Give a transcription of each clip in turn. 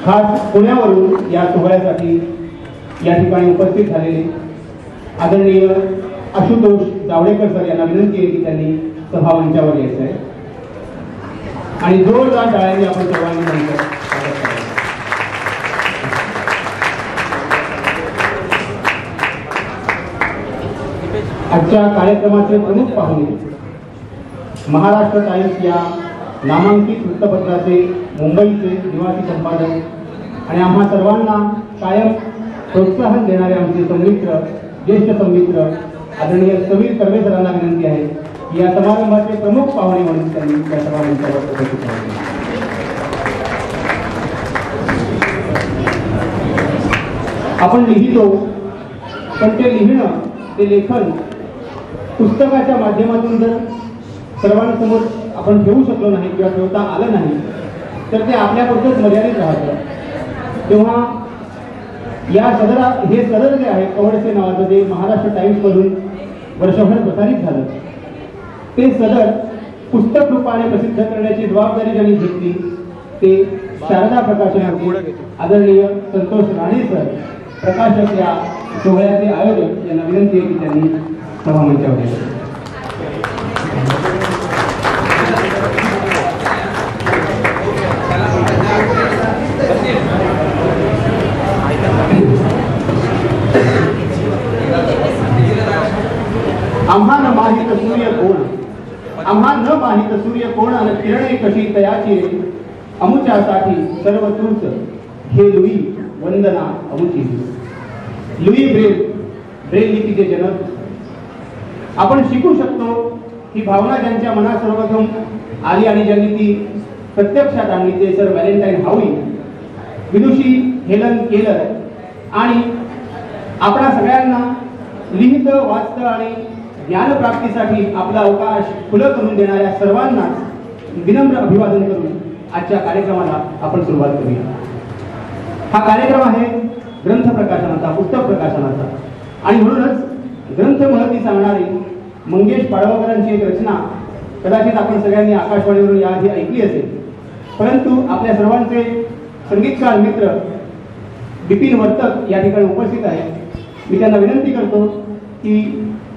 खास पुण्यावरून या सोहळ्यासाठी या ठिकाणी उपस्थित झालेले आदरणीय आशुतोष जावडेकर सर यांना विनंती आहे की त्यांनी सभामंचावर यायचं आहे आणि जोरदार टाळ्यांनी आपण सर्वांनी स्वागत करायचं. आजच्या कार्यक्रमाचे प्रमुख पाहुणे महाराष्ट्र टाइम्स या नामांकित वृत्तपत्राचे मुंबईचे निवासी संपादक आणि आम्हा सर्वांना कायम प्रोत्साहन देणारे आमचे संमित्र ज्येष्ठ संमित्र आदरणीय समीर कर्वे सरांना विनंती आहे की या समारंभाचे प्रमुख पाहुणे म्हणून त्यांनी या समारंभावर उपस्थित राहावे. आपण लिहितो पण ते लिहिणं ते लेखन पुस्तकाच्या माध्यमातून जर सर्वांसमोर आपण ठेवू शकलो नाही किंवा ठेवता आलं नाही तर ते आपल्यापुरतंच मर्यादित राहतं. तेव्हा हे सदर जे आहे कवडसे नावाचं जे महाराष्ट्र टाइम्समधून वर्षभर प्रसारित झालं ते सदर पुस्तक रूपाने प्रसिद्ध करण्याची जबाबदारी ज्यांनी घेतली ते शारदा प्रकाशनाचे आदरणीय संतोष राणे सर प्रकाशक या सोहळ्याचे आयोजक यांना विनंती आहे की त्यांनी सभामंचावर यावे. आम्हा न माहित सूर्य कोण आम्हा न माहित सूर्य कोण आणि किरणे कशी तयाची रे अमुच्यासाठी सर्व तूच हे लुई वंदना अमुची. लुई ब्रेल लिपीचे जनक आपण शिकू शकतो ही भावना ज्यांच्या मनात सर्वप्रथम आली आणि ज्यांनी ती प्रत्यक्षात आणली ते सर व्हॅलेंटाईन हाऊई विदुषी हेलन केलर आणि आपणा सगळ्यांना लिहितं वाचतं आणि ज्ञानप्राप्तीसाठी आपला अवकाश खुलं करून देणाऱ्या सर्वांनाच विनम्र अभिवादन करून आजच्या कार्यक्रमाला आपण सुरुवात करूया. हा कार्यक्रम आहे ग्रंथ प्रकाशनाचा पुस्तक प्रकाशनाचा आणि म्हणूनच ग्रंथ महती सांगणारी मंगेश पाडवकरांची एक रचना कदाचित आपण सगळ्यांनी आकाशवाणीवरून याआधी ऐकली असेल परंतु आपल्या सर्वांचे संगीतकार मित्र बिपिन वर्तक या ठिकाणी उपस्थित आहेत. मी त्यांना विनंती करतो की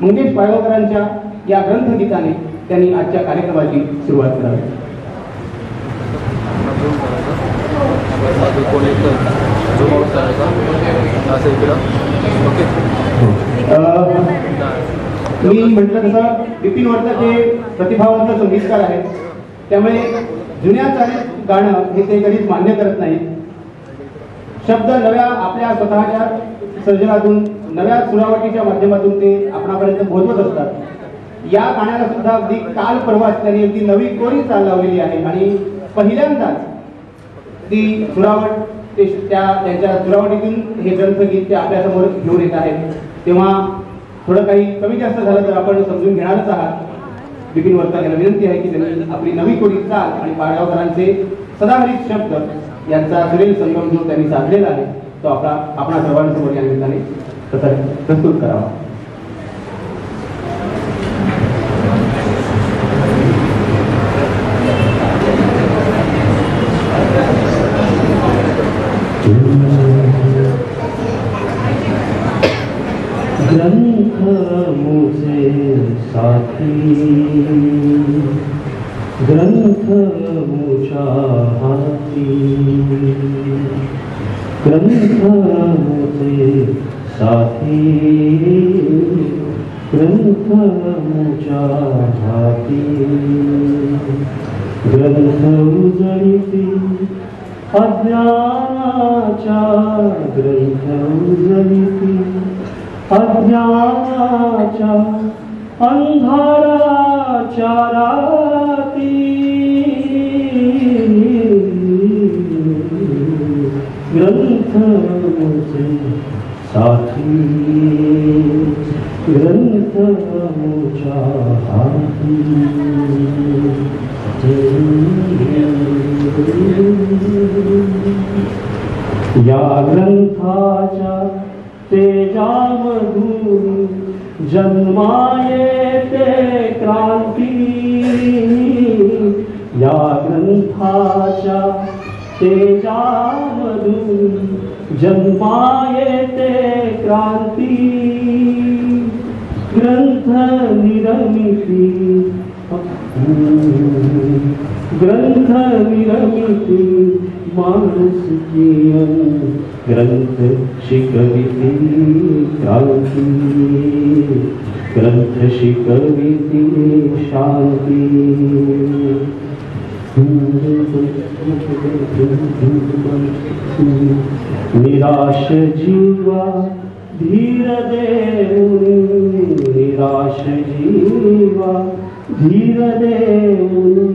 मंगेश पाडवकरांच्या या ग्रंथगीताने त्यांनी आजच्या कार्यक्रमाची सुरुवात करावी. मी म्हटलं तसं बिपिन वर्तक हे प्रतिभावंत संगीतकार आहेत त्यामुळे जुन्या चालीत गाणं हे ते कधीच मान्य करत नाहीत. शब्द नव्या आपल्या स्वतःच्या सर्जनातून नव्या सुरावटीच्या माध्यमातून ते आपणापर्यंत पोहोचवत असतात. या गाण्याला सुद्धा अगदी काल परवाच त्यांनी अगदी नवी कोरी चाल लावलेली आहे आणि पहिल्यांदाच ती सुरावट ते त्यांच्या सुरावटीतून हे ग्रंथगीत ते आपल्यासमोर घेऊन येत आहेत. तेव्हा थोडं काही कमी जास्त झालं तर आपण समजून घेणारच आहात. बिपिन वर्तक यांना विनंती आहे की त्यांनी आपली नवी कोरी चाल आणि पाडगावकरांचे सदाहरित शब्द यांचा सुरेल संगम जो त्यांनी साधलेला आहे तो आपणा सर्वांसमोर या निमित्ताने प्रस्तुत करावा. ग्रंथ मुझे साथी ग्रंथ मुझा हाथी ग्रंथ मुझे साथी ग्रंथ मुझा हाथी ग्रंथ उजळीती अज्ञानाच्या ग्रंथ उजळीती अज्ञानाच्या अंधाराच्या राती ग्रंथ मुझे साथी ग्रंथ मुझा हाथी या ग्रंथाच्या तेजामधून जन्मायेते क्रांती या ग्रंथाच्या तेजामधून जन्मा येते क्रांती, ग्रंथ निर्मिती, ग्रंथ निर्मिती माणूस जीवन, ग्रंथ शिकविती क्रांती, ग्रंथ शिकविती शांती. निराश जीवा धीर देऊनी, निराश जीवा धीर देऊनी,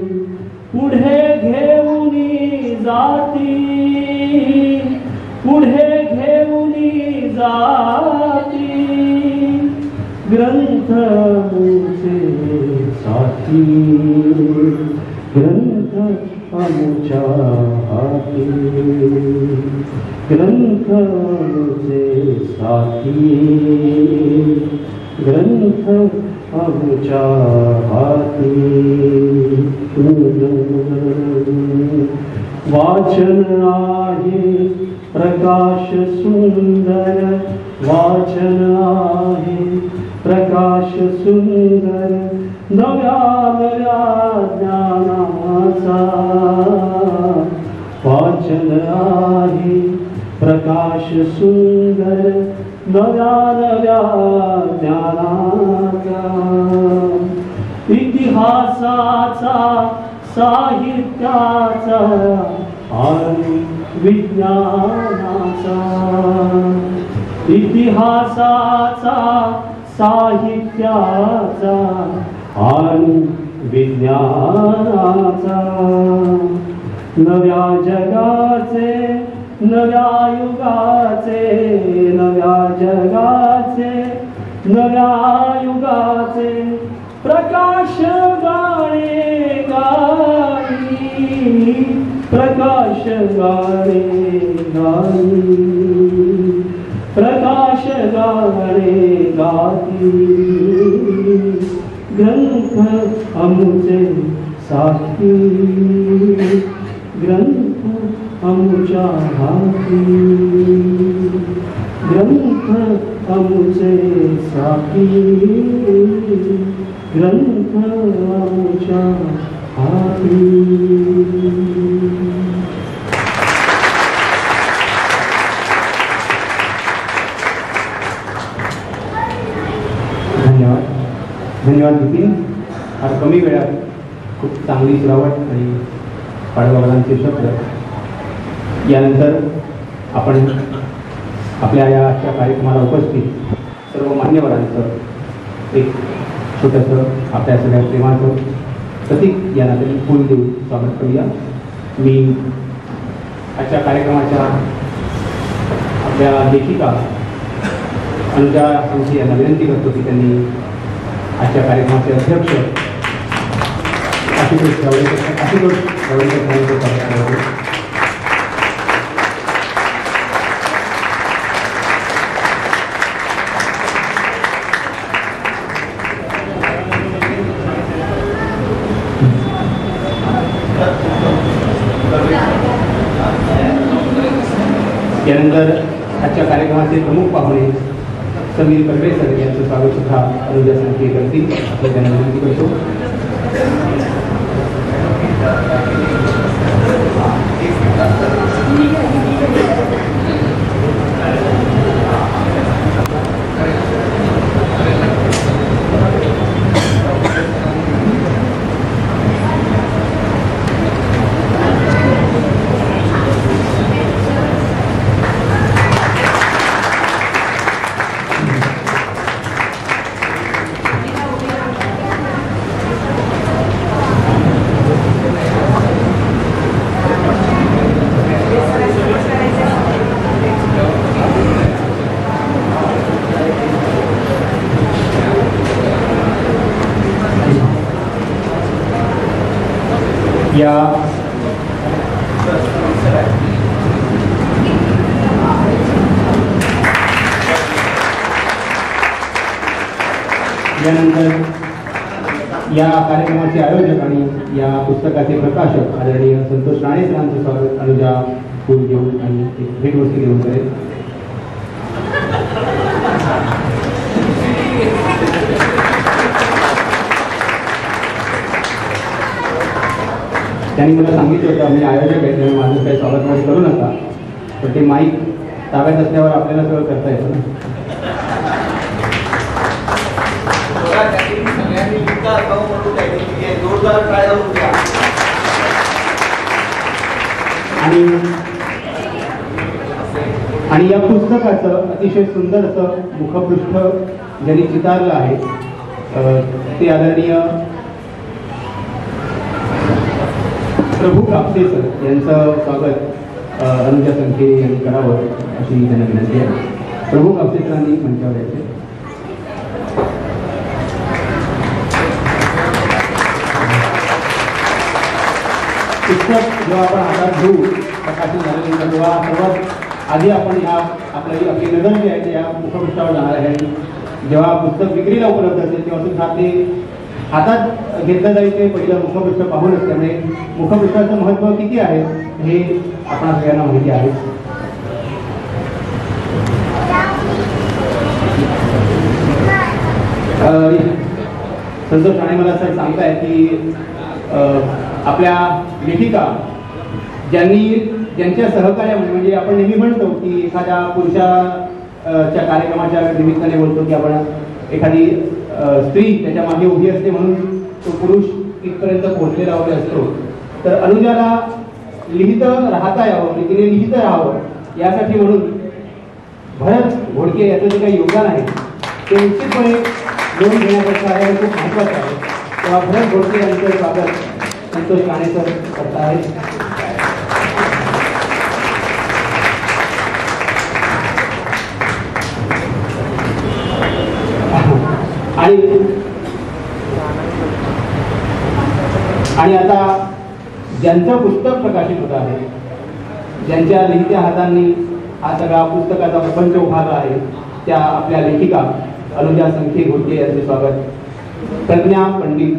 पुढे घेऊनी जाती, पुढे घेऊनी जाती, ग्रंथ मुझे साथी, ग्रंथ आमच्या हाती, ग्रंथ मुझे साथी, ग्रंथ आमच्या हाती. वाचन आहे प्रकाश सुंदर, वाचन आहे प्रकाश सुंदर, नव्या नव्या ज्ञानाचा. वाचन आहे प्रकाश सुंदर, नव्या नव्या ज्ञानाचा. इतिहासाचा साहित्याचा आणि विज्ञानाचा, इतिहासाचा साहित्याचा आणि विज्ञानाचा. नव्या जगाचे, नव्या युगाचे, नव्या जगाचे, नव्या युगाचे प्रकाश गाणे गाई, प्रकाश गाणे गाई, प्रकाश गाणे गाती. ग्रंथ आमचे साथी, ग्रंथ आमच्या हाती, ग्रंथ आमचे साथी, ग्रंथ आमच्या हाती. धन्यवाद. धन्यवाद नितीन. आज कमी वेळात खूप चांगली श्रावट आणि पाडगावकरांचे शब्द. यानंतर आपण आपल्या या आजच्या कार्यक्रमाला उपस्थित सर्व मान्यवरांचं एक छोटंसं आपल्या सगळ्या प्रेमाचं प्रतीक या नात्याने फूल देऊन स्वागत करूया. मी आजच्या कार्यक्रमाच्या आपल्या लेखिका अनुजा संशी यांना विनंती करतो की त्यांनी आजच्या कार्यक्रमाचे अध्यक्ष आशुतोष जावडेकर साहेबांचं स्वागत करावे. त्यानंतर आजच्या कार्यक्रमाचे प्रमुख पाहुणे समीर कर्वेसर यांचं स्वागत सुद्धा अनुजा संख्ये करतील असं त्यांना विनंती करतो. या यानंतर या कार्यक्रमाचे आयोजक आणि या पुस्तकाचे प्रकाशक आदरणीय संतोष राणे सरांचं स्वागत अनुजा फूल घेऊन आणि एक भेटवस्तू घेऊन करेल. त्यांनी मला सांगितलं होतं मी आयोजक आहे त्यामुळे माझं काही स्वागत वगैरे करू नका, पण ते माईक ताब्यात असल्यावर आपल्याला सगळं करता येतं ना. आणि या पुस्तकाचं अतिशय सुंदर असं मुखपृष्ठ ज्यांनी चितारलं आहे ते आदरणीय प्रभू कापसे सर यांचं स्वागत अनुजा संखे यांनी करावं अशी त्यांना विनंती आहे. प्रभू कापसे सरांनी मंचावर यायचे. पुस्तक जेव्हा आपण हातात घेऊ प्रकाशित झाल्यानंतर तेव्हा सर्वात आधी आपण आपली नजर जी आहे ते या मुखपृष्ठावर जाणार आहे. जेव्हा पुस्तक विक्रीला उपलब्ध असेल तेव्हा सुद्धा ते हातात घेतलं जाईल ते पहिलं मुखपृष्ठ पाहूनच. त्यामुळे मुखपृष्ठाचं महत्त्व किती आहे हे आपणा सगळ्यांना माहिती आहे. संतोष राणे मला असं सांगताय की आपल्या लेखिका ज्यांच्या सहकार्यामध्ये म्हणजे आपण नेहमी म्हणतो की एखाद्या पुरुषाच्या कार्यक्रमाच्या निमित्ताने बोलतो की आपण एखादी स्त्री त्याच्या मागे उभी असते म्हणून तो पुरुष इथपर्यंत पोहोचलेला वगैरे असतो. तर अनुजाला लिहित राहता यावं म्हणजे तिने लिहित राहावं यासाठी म्हणून भरत घोडके याचं जे काही योगदान आहे ते निश्चितपणे नोंद घेण्यापेक्षा आहे खूप महत्त्वाचं आहे. तेव्हा भरत घोडके यांचं स्वागत संतोष राणे सर करत आहेत. आणि आता ज्यांचं पुस्तक प्रकाशित होत आहे ज्यांच्या लिहित्या हातांनी हा सगळा पुस्तकाचा प्रपंच उभारला आहे त्या आपल्या लेखिका अनुजा संखे घोडके यांचे स्वागत प्रज्ञा पंडित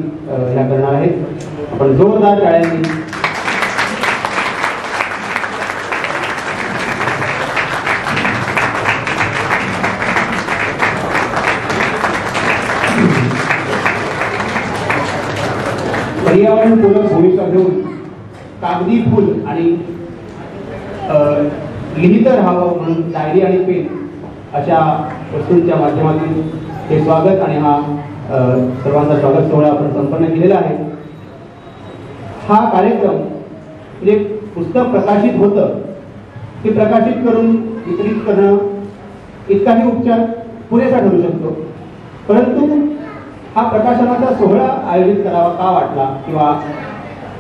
या करणार आहेत. आपण जोरदार टाळ्यांनी पर्यावरणपूरक भूमिका घेऊन कागदी फूल आणि लिहित राहावं म्हणून डायरी आणि पेन अशा वस्तूंच्या माध्यमातून हे स्वागत आणि हा सर्वांचा स्वागत सोहळा आपण संपन्न केलेला आहे. हा कार्यक्रम म्हणजे पुस्तक प्रकाशित होतं ते प्रकाशित करून वितरित करणं इतकाही उपचार पुरेसा ठरू शकतो, परंतु हा प्रकाशनाचा सोहळा आयोजित करावा का वाटला किंवा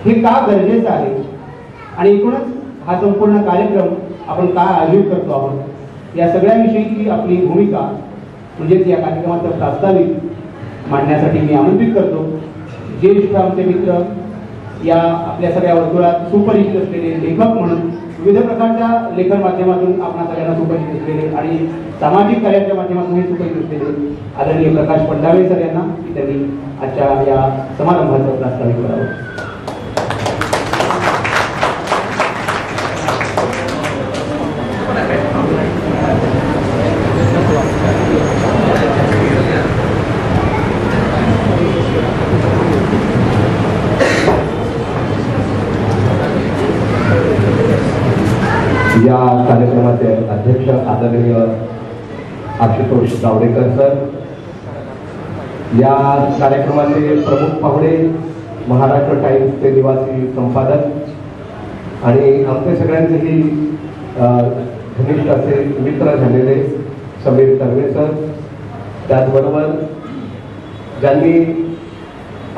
हे का गरजेचं आहे आणि एकूणच हा संपूर्ण कार्यक्रम आपण का आयोजित करतो आहोत या सगळ्याविषयीची आपली भूमिका म्हणजेच या कार्यक्रमाचं प्रास्ताविक मांडण्यासाठी मी आमंत्रित करतो ज्येष्ठ आमचे मित्र या आपल्या सगळ्या वर्तुळात सुपरिचित असलेले लेखक म्हणून विविध प्रकारच्या लेखन माध्यमातून आपणा सगळ्यांना सुपरिचित असलेले आणि सामाजिक कार्याच्या माध्यमातूनही सुपरिचित असलेले आदरणीय प्रकाश पंडावे सर यांना त्यांनी आजच्या या समारंभाचं प्रास्ताविक करावं. या कार्यक्रमाचे अध्यक्ष आदरणीय आशुतोष जावडेकर सर, या कार्यक्रमाचे प्रमुख पाहुणे महाराष्ट्र टाइम्सचे निवासी संपादक आणि आमचे सगळ्यांचेही घनिष्ठ असे मित्र झालेले समीर कर्वे सर, त्याचबरोबर ज्यांनी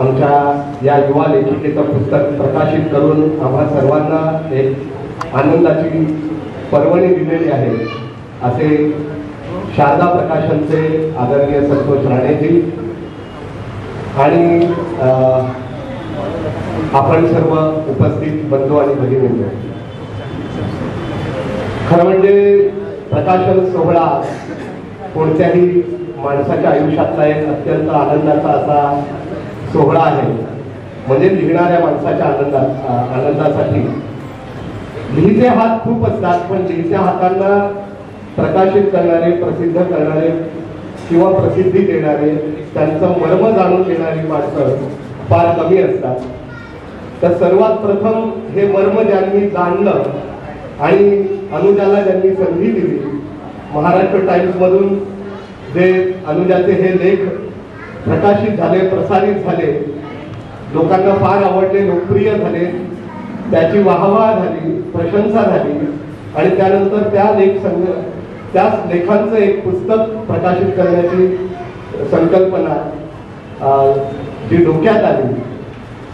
आमच्या या युवा लेखिकेचं पुस्तक प्रकाशित करून आम्हा सर्वांना एक आनंदाची पर्वणी दिलेली आहे असे शारदा प्रकाशनचे आदरणीय संतोष राणेजी आणि आपण सर्व उपस्थित बंधू आणि भगिनींनो, खरं म्हणजे प्रकाशन सोहळा कोणत्याही माणसाच्या आयुष्यातला एक अत्यंत आनंदाचा असा सोहळा आहे, म्हणजे लिहिणाऱ्या माणसाच्या आनंदासाठी. लिहिते हात खूप असतात, पण लिहित्या हातांना प्रकाशित करणारे, प्रसिद्ध करणारे किंवा प्रसिद्धी देणारे, त्यांचं मर्म जाणून घेणारी माणसं फार कमी असतात. तर सर्वात प्रथम हे मर्म ज्यांनी जाणलं आणि अनुजाला ज्यांनी संधी दिली, महाराष्ट्र टाइम्स मधून जे अनुजाचे हे लेख प्रकाशित झाले, प्रसारित झाले, लोकांना फार आवडले, लोकप्रिय झाले, त्याची वाहवा झाली, प्रशंसा झाली आणि त्यानंतर त्या लेखांचं एक पुस्तक प्रकाशित करण्याची संकल्पना जी डोक्यात आली.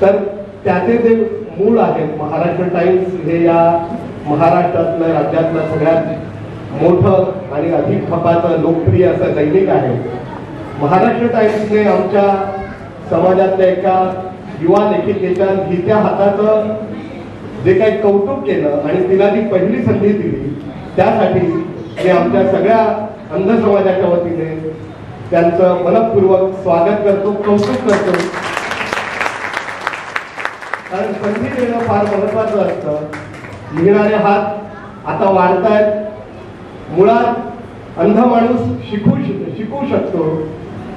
तर त्याचे जे मूळ आहेत, महाराष्ट्र टाइम्स हे या महाराष्ट्रातलं, राज्यातलं सगळ्यात मोठं आणि अधिक खपाचं लोकप्रिय असं दैनिक आहे. महाराष्ट्र टाइम्सने आमच्या समाजातल्या एका युवा लेखिकेच्या लिहित्या हाताचं जे काही कौतुक केलं आणि तिला ती पहिली संधी दिली, त्यासाठी मी आमच्या सगळ्या अंध समाजाच्या वतीने त्यांचं मनपूर्वक स्वागत करतो, कौतुक करतो. कारण संधी देणं फार महत्वाचं असतं. लिहिणारे हात आता वाढतायत. मुळात अंध माणूस शिकू शकतो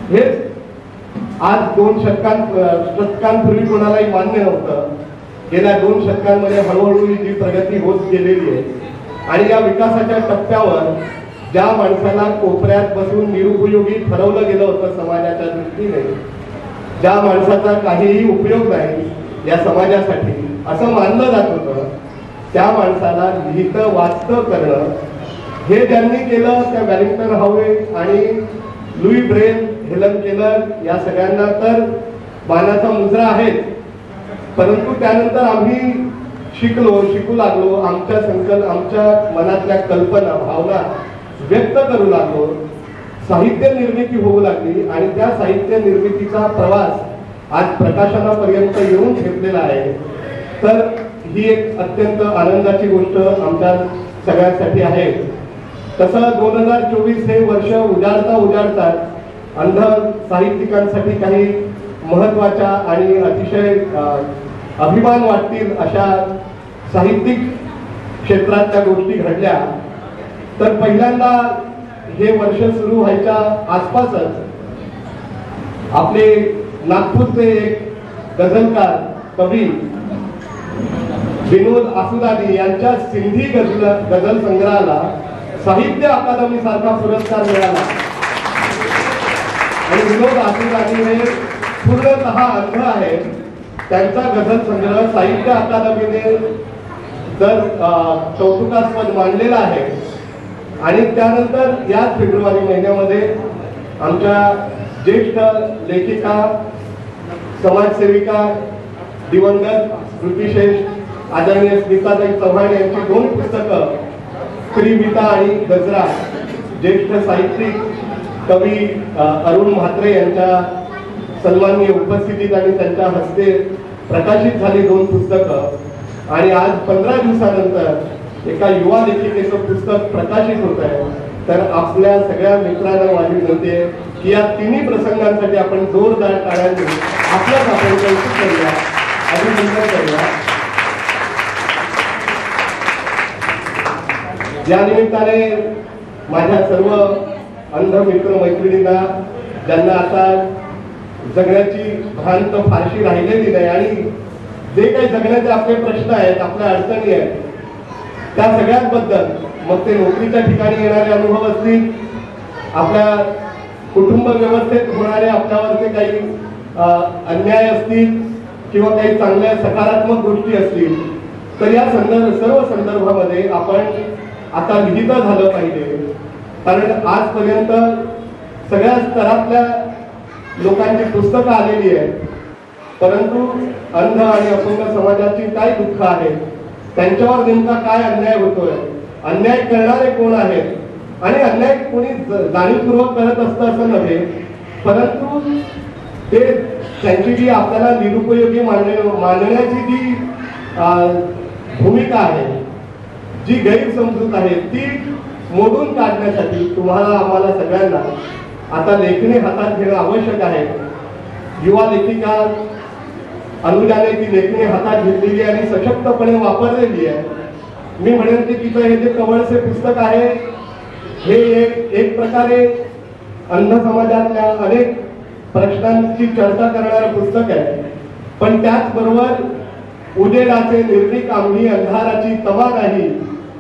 हे आज 2 शतकांपूर्वी कोणालाही मान्य नव्हतं. गेल्या 2 शतकांमध्ये हळूहळू जी प्रगती होत गेलेली आहे आणि या विकासाच्या टप्प्यावर ज्या माणसाला कोपऱ्यात बसून निरुपयोगी ठरवलं गेलं होतं समाजाच्या दृष्टीने, ज्या माणसाचा काहीही उपयोग नाही या समाजासाठी असं मानलं जात होतं, त्या माणसाला लिहितं वाचतं करणं हे ज्यांनी केलं, त्या वॅलिंग्टन हावे आणि लुई ब्रेल, हेलन केलर या सगळ्यांना तर मानाचा मुजरा आहे. परंतु त्यानंतर आम्ही शिकू लागलो, आमच्या मनातल्या कल्पना, भावना व्यक्त करू लागलो, साहित्य निर्मिती होऊ लागली आणि त्या साहित्य निर्मितीचा प्रवास आज प्रकाशनापर्यंत येऊन ठेपलेला आहे. तर ही एक अत्यंत आनंदाची गोष्ट आमच्या सगळ्यांसाठी आहे. तसं 2024 हे वर्ष उजाडता अंध साहित्यिकांसाठी काही महत्वाच्या आणि अतिशय अभिमान वाटतील अशा साहित्यिक क्षेत्रातल्या गोष्टी घडल्या. तर पहिल्यांदा हे वर्ष सुरू व्हायच्या आसपासच आपले नागपूरचे एक गझलकार कवी विनोद आसुदानी यांच्या सिंधी गझल संग्रहाला साहित्य अकादमी सारखा पुरस्कार मिळाला. आणि विनोद आसुदानी हे पूर्णतः अंध आहे. त्यांचा गझल संग्रह साहित्य अकादमीने तर कौतुकास्पद मानलेला आहे. आणि त्यानंतर याच फेब्रुवारी महिन्यामध्ये आमच्या ज्येष्ठ लेखिका, समाजसेविका, दिवंगत स्मृतिशेष आदरणीय स्मिताताई चव्हाण यांची 2 पुस्तकं, श्रीमिता आणि गजरा, ज्येष्ठ साहित्यिक कवी अरुण म्हात्रे यांच्या सन्माननीय उपस्थितीत आणि त्यांच्या हस्ते प्रकाशित झाली 2 पुस्तकं. आणि आज 15 दिवसानंतर एका युवा लेखिकेचं पुस्तक प्रकाशित होत आहे. तर आपल्या सगळ्या मित्रांना माझी विनंती आहे की या तिन्ही प्रसंगांसाठी आपण जोरदार टाळ्या देऊन आपल्याच आपण कौतुक करूया, अभिनंदन करूया. या निमित्ताने माझ्या सर्व अंध मित्र मैत्रिणींना, ज्यांना आता जगण्याची भ्रांत फारशी राहिलेली नाही आणि जे काही जगण्याचे आपले प्रश्न आहेत, आपल्या अडचणी आहेत, त्या सगळ्यांबद्दल, मग ते नोकरीच्या ठिकाणी येणारे अनुभव असतील, आपल्या कुटुंब व्यवस्थेत होणारे आपल्यावरचे काही अन्याय असतील किंवा काही चांगल्या सकारात्मक गोष्टी असतील, तर या सर्व संदर्भामध्ये आपण आता लिहित झालं पाहिजे. कारण आजपर्यंत सगळ्या स्तरातल्या लोकांची पुस्तकं आलेली आहेत, परंतु अंध आणि अपंग समाजाची काय दुःख आहेत, त्यांच्यावर नेमका काय अन्याय होतोय, अन्याय करणारे कोण आहेत आणि अन्याय कोणी जाणीवपूर्वक करत असतं असं नव्हे, परंतु ते त्यांची जी आपल्याला निरुपयोगी मानण्याची जी भूमिका आहे, जी गैरसमजूत आहे, ती मोडून काढण्यासाठी तुम्हाला, आम्हाला सगळ्यांना आता लेखणी हातात घेणं आवश्यक आहे. युवा लेखिका अनुजाने ती लेखणी हातात घेतलेली आणि सशक्तपणे वापरलेली आहे. मी म्हणेन की तिचं हे जे कवळसे पुस्तक आहे हे एक प्रकारे अंध समाजातल्या अनेक प्रश्नांची चर्चा करणारं पुस्तक आहे. पण त्याचबरोबर उजेडाचे निर्भीक आम्ही अंधाराची तवा नाही,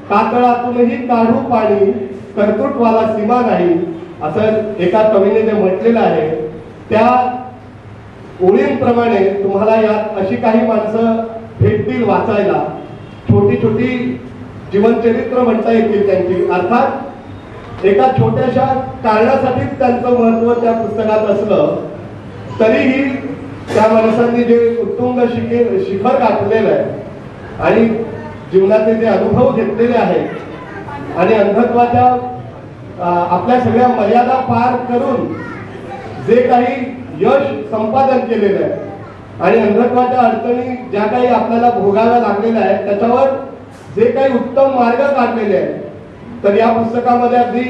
कातळातूनही काढू पाणी, कर्तृत्वाला सीमा नाही, असं एका कवीने जे म्हटलेलं आहे त्या ओळींप्रमाणे तुम्हाला यात अशी काही माणसं भेटतील वाचायला. छोटी छोटी जीवनचरित्र म्हणता येतील त्यांची. अर्थात एका छोट्याशा कारणासाठीच त्यांचं महत्व त्या पुस्तकात असलं तरीही त्या माणसांनी जे उत्तुंग शिखर गाठलेलं आहे आणि जीवनाचे जे अनुभव घेतलेले आहेत आणि अंधत्वाच्या आपल्या सगळ्या मर्यादा पार करून जे काही यश संपादन केलेलं आहे आणि अंधत्वाच्या अडचणी ज्या काही आपल्याला भोगाव्या लागलेल्या आहेत त्याच्यावर जे काही उत्तम मार्ग काढलेले आहेत तर या पुस्तकामध्ये अगदी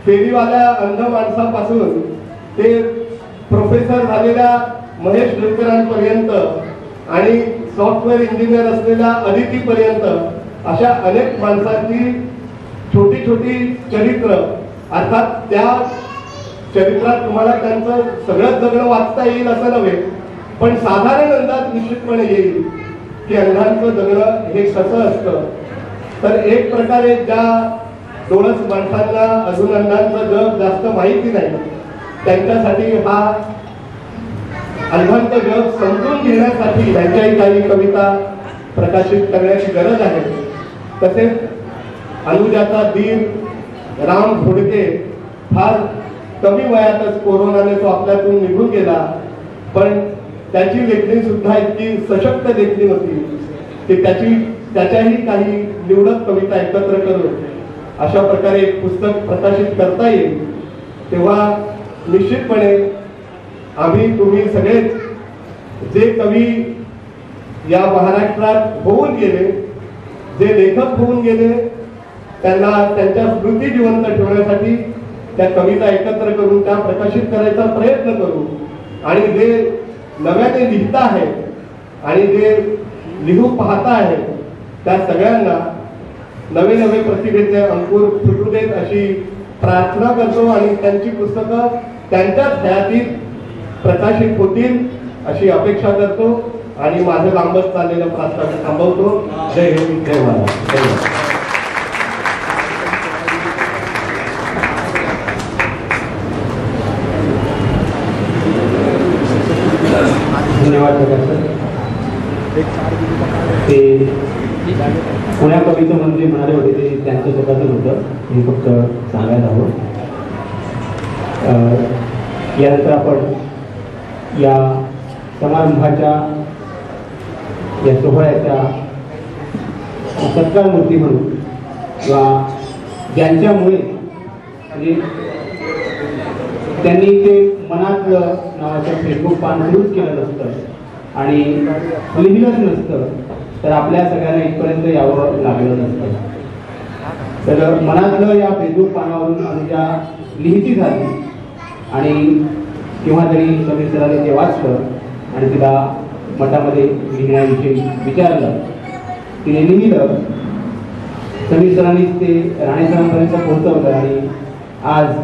फेरीवाल्या अंध माणसापासून ते प्रोफेसर झालेल्या महेश ढोलकरांपर्यंत आणि सॉफ्टवेअर इंजिनियर असलेल्या अदितीपर्यंत अशा अनेक माणसांची छोटी छोटी चरित्र, अर्थात त्या चरित्रात तुम्हाला त्यांचं सगळं जगणं वाचता येईल असं नव्हे पण साधारण अंदाज निश्चितपणे येईल की अंधांचं जगणं हे कसं असतं. तर एक प्रकारे ज्या डोळस माणसांना अजून अंधांचं जग जास्त माहिती नाही त्यांच्यासाठी हा अंधांचं जग समजून घेण्यासाठी त्यांच्याही काही कविता प्रकाशित करण्याची गरज आहे. तसेच अनुजाचा दीर राम घोडके फार कमी वयातच कोरोनाने तो आपल्यातून निघून गेला पण त्याची लेखणी सुद्धा इतकी सशक्त लेखणी होती की त्याच्याही काही निवडक कविता एकत्र करून अशा प्रकारे एक पुस्तक प्रकाशित करता येईल. तेव्हा निश्चितपणे आम्ही तुम्ही सगळेच जे कवी या महाराष्ट्रात होऊन गेले, जे लेखक होऊन गेले त्यांना त्यांच्या स्मृती जिवंत ठेवण्यासाठी त्या कविता एकत्र करून त्या प्रकाशित करायचा प्रयत्न करू आणि जे नव्याने लिहित आहेत आणि जे लिहू पाहता आहेत त्या सगळ्यांना नवे नवे प्रतिभेचे अंकुर फुटू देत अशी प्रार्थना करतो आणि त्यांची पुस्तकं त्यांच्याच हयातीत प्रकाशित होतील अशी अपेक्षा करतो आणि माझं लांबच चाललेलं प्रास्ताविक थांबवतो. जय हिंद, जय महाराष्ट्र, जय महाराष्ट्र. धन्यवाद सर. ते पुण्या कवीचं म्हणजे म्हणाले होते ते त्यांचं स्वतःच होतं हे फक्त सांगायला हवं. यानंतर आपण या समारंभाच्या या सोहळ्याच्या सत्कार मूर्ती म्हणून किंवा ज्यांच्यामुळे म्हणजे त्यांनी ते मनातलं नावाचं फेसबुक पान सुरूच केलं नसतं आणि लिहिलंच नसतं तर आपल्या सगळ्यांना इथपर्यंत यावं लागलं नसतं. तर मनातलं या फेसबुक पानावरून अनुजा लिहिती झाली आणि केव्हा तरी समीर सरांनी ते वाचलं आणि तिला मठामध्ये लिहिण्याविषयी विचारलं. तिने लिहिलं. समीर सरांनीच ते राणे सरांपर्यंत पोहोचवलं आणि आज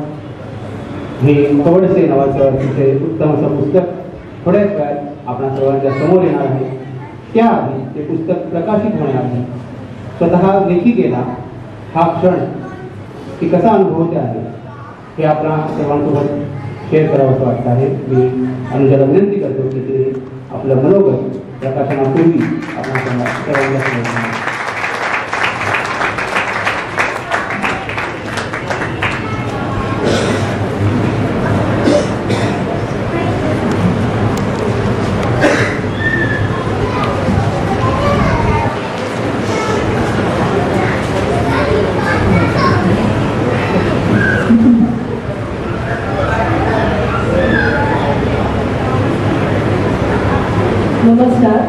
हे कवडसे नावाचं तिथे उत्तम असं पुस्तक थोड्याच वेळात आपल्या सर्वांच्या समोर येणार आहे. त्याआधी ते पुस्तक प्रकाशित होण्याआधी स्वतः लेखिकेला हा क्षण ती कसा अनुभवते आहे हे आपल्या सर्वांसोबत शेअर करावं असं वाटतं आहे. मी अनुजाला विनंती करतो की ते आपलं मनोगत प्रकाशनापूर्वी आपल्या सर्वांना नमस्कार.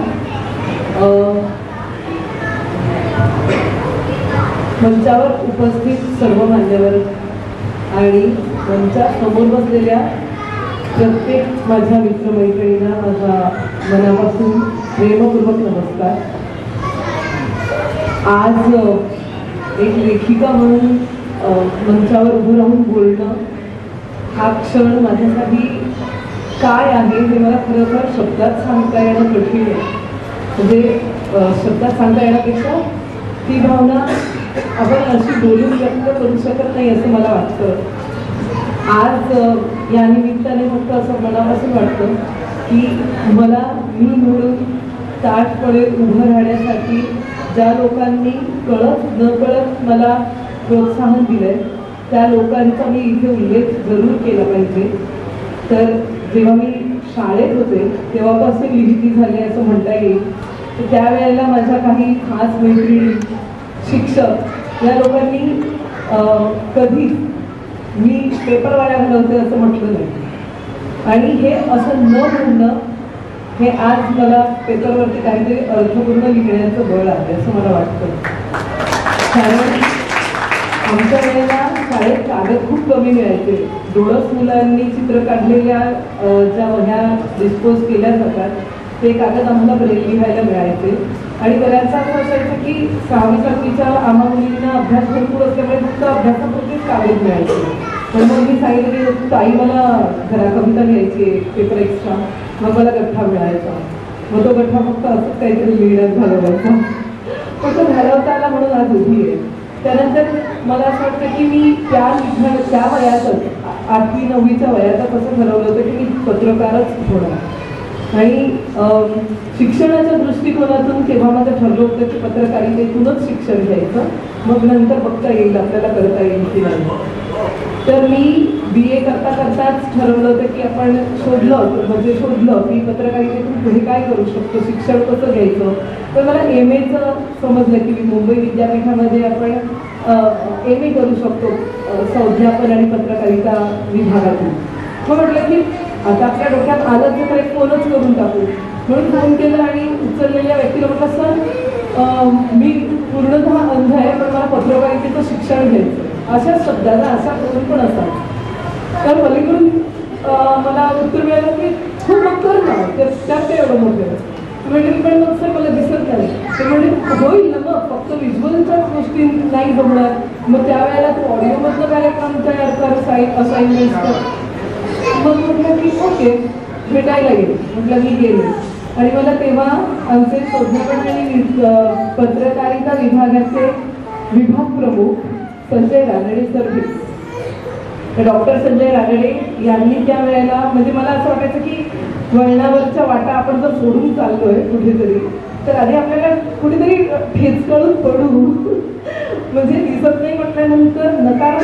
मंचावर उपस्थित सर्व मान्यवर आणि मंचा समोर बसलेल्या प्रत्येक माझ्या मित्रमैत्रिणींना माझा मनापासून प्रेमपूर्वक नमस्कार. आज एक लेखिका म्हणून मंचावर उभं राहून बोलणं हा क्षण माझ्यासाठी काय आहे हे मला खरोखर शब्दात सांगता येणं कठीण आहे. म्हणजे शब्दात सांगता येण्यापेक्षा ती भावना आपण अशी बोलून व्यक्त करू शकत नाही असं मला वाटतं. आज या निमित्ताने फक्त असं मनापासून वाटतं की मला मी म्हणून ताठपणे उभं राहण्यासाठी ज्या लोकांनी कळत न कळत मला प्रोत्साहन दिलंय त्या लोकांचा मी इथे उल्लेख जरूर केला पाहिजे. तर जेव्हा मी शाळेत होते तेव्हापासून लिहिती झाली असं म्हणता येईल. तर त्यावेळेला माझ्या काही खास मैत्रिणी, शिक्षक या लोकांनी कधी मी पेपर वाया घालवते असं म्हटलं नाही. आणि हे असं न म्हणणं हे आज मला पेपरवरती काहीतरी अर्थपूर्ण लिहिण्याचं बळ आहे असं मला वाटतं. कारण आमच्या वेळेला शाळेत कागद खूप कमी मिळायचे. डोळस मुलांनी चित्र काढलेल्या ज्या वह्या डिस्पोज केल्या जातात ते कागद आम्हाला ब्रेल लिहायला मिळायचे. आणि बऱ्याचदा असं असायचं की 6वी-7वीच्या आम्हा मुलींना अभ्यास भरपूर असल्यामुळे फक्त अभ्यासापुरतेच कागद मिळायचे. पण मग मी सांगितलं की ताई मला जरा कविता लिहायची पेपर एक्स्ट्रा, मग मला गठ्ठा मिळायचा. मग तो गठ्ठा फक्त असंच काहीतरी लिहिण्यात घालवायचा. पण तो घालवता आला म्हणून आज उभी आहे. त्यानंतर मला असं वाटतं की मी त्या वयातच 8वी-9वीच्या वयातच असं ठरवलं होतं की मी पत्रकारच होणार. आणि शिक्षणाच्या दृष्टिकोनातून तेव्हा माझं ठरलं होतं की पत्रकारितेतूनच शिक्षण घ्यायचं, मग नंतर बघता येईल आपल्याला करता येईल की नाही. तर मी BA करता करताच ठरवलं होतं की आपण शोधलं की पत्रकारितेतून पुढे काय करू शकतो, शिक्षण कसं घ्यायचं. तर मला MAचं समजलं की मी मुंबई विद्यापीठामध्ये आपण MA करू शकतो संध्यापन आणि पत्रकारिता विभागातून. मग म्हटलं की आता आपल्या डोक्यात आलं तर एक फोनच करून टाकू. म्हणून फोन केला आणि उचललेल्या व्यक्तीला म्हटलं सर मी पूर्णतः अंध आहे पण मला पत्रकारितेचं शिक्षण घ्यायचं. अशा शब्दाला अशा करून पण असतात. तर पलीकडून मला उत्तर मिळालं की हो मग कर ना, त्यात ते एवढं मोठं म्हणजे. पण मग सर मला दिसत नाही. ते म्हणजे होईल ना मग फक्त विज्युअलच्याच गोष्टी नाही जमणार. मग त्यावेळेला तू ऑडिओमधलं कार्यक्रम तयार कर, असाइनमेंट कर. मग म्हटलं की ओके भेटायला गेले. म्हटलं मी गेले आणि मला तेव्हा आमचे संध्यापन आणि पत्रकारिता विभागाचे विभाग प्रमुख संजय रानडे सर भेटले. डॉक्टर संजय रानडे यांनी त्या वेळेला म्हणजे मला असं वाटायचं की वळणावरच्या वाटा आपण जर सोडून चाललोय कुठेतरी तर आधी आपल्याला कुठेतरी ठेचकळून पडू म्हणजे दिसत नाही म्हटल्यानंतर नकार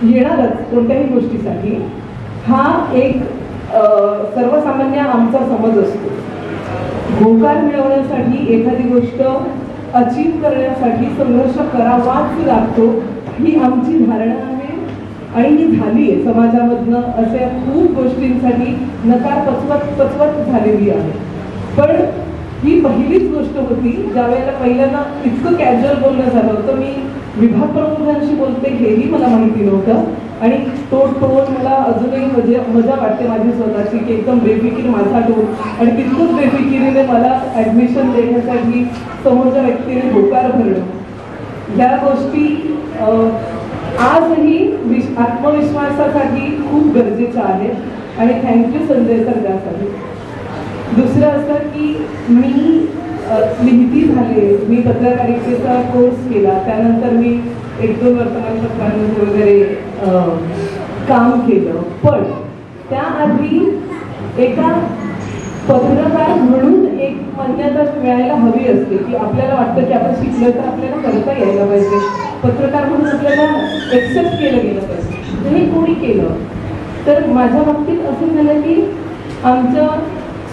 येणारच कोणत्याही गोष्टीसाठी. हा एक सर्वसामान्य आमचा समज असतो. होकार मिळवण्यासाठी एखादी गोष्ट अचीव करण्यासाठी संघर्ष करावाच लागतो ही आमची धारणा आहे आणि ही झाली आहे समाजामधनं. अशा खूप गोष्टींसाठी नकार पचवत झालेली आहे. पण ही पहिलीच गोष्ट होती ज्या वेळेला पहिल्यांदा इतकं कॅज्युअल बोलणं झालं होतं. मी विभाग प्रमुखांशी बोलते हेही मला माहिती नव्हतं. आणि तो टोन मला अजूनही मजा वाटते माझी स्वतःची की एकदम बेफिकीर माझा टोन आणि तितकंच बेफिकिरीने मला ॲडमिशन देण्यासाठी समोरच्या व्यक्तीने होकार भरणं. ह्या गोष्टी आजही आत्मविश्वासासाठी खूप गरजेच्या आहेत आणि थँक्यू संजय सर त्यासाठी. दुसरं असं की मी लिहिती झाले, मी पत्रकारितेचा कोर्स केला, त्यानंतर मी 1-2 वर्तमानपत्रांमध्ये वगैरे काम केलं. पण त्याआधी एका पत्रकार म्हणून एक मान्यता मिळायला हवी असते की आपल्याला वाटतं की आपण शिकलं तर आपल्याला करता यायला पाहिजे. पत्रकार म्हणून आपल्याला एक्सेप्ट केलं गेलं पाहिजे. हे कोणी केलं तर माझ्या बाबतीत असं झालं की आमचं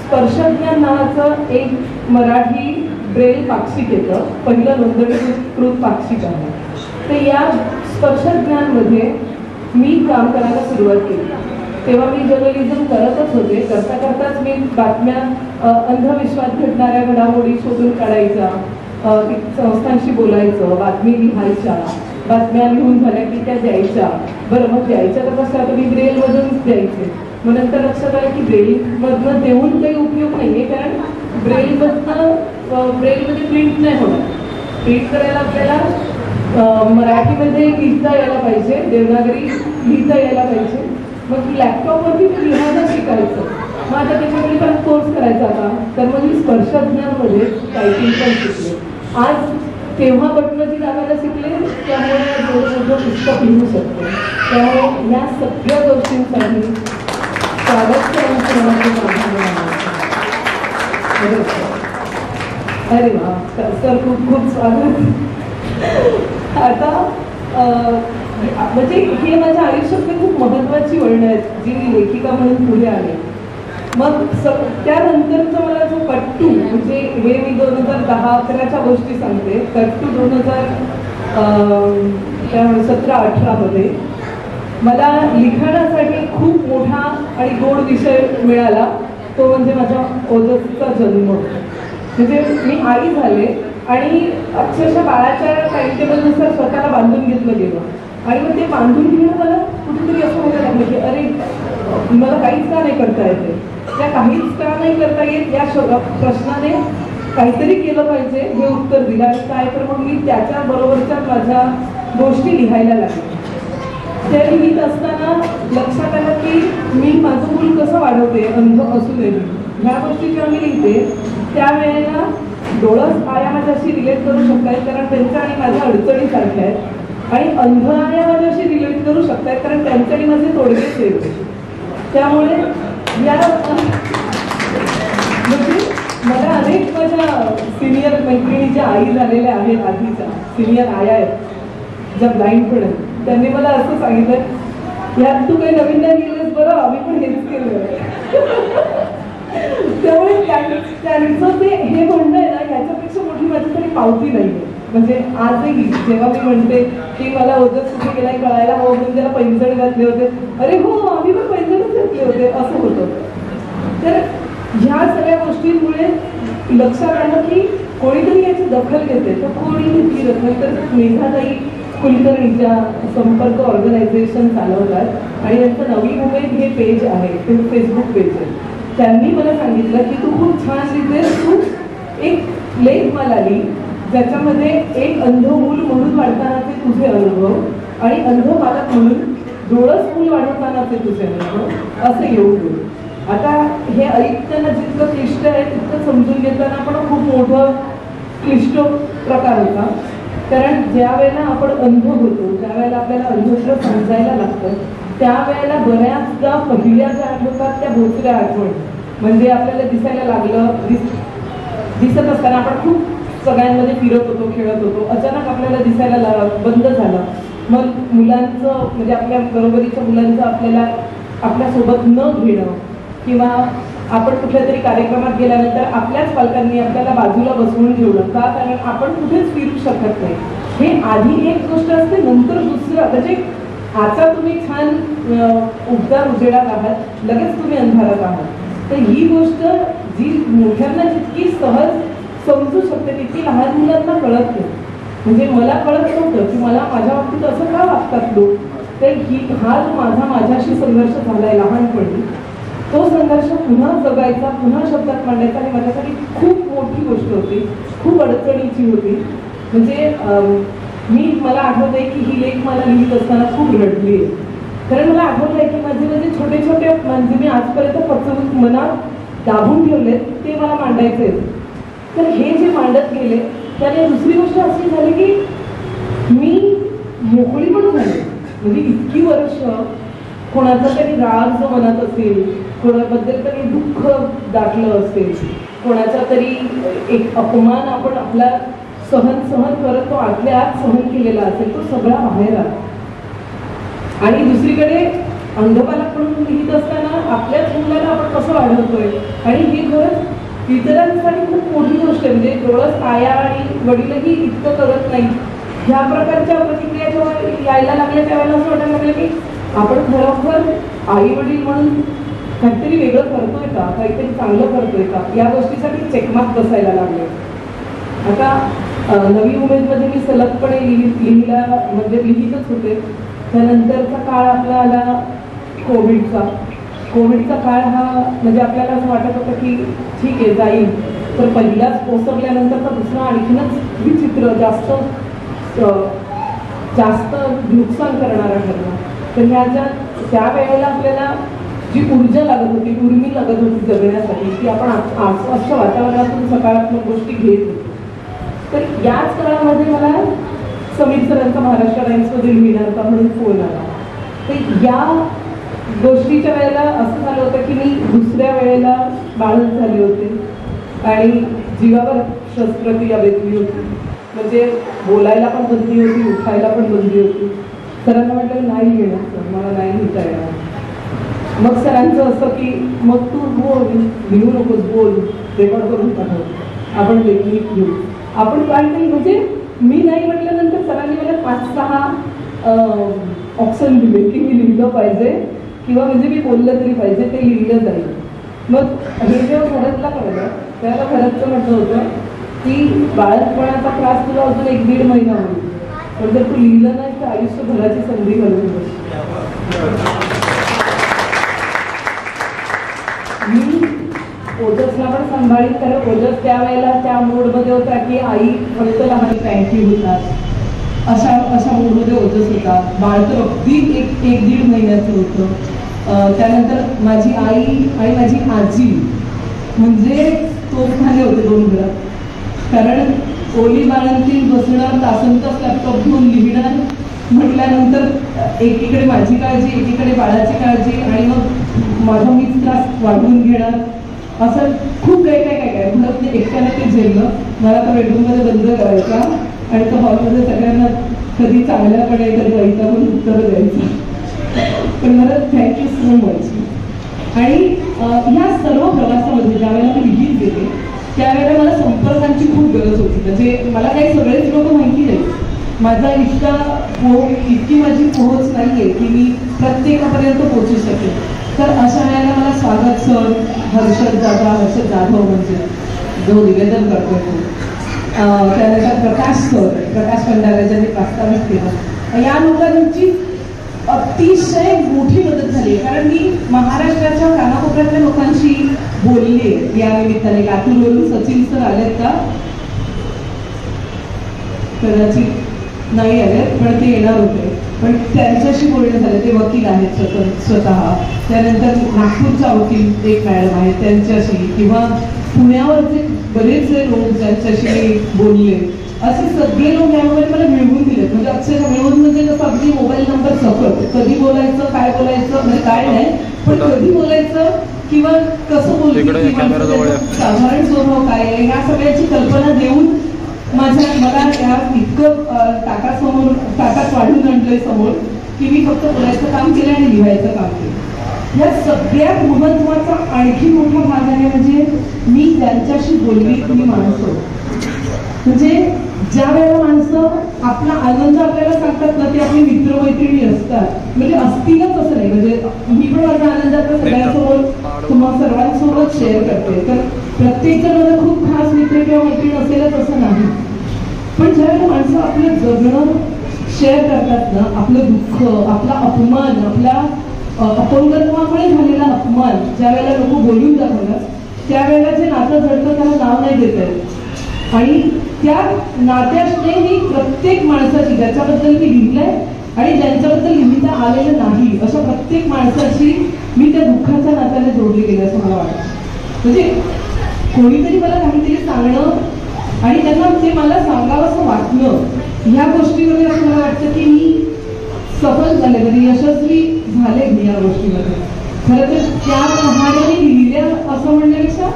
स्पर्शज्ञान नावाचं एक मराठी ब्रेल पाक्षिक येतं. पहिलं नोंदणीकृत पाक्षिक आहे. तर या स्पर्शज्ञानमध्ये मी काम करायला सुरुवात केली. तेव्हा मी जर्नलिझम करतच होते. करता करताच मी बातम्या अंधविश्वास घडणाऱ्या घडामोडी शोधून काढायच्या, संस्थांशी बोलायचं, बातमी लिहायच्या, बातम्या लिहून झाल्या की त्या द्यायच्या. बरं मग द्यायच्या तर कसं आता मी ब्रेलमधूनच द्यायचे. मग नंतर लक्षात आलं की ब्रेलमधनं देऊन काही उपयोग नाही आहे, कारण ब्रेलमध्ये प्रिंट नाही होणार. प्रिंट करायला आपल्याला मराठीमध्ये लिहिता यायला पाहिजे, देवनागरी लिहिता यायला पाहिजे. मग लॅपटॉपवरती लिहायला शिकायचं. मग आता त्याच्याकडे पण कोर्स करायचा होता, तर मग मी स्पर्शज्ञांमध्ये टायपिंग पण शिकले. आज तेव्हा बटनाची दाबायला शिकले, त्यामुळे एवढं मोठं पुस्तक लिहू शकते. त्यामुळे या सगळ्या गोष्टींसाठी अरे वा सर, खूप खूप स्वागत. आता म्हणजे हे माझ्या आयुष्यातली खूप महत्त्वाची वळणं आहेत जी मी लेखिका म्हणून पुढे आले. मग त्यानंतरचं मला जो कट्टू, म्हणजे हे मी 2010-11च्या गोष्टी सांगते. कट्टू 2017-18 मध्ये मला लिखाणासाठी खूप मोठा आणि गोड विषय मिळाला, तो म्हणजे माझा ओजसचा जन्म. म्हणजे मी आई झाले आणि अक्षरशः बाळाच्या टाइमटेबलनुसार स्वतःला बांधून घेतलं गेलं. आणि मग ते बांधून घेणं मला कुठेतरी असं व्हायला लागलं की अरे मला काहीच का नाही करता येते, त्या काहीच का नाही करता येत या प्रश्नाने काहीतरी केलं पाहिजे हे उत्तर दिलं. आणि काय तर मग मी त्याच्याबरोबरच्या माझ्या गोष्टी लिहायला लागले. ते लिहित असताना लक्षात आलं की मी माझं मूल कसं वाढवते अंध असूनही. ह्या गोष्टी जेव्हा मी लिहिते त्यावेळेला डोळस आया माझ्याशी रिलेट करू शकतात, कारण त्यांच्या आणि माझ्या अडचणी सारख्या आहेत. आणि अंध आया माझ्याशी रिलेट करू शकतात, कारण त्यांच्या आणि माझे तोडगेच येते. त्यामुळे या म्हणजे मला अनेक माझ्या सिनियर मैत्रिणीच्या आई झालेल्या आहेत, आधीच्या सिनियर आया आहेत ज्या ब्लाइंड पण आहेत. त्यांनी मला असं सांगितलं, यात तू काही नवीन नाही लिहिलंस बरं, आम्ही पण हेच केलं. त्यामुळे त्यांचं ते हे म्हणणं आहे ना, याच्यापेक्षा मोठी माझ्यासाठी पावती नाही आहे. म्हणजे आजही जेव्हा मी म्हणते की मला ओजस कुठे गेलाय कळायला हवं म्हणून त्याला पैंजण घातले होते, अरे हो आम्ही पण पैंजणच घातले होते असं होतं. तर ह्या सगळ्या गोष्टींमुळे लक्षात आलं की कोणीतरी याची दखल घेते. तर कोणी घेतली दखल, तर मेघाताई कुलकर्णीच्या संपर्क ऑर्गनायझेशन चालवतात आणि त्यांचं नवी उमेद हे पेज आहे, ते फेसबुक पेज आहे. त्यांनी मला सांगितलं की तू खूप छान लिहितेस, तू एक लेख मला लिही ज्याच्यामध्ये एक अंध मूल म्हणून वाढतानाचे तुझे अनुभव आणि अंध पालक म्हणून डोळस मूल वाढवतानाचे तुझे अनुभव असं येऊ दे. आता हे ऐकताना जितकं क्लिष्ट आहे तितकं समजून घेताना पण खूप मोठं क्लिष्ट प्रकार होता. कारण ज्या वेळेला आपण अंध होतो, ज्या वेळेला आपल्याला अंधत्व समजायला लागतं, त्यावेळेला बऱ्याचदा पहिल्या ज्या आठवतात त्या भोसऱ्या आठवण. म्हणजे आपल्याला दिसायला लागलं, दिसत असताना आपण खूप सगळ्यांमध्ये फिरत होतो, खेळत होतो, अचानक आपल्याला दिसायला बंद झालं. मग मुलांचं म्हणजे आपल्या बरोबरीच्या मुलांचं आपल्याला आपल्यासोबत न घेणं, किंवा आपण कुठल्या तरी कार्यक्रमात गेल्यानंतर आपल्याच पालकांनी आपल्याला बाजूला बसवून ठेवलं का, कारण आपण कुठेच फिरू शकत नाही. हे आधी एक गोष्ट असते, नंतर दुसरं. म्हणजे आता तुम्ही छान उबदार उजेडात आहात, लगेच तुम्ही अंधारात आहात. तर ही गोष्ट जी मोठ्यांना जितकी सहज समजू शकते तितकी लहान मुलांना कळत नाही. म्हणजे मला कळत नव्हतं की मला माझ्या बाबतीत असं का वागतात लोक. तर हा जो माझ्याशी संघर्ष झालाय लहानपणी, तो संघर्ष पुन्हा जगायचा, पुन्हा शब्दात मांडायचा ही माझ्यासाठी खूप मोठी गोष्ट होती, खूप अडचणीची होती. म्हणजे मला आठवत आहे की ही लेख मला लिहित असताना खूप रडली आहे. कारण मला आठवत आहे की माझे छोटे छोटे म्हणजे मी आजपर्यंत पचवून मनात दाबून ठेवले ते मला मांडायचे. तर हे जे मांडत गेले त्याने दुसरी गोष्ट अशी झाली की मी मोकळी पण झाले. म्हणजे इतकी वर्ष कोणाचा तरी राग जो मनात असेल, कोणाबद्दल तरी दुःख दाटलं असेल, कोणाचा तरी एक अपमान आपण आपला सहन करत तो आतल्या आत सहन केलेला असेल, तो सगळा बाहेर आला. आणि दुसरीकडे अंधबालक म्हणून लिहित असताना आपल्याच मुलाला आपण कसं वाढवतोय, आणि हे खरंच इतरांसाठी खूप मोठी गोष्ट आहे. म्हणजे डोळस आया आणि वडीलही इतकं करत नाही. ह्या प्रकारच्या प्रतिक्रिया जेव्हा यायला लागल्या त्यावेळेला असं वाटायला लागलं की आपण खरोखर आई वडील म्हणून काहीतरी वेगळं करतोय का, काहीतरी चांगलं करतोय का, या गोष्टीसाठी चेकमार्क बसायला लागले. आता नवी उमेदमध्ये मी सलगपणे लिहिला म्हणजे लिहितच होते. त्यानंतरचा काळ आपला आला कोविडचा. कोविडचा काळ हा म्हणजे आपल्याला असं वाटत होतं की ठीक आहे जाईल, तर पहिलाच ओसरल्यानंतर तर दुसरं आणखीनच विचित्र जास्त नुकसान करणारा ठरला. तर त्या वेळेला आपल्याला जी ऊर्जा लागत होती, उर्मी लागत होती जगण्यासाठी, की आपण अशा वातावरणातून सकारात्मक गोष्टी घेत होतो. तर याच काळामध्ये मला समीर सरांचा महाराष्ट्र टाइम्समधील मिळणार म्हणून फोन आला. तर या गोष्टीच्या वेळेला असं झालं होतं की मी दुसऱ्या वेळेला बाळंत झाले होते आणि जीवावर शस्त्रक्रिया बेतली होती. म्हणजे बोलायला पण बंदी होती, उठायला पण बंदी होती. सरांना म्हटलं नाही येणार सर, मला नाही लिहिता येणार. मग सरांचं असं की मग तू बोल, लिहू नकोस, बोल, रेकॉर्ड करून टाकू, आपण लेखी घेऊ, आपण काय नाही. म्हणजे मी नाही म्हटल्यानंतर सरांनी मला 5-6 ऑप्शन दिले की मी लिहिलं पाहिजे किंवा म्हणजे मी बोललं तरी पाहिजे, ते लिहिलं जाईल. मग हे जेव्हा भरतला कळलं त्याला भरतचं म्हटलं होतं की बाळंतपणाचा त्रास तुला अजून 1-1.5 महिना होईल, पण जर तू लिहिलं नाही तर आयुष्यभराची संधी घालून बस. मी ओजसला पण सांभाळीत, कारण ओजस त्यावेळेला त्या मूडमध्ये होता की आई फक्त लहान फ्रँकी होतात, अशा मूडमध्ये ओजस होता. बाळ तर अगदी 1-1.5 महिन्याचं होतं. त्यानंतर माझी आई आणि माझी आजी म्हणजे तोफखाने होते 2 घरात. कारण ओली बाळंतीन बसणं, तासनतास लॅपटॉप घेऊन लिहिणार म्हटल्यानंतर एकीकडे माझी काळजी, एकीकडे बाळाची काळजी, आणि मग माझा मीच त्रास वाढवून घेणार, असं खूप काय म्हणत एकट्याने ते झेललं. मला तर बेडरूममध्ये बंद करायचा आणि तो हॉलमध्ये सगळ्यांना कधी चांगल्याकडे कधी वाईटा पण उत्तरं द्यायचं. पण मला थँक्यू सो मच. आणि ह्या सर्व प्रवासामध्ये ज्यावेळेला मी लिहित गेले त्यावेळेला मला संपर्कांची खूप गरज होती. म्हणजे मला काही सगळेच लोक माहिती नाही, माझा इतकी माझी पोहोच नाही आहे की मी प्रत्येकापर्यंत पोहोचू शकेल. तर अशा वेळेला मला स्वागत सर, हर्षद जाधव म्हणजे जो निवेदन करतो तो, त्यानंतर प्रकाश भंडारे ज्यांनी प्रस्तावित केलं, या लोकांची अतिशय मोठी मदत झाली. कारण मी महाराष्ट्राच्या कानाकोपऱ्यातल्या लोकांशी बोलले या निमित्ताने. लातूरवरून सचिन सर आलेत का? कदाचित नाही आलेत, पण ते येणार होते. पण त्यांच्याशी बोलणे झाले, ते वकील आहेत स्वतः. त्यानंतर नागपूरच्या वकील एक मॅडम आहेत त्यांच्याशी, किंवा पुण्यावरचे बरेचसे लोक ज्यांच्याशी बोलले, असे सगळे लोक यामध्ये मला मिळवून दिलेत. म्हणजे अक्षरशः मिळवून म्हणजे कसं अगदी मोबाईल नंबर सकट, कधी बोलायचं, काय बोलायचं, म्हणजे काय नाही, पण कधी बोलायचं किंवा कसं बोलायचं, साधारण स्वभाव काय आहे, ह्या सगळ्याची कल्पना देऊन मला या इतकं ताटात वाढून आणलंय समोर की मी फक्त बोलायचं काम केलं आणि लिहायचं काम केलं. या सगळ्यात महत्वाचा आणखी मोठा भाग आहे म्हणजे मी त्यांच्याशी बोलली ती माणसं. म्हणजे ज्या वेळेला माणसं आपला आनंद आपल्याला सांगतात ना, ते आपली मित्रमैत्रिणी असतात. म्हणजे असतीलच असं नाही, म्हणजे मी पण माझा आनंद आता सगळ्यांसमोर तुम्हाला सर्वांसोबत शेअर करते. तर प्रत्येक जण माझा खूप खास मित्र किंवा मैत्रीण असेलच असं नाही. पण ज्यावेळेला माणसं आपलं जगणं शेअर करतात ना, आपलं दुःख, आपला अपमान, आपला अपंगत्वामुळे झालेला अपमान ज्या वेळेला लोक बोलून दाखवतात, त्यावेळेला जे नातं जडतं त्याला नाव नाही देत आहेत. आणि त्या नात्याने मी प्रत्येक माणसाची, ज्याच्याबद्दल मी लिहिलंय आणि ज्यांच्याबद्दल लिहिता आलेलं नाही, अशा प्रत्येक माणसाची मी त्या दुःखाच्या नात्याने जोडली गेली असं मला वाटतं. म्हणजे कोणीतरी मला काहीतरी सांगणं आणि त्यांना ते मला सांगावं असं वाटणं, ह्या गोष्टीमध्ये असं मला वाटतं की मी सफल झाले, म्हणजे यशस्वी झाले मी या गोष्टीमध्ये. खरं तर त्या कहाण्यांनी लिहिल्या असं म्हणण्यापेक्षा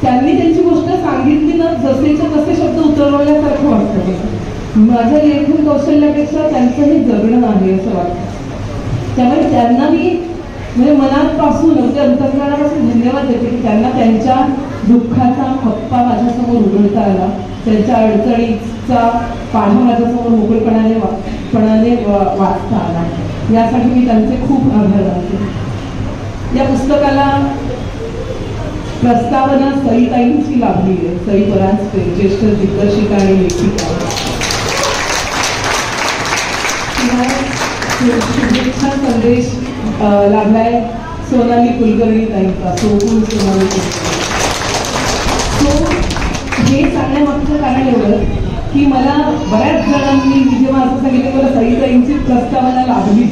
त्यांनी त्यांची गोष्ट सांगितली ना, जसेच्या तसे शब्द उतरवल्यासारखं वाटतं. माझं लेखन कौशल्यापेक्षा त्यांचं हे जगणं आहे असं वाटतं. त्यामुळे त्यांना मी म्हणजे मनापासून, म्हणजे अंतर्मनापासून धन्यवाद देते की त्यांना त्यांच्या दुःखाचा खप्पा माझ्यासमोर उघडता आला, त्यांच्या अडचणीचा पाढा माझ्यासमोर मोकळेपणाने वाचता आला. यासाठी मी त्यांचे खूप आभार मानते. या पुस्तकाला प्रस्तावना सईताईंची लाभली आहे, सई परांजपे, ज्येष्ठ दिग्दर्शिका आणि लेखिका. शुभेच्छा संदेश लाभलाय सोनाली कुलकर्णी ताईंचा सोहून सोनाली कुलकर्णी. हे सांगण्यामागचं कारण एवढं की मला बऱ्याच जणांनी मी जेव्हा असं सांगितलं मला सईताईंची प्रस्तावना लाभली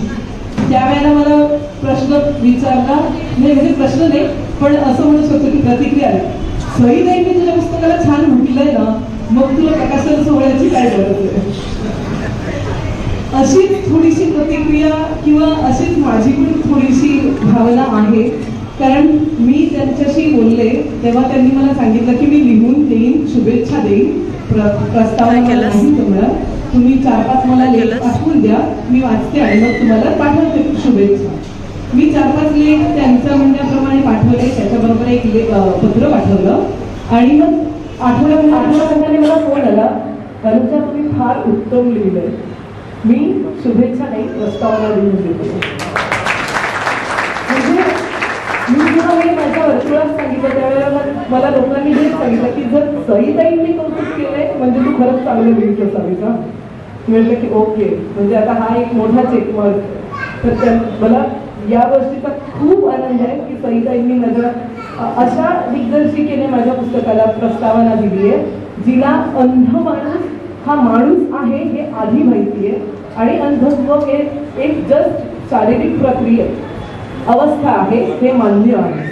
त्यावेळेला मला प्रश्न विचारला नाही म्हणजे प्रश्न नाही पण असं म्हणू शकतो की प्रतिक्रिया आली सईताईंनी तुझ्या पुस्तकाला छान म्हटलंय ना मग तुला प्रकाशन सोहळ्याची काय गरज आहे. अशीच थोडीशी प्रतिक्रिया किंवा अशीच माझी पण थोडीशी भावना आहे कारण मी त्यांच्याशी बोलले तेव्हा त्यांनी मला सांगितलं की मी लिहून देईन शुभेच्छा देईन प्रस्तावना नाही तुम्हाला तुम्ही 4-5 मला लेख पाठवून द्या मी वाचते आणि मग तुम्हाला पाठवते शुभेच्छा. मी 4-5 लेख त्यांच्या म्हणण्याप्रमाणे पाठवले त्याच्याबरोबर एक पत्र पाठवलं आणि मग आठवड्यामध्ये मला फोन आला अनुजा तुम्ही फार उत्तम लिहिलंय मी शुभेच्छा नाही प्रस्तावना लिहून देते. म्हणजे मी जेव्हा हे माझ्या वर्तुळात सांगितलं त्यावेळेला मला लोकांनी हेच सांगितलं की जर सईताईंनी कौतुक केलंय म्हणजे तू खरंच चांगलं लिहित असावी का. म्हटलं की ओके म्हणजे आता हा एक मोठा चेकमार्क. तर मला या गोष्टीचा खूप आनंद आहे की सईताईंनी माझ्या अशा दिग्दर्शिकेने माझ्या पुस्तकाला प्रस्तावना दिली आहे जिला अंध माणूस हा माणूस आहे हे आधी माहिती आहे आणि अंधत्व हे एक जस्ट शारीरिक प्रक्रिया अवस्था आहे हे मान्य आहे.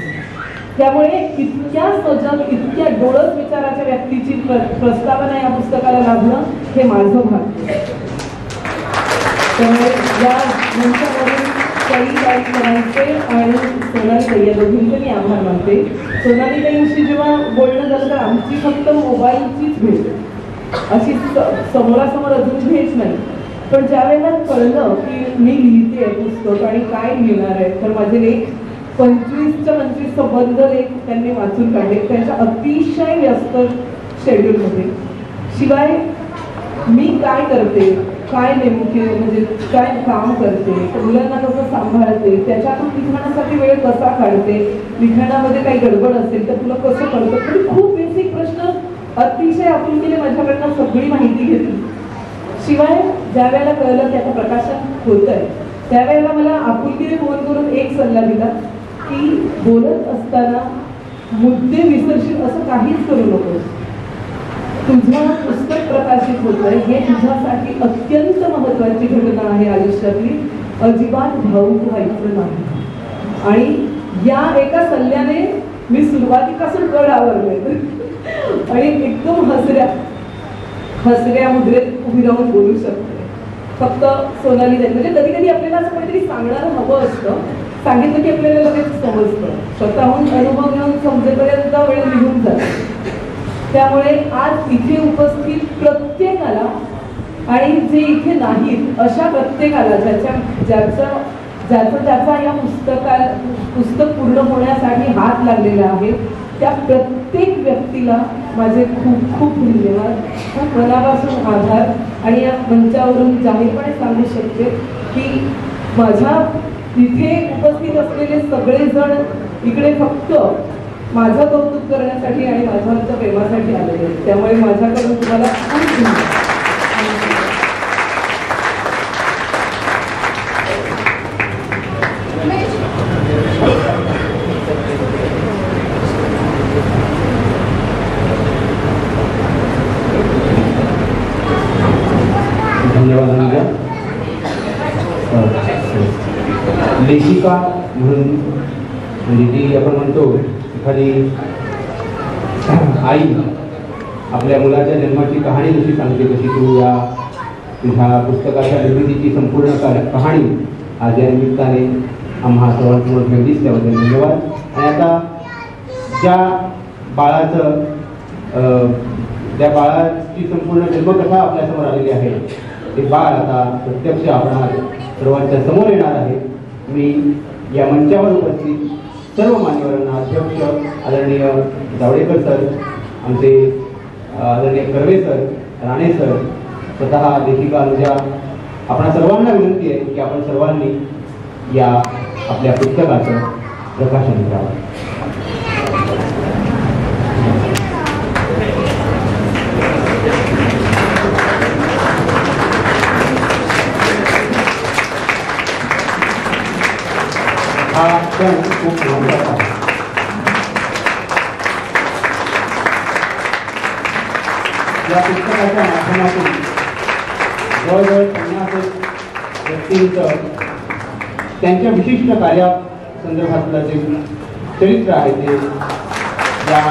त्यामुळे इतक्या सजग इतक्या डोळस विचाराच्या व्यक्तीची प्रस्तावना या पुस्तकाला लाभणं हे माझं भाग्य. त्यामुळे या मंचावरून सईताईंचे आणि सोनालीताई या दोघींचे मी आभार मानते. सोनालीताईंशी जेव्हा बोलणं झालं तर आमची फक्त मोबाईलचीच भेट अशी समोरासमोर अजून भेट नाही पण ज्या वेळेला कळलं की मी लिहिते पुस्तक आणि काय लिहिणार आहे तर माझे लेख 25 संबंध लेख त्यांनी वाचून काढले त्यांच्या अतिशय व्यस्त शेड्यूलमध्ये. शिवाय मी काय करते काय नेमके म्हणजे काय काम करते मुलांना कसं सांभाळते त्याच्यातून लिखाणासाठी वेळ कसा काढते लिखाणामध्ये काही गडबड असेल तर तुला कसं कळतं तरी खूप बेसिक प्रश्न अतिशय आपुलकीने माझ्याकडनं सगळी माहिती घेतली. शिवाय ज्या वेळेला कळलं की आता प्रकाशन होत आहे त्यावेळेला मला आपुलकीने फोन करून एक सल्ला दिला की बोलत असताना मुद्दे विसरशील असं काहीच करू नकोस. तुझं पुस्तक प्रकाशित होतंय हे तुझ्यासाठी अत्यंत महत्वाची घटना आहे आयुष्यातली अजिबात भावूक व्हायचं नाही. आणि या एका सल्ल्याने मी सुरुवातीपासून कड आवरले आणि एकदम हसऱ्या मुद्रेत उभी राहून बोलू शकते. फक्त सोनाली म्हणजे कधी कधी आपल्याला असं काहीतरी सांगणारं हवं असतं सांगितलं की आपल्याला लगेच समजतं स्वतःहून अनुभव घेऊन समजेपर्यंत वेळ निघून जातो. त्यामुळे आज इथे उपस्थित प्रत्येकाला आणि जे इथे नाहीत अशा प्रत्येकाला ज्याचा या पुस्तक पूर्ण होण्यासाठी हात लागलेला आहे त्या प्रत्येक व्यक्तीला माझे खूप खूप धन्यवाद मनापासून आभार. आणि या मंचावरून जाहीरपणे सांगू शकते की माझ्या तिथे उपस्थित असलेले सगळेजण इकडे फक्त माझं कौतुक करण्यासाठी आणि माझ्यावरच्या प्रेमासाठी आलेले आहेत. त्यामुळे माझ्याकडून तुम्हाला खूप धन्यवाद. धन्यवाद अनुजा. लेखिका म्हणून म्हणजे जी आपण म्हणतो एखादी आई आपल्या मुलाच्या जन्माची कहाणी जशी सांगते तशी तू या तुझ्या पुस्तकाच्या निर्मितीची संपूर्ण कहाणी आज या निमित्ताने आम्हा सर्वांसमोर ठेवलीस त्याबद्दल धन्यवाद. आणि आता ज्या बाळाची संपूर्ण जन्मकथा आपल्यासमोर आलेली आहे ते बाळ आता प्रत्यक्ष आपणा सर्वांच्या समोर येणार आहे. मी या मंचावर उपस्थित सर्व मान्यवरांना अध्यक्ष आदरणीय जावडेकर सर आमचे आदरणीय कर्वे सर राणे सर स्वतः लेखिका अनुजा आपणा सर्वांना विनंती आहे की आपण सर्वांनी या आपल्या पुस्तकाचं प्रकाशन करावं. हा सण खूप महत्त्वाचा आहे. या पुस्तकाच्या माध्यमातून जवळजवळ 50 व्यक्तींचं त्यांच्या विशिष्ट कार्यासंदर्भातलं जे चरित्र आहे ते या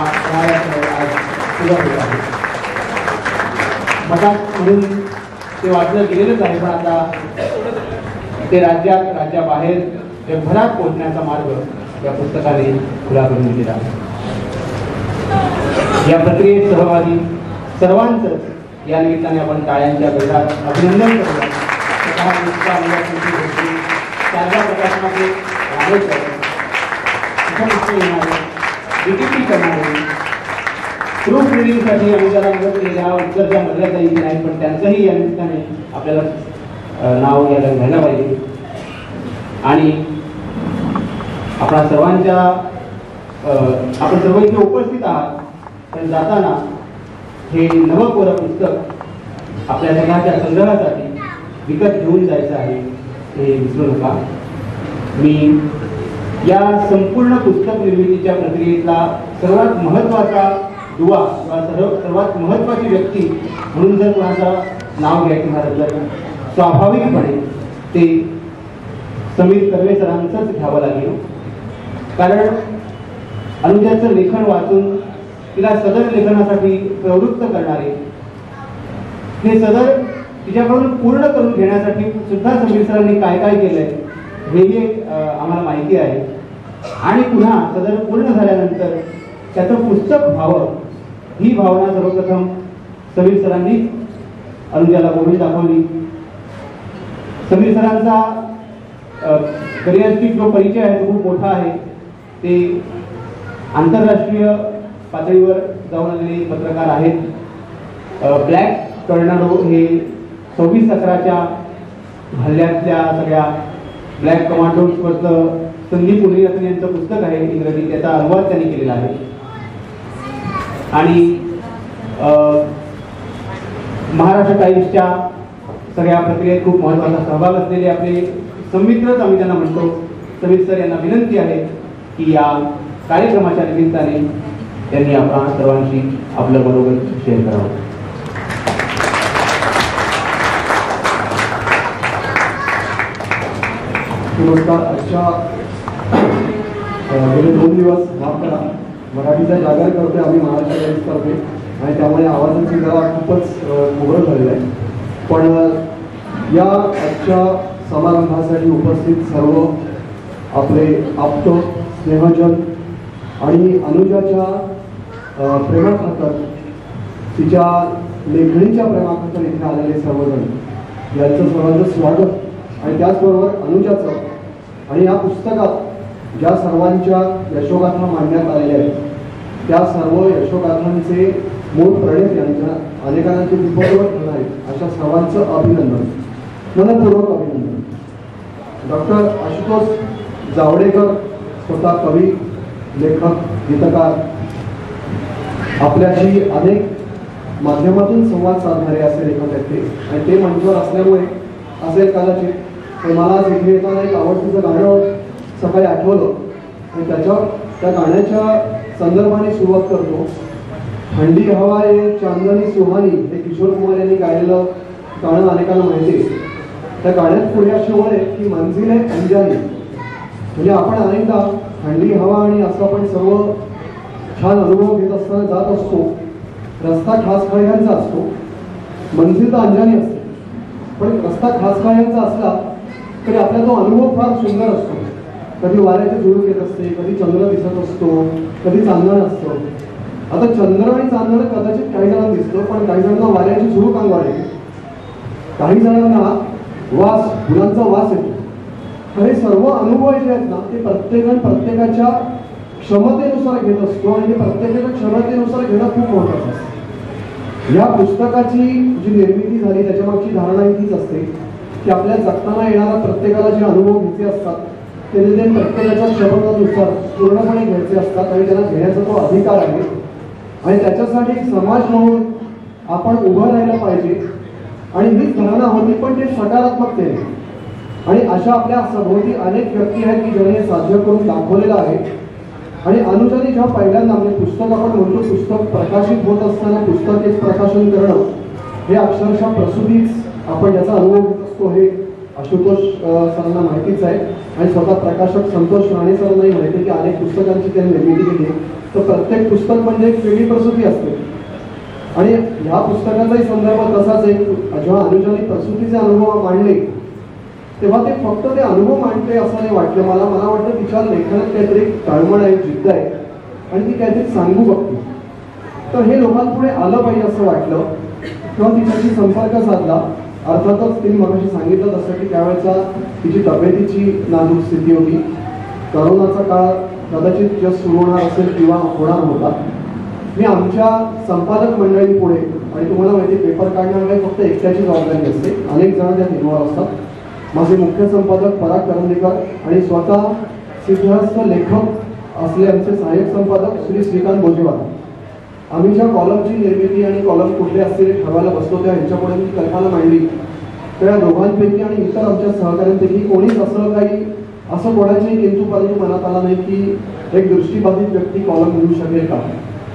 आज पुढं होत आहे. मठात म्हणून ते वाचलं गेलेलंच आहे, पण आता ते राज्याबाहेर जगभरात पोहोचण्याचा मार्ग या पुस्तकाने खुला करून दिला. या प्रक्रियेत सहभागी सर्वांचंच या निमित्ताने आपण टाळ्यांच्या गजरात अभिनंदन करूया. प्रकाशनाचे डीटीपी करणारे प्रूफ रिडिंगसाठी अनुजाला मदत केलेल्या उत्तरच्या मर्यादा येईल नाही, पण त्यांचंही या निमित्ताने आपल्याला नाव घ्यायला पाहिजे. आणि आपणा सर्वांच्या आपण सर्व इथे उपस्थित आहात, पण जाताना हे नवकोरं पुस्तक आपल्या सगळ्याच्या संग्रहासाठी विकत घेऊन जायचं आहे हे विसरू नका. मी या संपूर्ण पुस्तक निर्मितीच्या प्रक्रियेतला सर्वात महत्त्वाचा दुवा किंवा सर्वात महत्त्वाची व्यक्ती म्हणून जर कोणाचं नाव घ्यायचं झालं तर स्वाभाविकपणे ते समीर कर्वे सरांचंच घ्यावं लागेल. कारण अनुजाचं लेखन वाचून तिला सदर लेखनासाठी प्रवृत्त करणारे, हे सदर तिच्याकडून पूर्ण करून घेण्यासाठी सुद्धा समीर सरांनी काय काय केलंय हेही आम्हाला माहिती आहे. आणि पुन्हा सदर पूर्ण झाल्यानंतर त्याचं पुस्तक व्हावं ही भावना सर्वप्रथम समीर सरांनी अनुजाला बोलून दाखवली. समीर सरांचा करिअरची जो परिचय आहे तो खूप मोठा आहे. ते आंतरराष्ट्रीय पातळीवर जाऊन आलेले पत्रकार आहेत. ब्लॅक टॉर्नाडो हे 26/11च्या हल्ल्यातल्या सगळ्या ब्लॅक कमांडोजवरचं संदीप पुनेरत्न यांचं पुस्तक आहे इंग्रजी, त्याचा अनुवाद त्यांनी केलेला आहे. आणि महाराष्ट्र टाइम्सच्या सगळ्या प्रक्रियेत खूप महत्त्वाचा सहभाग असलेले आपले संमित्रच आम्ही त्यांना म्हणतो. समीर सर यांना विनंती आहे की या कार्यक्रमाच्या निमित्ताने त्यांनी आपल्या सर्वांशी आपलं मनोगत शेअर करावं. नमस्कार. आजच्या गेले 2 दिवस माफ करा, मराठीचा जागर करतोय आम्ही महाराष्ट्र टाइम्स करतोय आणि त्यामुळे आवाजाची जरा खूपच उघड झालेला आहे. पण या आजच्या समारंभासाठी उपस्थित सर्व आपले आप्त स्नेहजन आणि अनुजाच्या प्रेमाखातर, तिच्या लेखणीच्या प्रेमाखातर इथे आलेले सर्वजण यांचं सर्वांचं स्वागत. आणि त्याचबरोबर अनुजाचं आणि या पुस्तकात ज्या सर्वांच्या यशोगाथा मांडण्यात आलेल्या आहेत त्या सर्व यशोगाथांचे मूळ प्रणेत यांच्या अनेकांचे दीपकवर ठरणारे अशा सर्वांचं अभिनंदन, मनपूर्वक अभिनंदन. डॉक्टर आशुतोष जावडेकर स्वतः कवी, लेखक, गीतकार, आपल्याशी अनेक माध्यमातून संवाद साधणारे असे लेखक आहेत ते. आणि ते मंचावर असल्यामुळे असेल कदाचित तर मला आज इथे येताना एक आवडतीचं गाणं सकाळी आठवलं आणि त्या गाण्याच्या संदर्भाने सुरुवात करतो. थंडी हवा ये चांदणी सुहानी हे किशोर कुमार यांनी गायलेलं गाणं अनेकांना माहिती आहे. त्या गाण्यात पुढे अशी ओळ आहे की मंजिल आहे अंजानी. म्हणजे आपण अनेकदा थंडी हवा आणि असं आपण सर्व छान अनुभव घेत असताना जात असतो. रस्ता खास खायचा असतो, मंजिल तर अंजानी असते. पण रस्ता खास खायचा असला तरी आपला तो अनुभव फार सुंदर असतो. कधी वाऱ्याची झुळूक येत असते, कधी चंद्र दिसत असतो, कधी चांदण असतं. आता चंद्र आणि चांदण कदाचित काही जणांना दिसतं, पण काही जणांना वाऱ्याची झुळूक अंगावर येते, काही जणांना वास, फुलांचा वास येतो. तर हे सर्व अनुभव जे आहेत ना ते प्रत्येकजण प्रत्येकाच्या क्षमतेनुसार घेत असतो आणि ते प्रत्येकाच्या क्षमतेनुसार घेणं खूप महत्त्वाचं असतं. या पुस्तकाची जी निर्मिती झाली त्याच्यामागची धारणा तीच असते की आपल्या जगताना येणारा प्रत्येकाला जे अनुभव घ्यायचे असतात ते प्रत्येकाच्या क्षमतेनुसार पूर्णपणे घ्यायचे असतात आणि त्यांना घेण्याचा तो अधिकार आहे. आणि त्याच्यासाठी समाज म्हणून आपण उभं राहायला पाहिजे. आणि हीच धारणा होती, पण ते सकारात्मकतेने. आणि अशा आपल्या सभोवती अनेक व्यक्ती आहेत की ज्यांनी हे साध्य करून दाखवलेलं आहे. आणि अनुजाने जेव्हा पहिल्यांदा म्हणजे पुस्तक आपण म्हणतो पुस्तक प्रकाशित होत असताना पुस्तकेच प्रकाशन करणं हे अक्षरशः प्रसूतीच आपण याचा अनुभव घेत असतो हे आशुतोष सरांना माहितीच आहे. आणि स्वतः प्रकाशक संतोष राणे सरांनाही माहिती आहे की अनेक पुस्तकांची त्यांनी निर्मिती केली आहे. तर प्रत्येक पुस्तक म्हणजे एक वेगळी प्रसूती असते. आणि ह्या पुस्तकाचाही संदर्भ तसाच एक जेव्हा अनुजाने प्रसूतीचे अनुभव मांडले तेव्हा ते फक्त ते अनुभव मांडते असं नाही वाटलं मला. मला वाटतं तिच्या लेखनात काहीतरी तळमळ आहे, जिद्द आहे आणि ती काहीतरी सांगू बघते. तर हे लोकांपुढे आलं पाहिजे असं वाटलं किंवा तिच्याशी संपर्क साधला. अर्थातच तिने मगाशी सांगितलं तसं की त्यावेळेचा तिची तब्येतीची नाजूक स्थिती होती. करोनाचा काळ कदाचित जस्ट सुरू होणार असेल किंवा होणार होता. मी आमच्या संपादक मंडळीपुढे आणि तुम्हाला माहिती पेपर काढण्यामध्ये फक्त एकट्याची जबाबदारी असते, अनेक जण त्यात इन्व्हॉल्व असतात. माझे मुख्य संपादक पराग करंदीकर आणि स्वतः सिद्धहस्त लेखक असले आमचे सहाय्यक संपादक श्री श्रीकांत बोजेवार. आम्ही ज्या कॉलमची निर्मिती आणि कॉलम कुठले असतील ठरवायला बसलो तेव्हा ह्यांच्यापुढे मी कल्पना मांडली. तर या दोघांपैकी आणि इतर आमच्या सहकाऱ्यांपैकी कोणीच असं काही असं कोणाच्याही किंतु परंतु मनात आला नाही की एक दृष्टीबाधित व्यक्ती कॉलम लिहू शकेल का,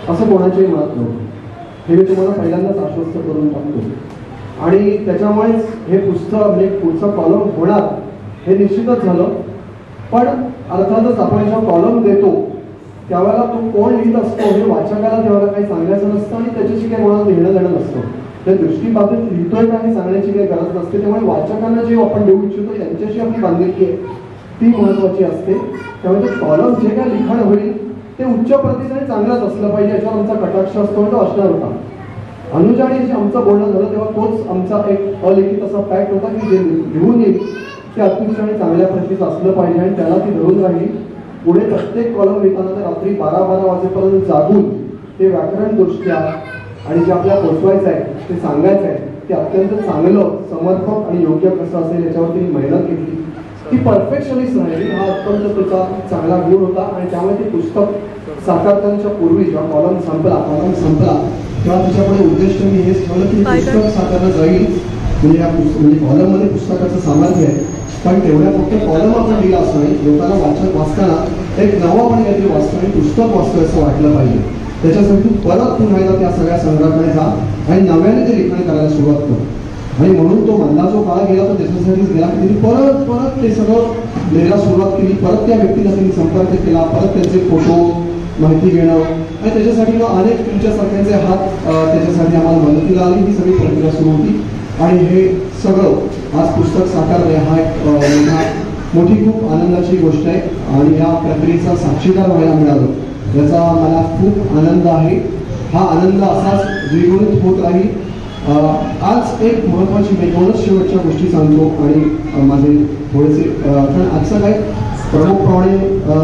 असं कोणाच्याही मनात नव्हतं. हे मी तुम्हाला पहिल्यांदाच आश्वस्त करून टाकतो. आणि त्याच्यामुळेच हे पुस्तक म्हणजे पुढचा कॉलम होणार हे निश्चितच झालं. पण अर्थातच आपण जेव्हा कॉलम देतो त्यावेळेला तो कोण लिहित असतो हे वाचकाला त्यावेळेला काही सांगायचं नसतं आणि त्याच्याशी काही कोणाला घेणं देणं नसतं. त्या दृष्टीबाधित लिहितोय का हे सांगण्याची काही गरज नसते. त्यामुळे वाचकांना जे आपण देऊ इच्छितो यांच्याशी आपली बांधिलकी आहे ती महत्वाची असते. त्यामुळे ते कॉलम जे काय लिखाण होईल ते उच्च प्रतीने चांगलंच असलं पाहिजे याच्यावर आमचा कटाक्ष असतो तो असणार होता. अनुजा आणि आमचं बोलणं झालं तेव्हा तोच आमचा एक अलिखित असा फॅक्ट होता की जे लिहून येईल ते अतिशय आणि चांगल्या प्रतीचं असलं पाहिजे आणि त्याला ती धरून राहिली. पुढे प्रत्येक कॉलम लिहिताना तर रात्री 12-12 वाजेपर्यंत जागून ते व्याकरण दृष्ट्या आणि जे आपल्याला पोचवायचं आहे ते सांगायचं आहे ते अत्यंत चांगलं समर्पक आणि योग्य कसं असेल याच्यावरती मेहनत घेतली. ती परफेक्शनिस्ट राहिली हा अत्यंत त्याचा चांगला गुण होता. आणि त्यामुळे ते पुस्तक साकारतानाच्या पूर्वी जेव्हा कॉलम संपला तेव्हा त्याच्यापुढे उद्दिष्ट मी हेच ठेवलं की पुस्तक साकारलं जाईल म्हणजे कॉलममध्ये पुस्तकाचं सामर्थ्य आहे पण तेवढ्या फक्त कॉलम आपण दिला असं नाही. लोकांना वाचताना एक नवं पण काहीतरी वाचतो आणि पुस्तक वाचतोय असं वाटलं पाहिजे. त्याच्यासाठी परत पुन्हा एकदा त्या सगळ्या संग्रहाकडे जा आणि नव्याने ते लेखन करायला सुरुवात कर. आणि म्हणून तो मधला जो काळ गेला तो त्याच्यासाठीच गेला की त्यांनी परत ते सगळं लिहायला सुरुवात केली. परत त्या व्यक्तीला त्यांनी संपर्क केला, परत त्यांचे फोटो माहिती घेणं आणि त्याच्यासाठी अनेक तुमच्यासारख्यांचे हात त्याच्यासाठी आम्हाला मदतीला आली. ही सगळी प्रक्रिया सुरू होती आणि हे सगळं आज पुस्तक साकारलंय हा एक मोठी खूप आनंदाची गोष्ट आहे. आणि या प्रक्रियेचा साक्षीदार व्हायला मिळालं याचा मला खूप आनंद आहे. हा आनंद असाच द्विगुणित होत राहील. आज एक महत्त्वाची मी दोनच शेवटच्या गोष्टी सांगतो आणि माझे थोडेसे कारण आजचं काय प्रमुख पाहुणे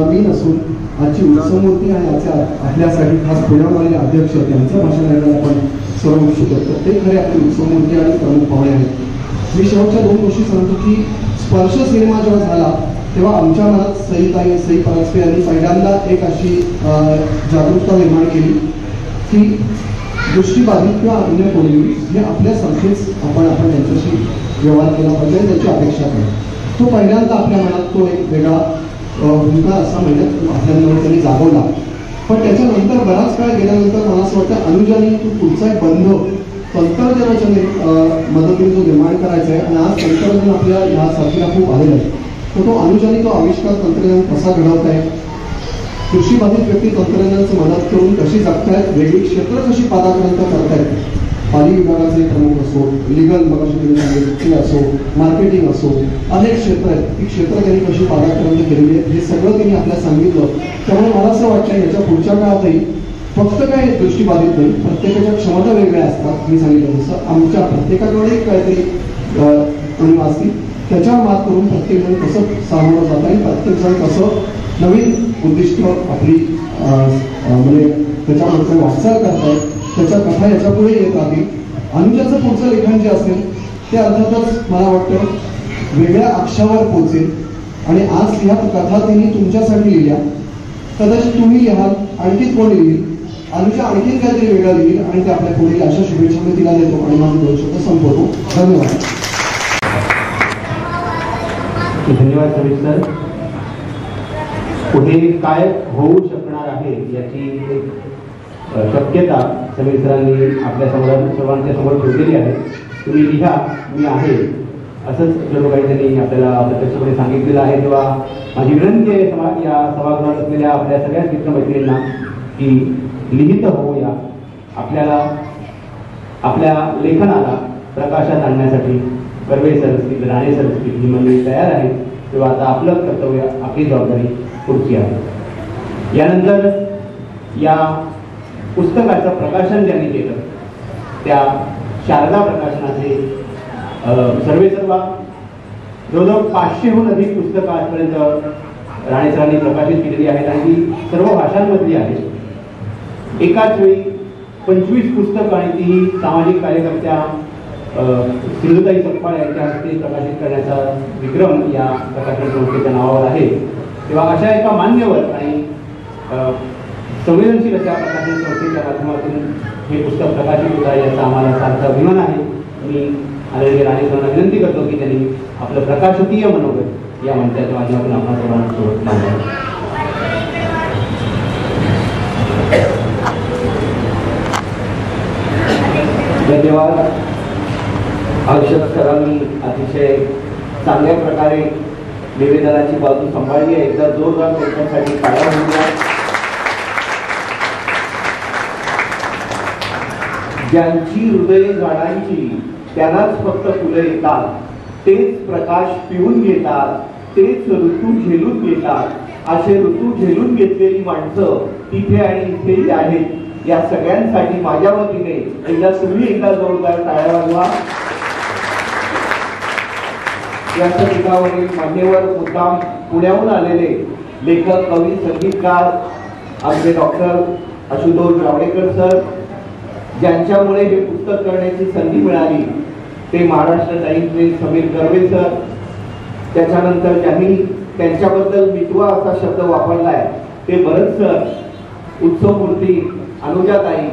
मी नसून आजची उत्सवमूर्ती आणि आजच्या आपल्यासाठी खास पुण्यावरील अध्यक्ष त्यांचं भाषण ऐकायला आपण सर्व उत्सुक करतो. ते खरे आपली उत्सवमूर्ती आणि प्रमुख पाहुणे आहेत. मी शेवटच्या दोन गोष्टी सांगतो की स्पर्श सिनेमा जेव्हा झाला तेव्हा आमच्या मनात सई परांजपे यांनी पहिल्यांदा एक अशी जागरूकता निर्माण केली की दृष्टीबाधित किंवा अन्य कोणी हे आपल्यासारखेच आपण त्यांच्याशी व्यवहार केला पाहिजे आणि त्याची अपेक्षा करा. तो पहिल्यांदा आपल्या मनात तो एक वेगळा हुंकार असा महिन्यात आपल्यामुळे त्यांनी जागवला. पण त्याच्यानंतर बराच काळ गेल्यानंतर मला असं वाटतं अनुजाने तो पुढचा एक बंध तंत्रज्ञानाच्या मदतीने जो निर्माण करायचा आहे आणि आज तंत्रज्ञान आपल्या ह्या साथीला खूप आलेलं आहे. तर तो अनुजाने तो आविष्कार तंत्रज्ञान कसा घडवत आहे, दृष्टीबाधित व्यक्ती तंत्रज्ञानाची मदत करून कशी जगतायत, वेगळी क्षेत्र कशी पादाक्रांत करतायत. पाली विभागाचे प्रमुख असो, लिगल मगाशी असो, मार्केटिंग असो, अनेक क्षेत्र आहेत. ती क्षेत्र त्यांनी कशी पादाक्रांत केलेली आहेत हे सगळं त्यांनी आपल्याला सांगितलं. त्यामुळे मला असं वाटतं याच्या पुढच्या काळातही फक्त काय दृष्टीबाधित नाही, प्रत्येकाच्या क्षमता वेगळ्या असतात. मी सांगितलं तसं आमच्या प्रत्येकाकडे काहीतरी उणीवा असतील त्याच्यावर मात करून प्रत्येकजण कसं सामोरं जात आहे, प्रत्येकजण कसं नवीन उद्दिष्ट आपली म्हणजे त्याच्यामध्ये वाटचाल करतायत, त्याच्या कथा याच्या पुढे येत राहतील. अनुजाचं पुढचं लेखन जे असेल ते अर्थातच मला वाटतं वेगळ्या अक्षावर पोचेल. आणि आज ह्या कथा त्यांनी तुमच्यासाठी लिहिल्या, कदाचित तुम्ही लिहाल, आणखी कोण लिहिल, अनुजा आणखीन काहीतरी वेगळं लिहिल आणि ते आपल्या पुढे अशा शुभेच्छा मी तिला देतो आणि माझे 2 शब्द संपवतो. धन्यवाद. धन्यवाद समीर सर. पुढे काय होऊ शकणार आहे याची एक शक्यता समीर सरांनी आपल्या सर्वांच्या समोर ठेवलेली आहे. तुम्ही लिहा, मी आहे, असंच जणू काही त्यांनी आपल्याला प्रत्यक्षपणे सांगितलेलं आहे. तेव्हा माझी विनंती आहे या सभागृहात असलेल्या आपल्या सगळ्या मित्रमैत्रिणींना की लिहित होऊया. आपल्याला आपल्या लेखनाला प्रकाशात आणण्यासाठी कर्वे सर असतील, राणे सर असतील, ही मंडळी तयार आहे. तेव्हा आता आपलं कर्तव्य, आपली जबाबदारी पुढची आहे. यानंतर या पुस्तकाचं प्रकाशन ज्यांनी केलं त्या शारदा प्रकाशनाचे सर्वेसर्वा जवळजवळ 500हून अधिक पुस्तकं आजपर्यंत राणे सरांनी प्रकाशित केलेली आहेत आणि ती सर्व भाषांमधली आहेत. एकाच वेळी 25 पुस्तकं आणि ती सामाजिक कार्यकर्त्या सिंधुताई सकपाळ यांच्या हस्ते प्रकाशित करण्याचा विक्रम या प्रकाशन संस्थेच्या नावावर आहे. तेव्हा अशा एका मान्यवर आणि संवेदनशील अशा प्रकाशन संस्थेच्या माध्यमातून हे पुस्तक प्रकाशित होत आहे याचा आम्हाला सार्थ अभिमान आहे. मी आदरणीय राणे सरांना विनंती करतो की त्यांनी आपलं प्रकाशकीय मनोगत या मंचाच्या माध्यमातून आपल्या सर्वांसोबत मांडावं. धन्यवाद. अक्षर सरांनी अतिशय चांगल्या प्रकारे निवेदनाची बाजू सांभाळली आहे. एकदा जोरदार त्यांच्यासाठी टाळ्या होऊया. ज्यांची हृदये झाडांची त्यांनाच फक्त फुलं येतात, तेच प्रकाश पिऊन घेतात, तेच ऋतू झेलून घेतात. असे ऋतू झेलून घेतलेली माणसं तिथे आणि इथे आहेत. या सगळ्यांसाठी माझ्या वतीने एकदा जोरदार टाळ्या वाजवा. व्यासपीठावरील मान्यवर मुद्दाम पुण्याहून आलेले लेखक, कवी, संगीतकार आमचे डॉक्टर आशुतोष रावडेकर सर, ज्यांच्यामुळे हे पुस्तक करण्याची संधी मिळाली ते महाराष्ट्र टाइम्सचे समीर कर्वे सर. त्याच्यानंतर ज्यांनी त्यांच्याबद्दल मितवा असा शब्द वापरलाय ते भरत सर, उत्सवमूर्ती अनुजाताई,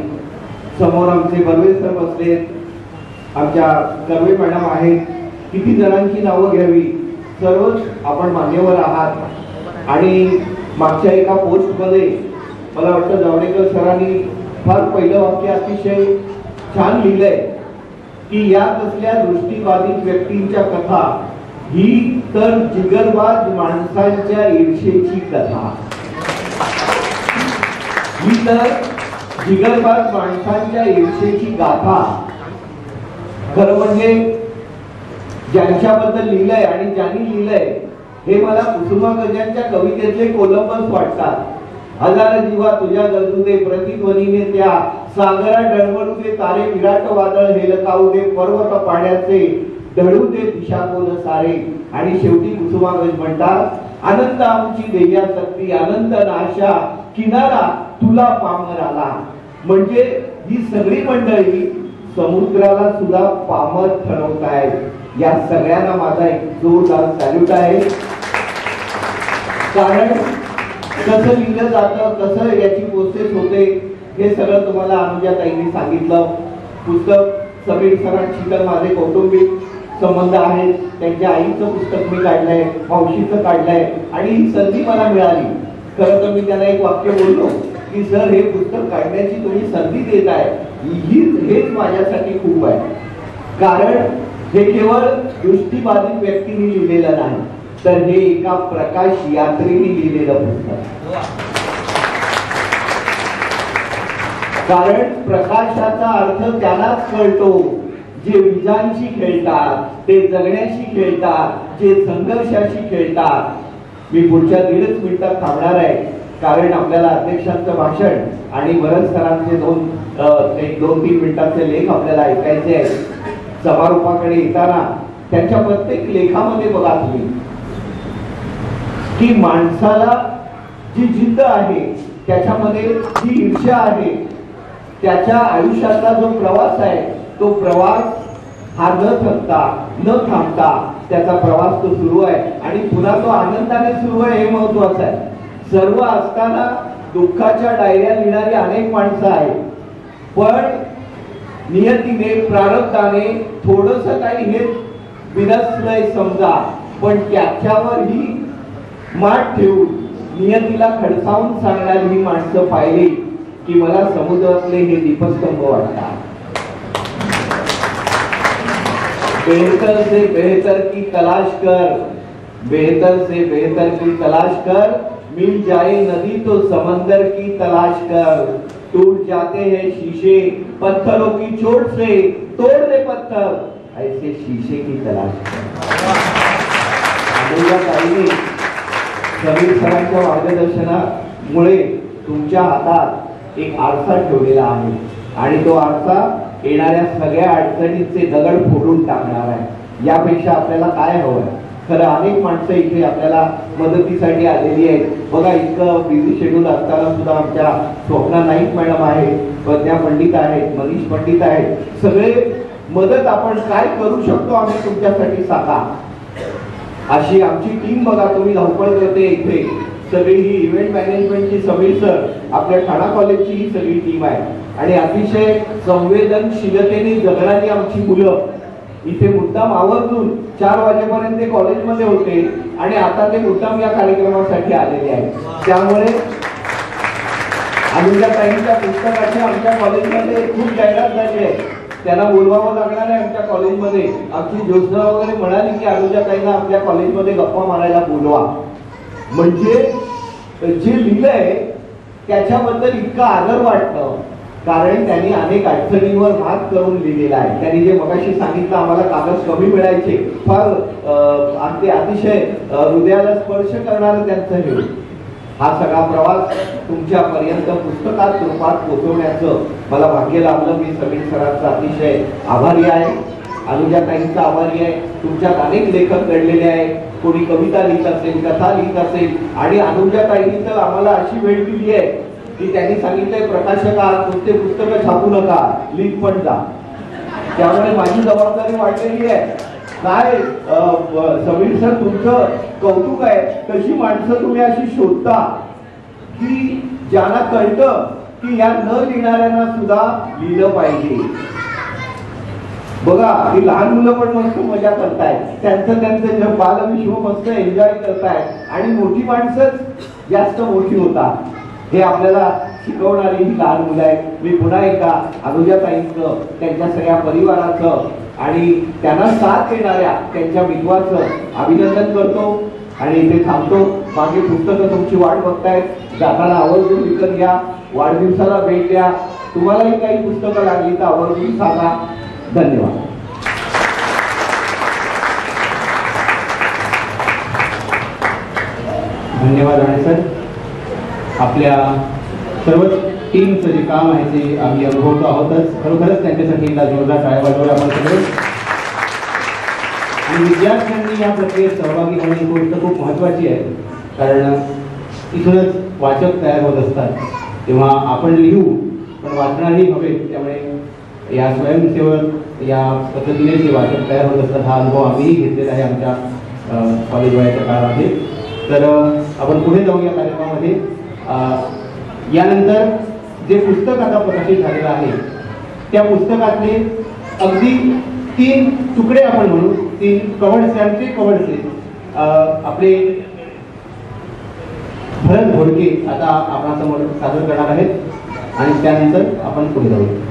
समोर आमचे बर्वे सर बसलेत, आमच्या कर्वे मॅडम आहेत. किती जणांची नावं घ्यावी, सर्वच आपण मान्यवर आहात. आणि मागच्या एका पोस्टमध्ये मला वाटतं जावडेकर सरांनी फार पहिलं वाक्य अतिशय छान लिहिलंय की या कसल्या दृष्टीबाधित व्यक्तींच्या कथा, ही तर जिगरबाज माणसांच्या ईर्षेची कथा. ही तर जिगरबाज माणसांच्या ईर्षेची गाथा. खरं म्हणजे ज्यांच्याबद्दल लिहिलंय आणि ज्यांनी लिहिलंय हे मला कुसुमाग्रजांच्या कवितेतले कोलंबस वाटतात. हजार जीवा तुझ्या गरजू दे, प्रतिध्वनीने त्या सागरा डळमळू दे, तारे विराट वादळ हेलकावू दे, पर्वत पाण्याचे ढळू दे दिशाकोन सारे. आणि शेवटी कुसुमाग्रज म्हणतात, अनंत आमची देयासक्ती, अनंत नाशा किनारा तुला पामर आला. म्हणजे ही सगळी मंडळी समुद्राला सुद्धा पामर ठरवतायत. या सगळ्यांना माझा एक जोरदार सॅल्यूट आहे. कारण कसं लिहिलं जातं, कसं याची प्रोसेस होते हे सगळं तुम्हाला अनुजाताईंनी सांगितलं. पुस्तक समीर सरांशी तर माझे कौटुंबिक संबंध आहेत. त्यांच्या आईचं पुस्तक मी काढलंय, मावशीचं काढलंय आणि ही संधी मला मिळाली. खरं तर मी त्यांना एक वाक्य बोललो की सर हे पुस्तक काढण्याची तुम्ही संधी देत आहे, हेच माझ्यासाठी खूप आहे. कारण हे केवळ दृष्टीबाधित व्यक्तीने लिहिलेलं नाही, तर हे एका प्रकाश यात्रेने लिहिलेलं पुस्तक. कारण प्रकाशाचा अर्थ त्यालाच कळतो जे विजांशी खेळतात, ते जगण्याशी खेळतात, जे संघर्षाशी खेळतात. मी पुढच्या 1.5 मिनिटात थांबणार आहे कारण आपल्याला अध्यक्षांचं भाषण आणि भरत सरांचे 2-3 मिनिटाचे लेख आपल्याला ऐकायचे आहेत. समारोपाकडे येताना त्यांच्या प्रत्येक लेखामध्ये बघा तुम्ही की माणसाला जी जिद्द आहे, त्याच्यामध्ये जी ईर्ष्या आहे, त्याच्या आयुष्यातला जो प्रवास आहे तो प्रवास हा न थकता न थांबता त्याचा प्रवास तो सुरू आहे आणि पुन्हा तो आनंदाने सुरू आहे हे महत्वाचं आहे. सर्व असताना दुःखाच्या डायऱ्या लिहिणारी अनेक माणसं आहेत, पण नियतीने प्रारब्धाने थोडस काही हे विनसलंय समजा पण त्याच्यावरही मात ठेवून नियतीला खडसावून सांगणारी ही माणसं पाहिली की मला समुद्रातले हे दीपस्तंभ वाटतात. बेहतर से बेहतर की तलाश कर, बेहतर से बेहतर की तलाश कर, मिल जाए नदी तो समंदर की तलाश कर, टूट जाते हैं शीशे पत्थरों की चोट से, तोड़ दे पत्थर, ऐसे शीशे की तलाश कर. समीर सरांच्या मार्गदर्शनामुळे तुमच्या हातात एक आरसा ठेवलेला आहे आणि तो आरसा येणाऱ्या सगळ्या अडचणींचे दगड फोडून टाकणार आहे. यापेक्षा आपल्याला काय हवंय? खरं अनेक माणसं इथे आपल्याला मदतीसाठी आलेली आहेत. बघा, इतकं बिझी शेड्यूल असताना सुद्धा आमच्या स्वप्ना नाईक मॅडम आहेत, प्रज्ञा पंडित आहेत, मनीष पंडित आहेत. सगळे मदत आपण काय करू शकतो आम्ही तुमच्यासाठी सांगा, अशी आमची टीम बघा. तुम्ही धावपळ करते इथे सगळी ही इव्हेंट मॅनेजमेंटची समीर सर, आपल्या ठाणा कॉलेजची ही सगळी टीम आहे आणि अतिशय संवेदनशीलतेने जगणारी आमची मुलं इथे मुद्दाम आवर्जून 4 वाजेपर्यंत ते कॉलेजमध्ये होते आणि आता ते मुद्दाम या कार्यक्रमासाठी आलेले आहेत. त्यामुळे अनुजा ताईंच्या पुस्तकाची आमच्या कॉलेजमध्ये खूप जाहिरात झाली आहे. त्यांना बोलवावं लागणार आहे आमच्या कॉलेजमध्ये. आमची ज्योत्स्ना वगैरे म्हणाली की अनुजा ताईंना आपल्या कॉलेजमध्ये गप्पा मारायला बोलवा. म्हणजे जे लिहिलंय त्याच्याबद्दल इतकं आदर वाटतं, कारण त्यांनी अनेक अडचणींवर मात करून लिहिलेला आहे. त्यांनी जे मगाशी सांगितलं, आम्हाला कागद कमी मिळायचे, फार अतिशय हृदयाला स्पर्श करणारं त्यांचं हे. हा सगळा प्रवास तुमच्यापर्यंत पुस्तकात रूपात पोहोचवण्याचं मला भाग्य लाभलं. मी समीर सरांचा अतिशय आभारी आहे, अनुजाताईंचा आभारी आहे. तुमच्यात अनेक लेखक घडलेले आहेत, कोणी कविता लिहित असेल, कथा लिहित असेल, आणि अनुजाताईंनी तर आम्हाला अशी भेट दिली आहे की त्यांनी सांगितलंय, प्रकाशका नुसते पुस्तकं छापू नका, लिहित पण जा. त्यामुळे माझी जबाबदारी वाढलेली आहे. काय समीर सर, तुमचं कौतुक आहे. कशी माणसं तुम्ही अशी शोधता की ज्यांना कळतं की या न लिहिणाऱ्यांना सुद्धा लिहिलं पाहिजे. बघा, ही लहान मुलं पण मस्त मजा करतायत, त्यांचं बालविश्व मस्त एन्जॉय करतायत आणि मोठी माणसंच जास्त मोठी होतात. हे आपल्याला शिकवणारी ही लहान मुलं आहेत. मी पुन्हा एकदा अनुजाताईंचं, त्यांच्या सगळ्या परिवाराचं आणि त्यांना साथ देणाऱ्या त्यांच्या विद्वाचं अभिनंदन करतो आणि इथे थांबतो. मागे पुस्तकं तुमची वाट बघतायत, जाताना आवर्जून विकत घ्या, वाढदिवसाला भेट द्या. तुम्हालाही काही पुस्तकं लागली तर आवर्जून सांगा. धन्यवाद. धन्यवाद राणे सर. आपल्या सर्वच टीमचं जे काम आहे ते आम्ही अनुभवतो आहोतच. खरोखरच त्यांच्यासाठी जोरदार टाळ्या वाजवूया आपण सगळे. आणि विद्यार्थ्यांनी या प्रक्रियेत सहभागी होणे ही गोष्ट खूप महत्त्वाची आहे, कारण इथूनच वाचक तयार होत असतात. तेव्हा आपण लिहू पण वाचणारही हवे. त्यामुळे या स्वयंसेवक या पद्धतीने जे वाचक तयार होत असतात, हा अनुभव आम्हीही घेतलेला आहे आमच्या कॉलेज वयाच्या काळामध्ये. तर आपण पुढे जाऊया कार्यक्रमामध्ये. यानंतर जे पुस्तक आता प्रकाशित झालेलं आहे त्या पुस्तकातले अगदी 3 तुकडे आपण म्हणू, 3 कवडचे आपले भरत घोडके आता आपणासमोर सादर करणार आहेत आणि त्यानंतर आपण पुढे जाऊया.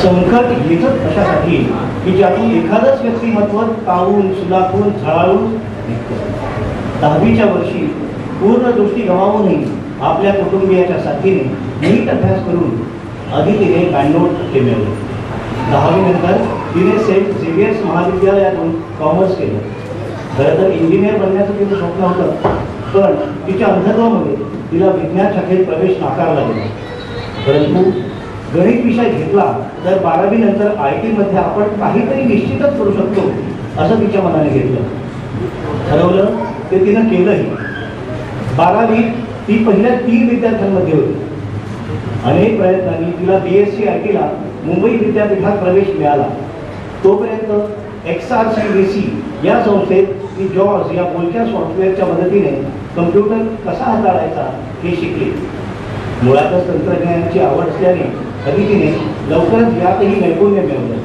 संकट येतच अशासाठी की ज्यातून एखादंच व्यक्तिमत्व तावून सुलाखून झळाळून निघतं. 10वीच्या वर्षी पूर्ण दृष्टी गमावूनही आपल्या कुटुंबियाच्या साथीने नीट अभ्यास करून अदितीने 92% मिळवले. 10वी नंतर तिने सेंट झेवियर्स महाविद्यालयातून कॉमर्स केलं. खरं तर इंजिनियर बनण्याचं तिचं स्वप्न होतं, पण तिच्या अंधत्वामध्ये तिला विज्ञान शाखेत प्रवेश नाकारला गेला. परंतु गणित विषय घेतला तर 12वी नंतर IT मध्ये आपण काहीतरी निश्चितच करू शकतो असं तिच्या मनाने घेतलं. ठरवलं ते तिनं केलंही. 12वीत ती पहिल्या 3 विद्यार्थ्यांमध्ये होती. अनेक प्रयत्नांनी तिला BSc IT ला मुंबई विद्यापीठात प्रवेश मिळाला. तोपर्यंत XRCDC या संस्थेत ती जॉर्ज या बोलक्या सॉफ्टवेअरच्या मदतीने कम्प्युटर कसा हाताळायचा हे शिकली. मुळातच तंत्रज्ञानाची आवड असल्याने तिने लवकरच यातही नैपुण्य मिळवलं.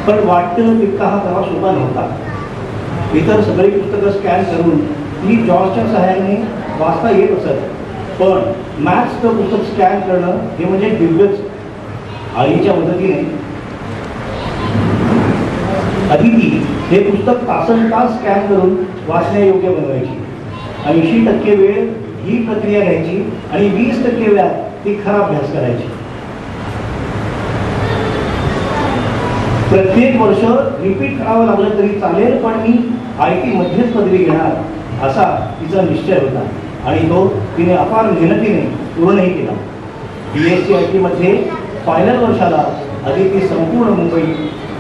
पण वाटतं तितका हा प्रवास सोपा नव्हता. इतर सगळी पुस्तकं स्कॅन करून ती जॉर्जच्या सहाय्याने वाचता येत असत, पण मॅथ्सचं पुस्तक स्कॅन करणं हे म्हणजे दिव्यच. आईच्या मदतीने अदिती हे पुस्तक तासनतास स्कॅन करून वाचण्यायोग्य बनवायची. 80% वेळ ही प्रक्रिया घ्यायची आणि 20% वेळात ती खरा अभ्यास करायची. प्रत्येक वर्ष रिपीट करावं लागलं तरी चालेल, पण मी IT मध्येच पदवी घेणार असा तिचा निश्चय होता आणि तो तिने अपार मेहनतीने पूर्णही केला. BSc IT मध्ये फायनल वर्षाला अदिती संपूर्ण मुंबई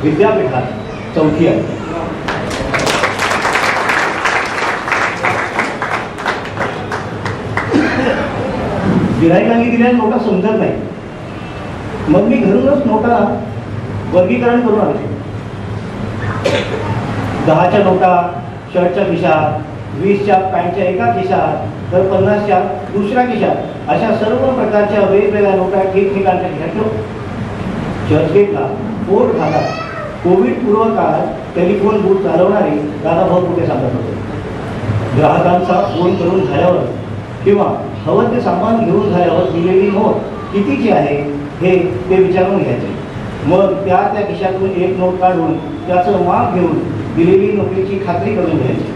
विद्यापीठात 4थी आली. गिरायकांनी दिल्या नोटा समजत नाही, मग मी घरूनच नोटा वर्गीकरण करून आले. 10च्या नोटा शर्टच्या खिशात, 20च्या पॅन्टच्या एका खिशात, तर 50च्या दुसऱ्या खिशात अशा सर्व प्रकारच्या वेगवेगळ्या नोटा ठिकठिकाणच्या खिशात ठेवतो. चर्चगेटला पोर्ट भागात कोविड पूर्व काळात टेलिफोन बूथ चालवणारे दादाभाऊ कुठे सांगत होते. ग्राहकांचा फोन करून झाल्यावर किंवा हवं ते सामान घेऊन झाल्यावर दिलेली नोट कितीची आहे हे ते विचारून घ्यायचे. मग त्या खिशातून एक नोट काढून त्याचं माप घेऊन दिलेली नोटीची खात्री करून घ्यायची.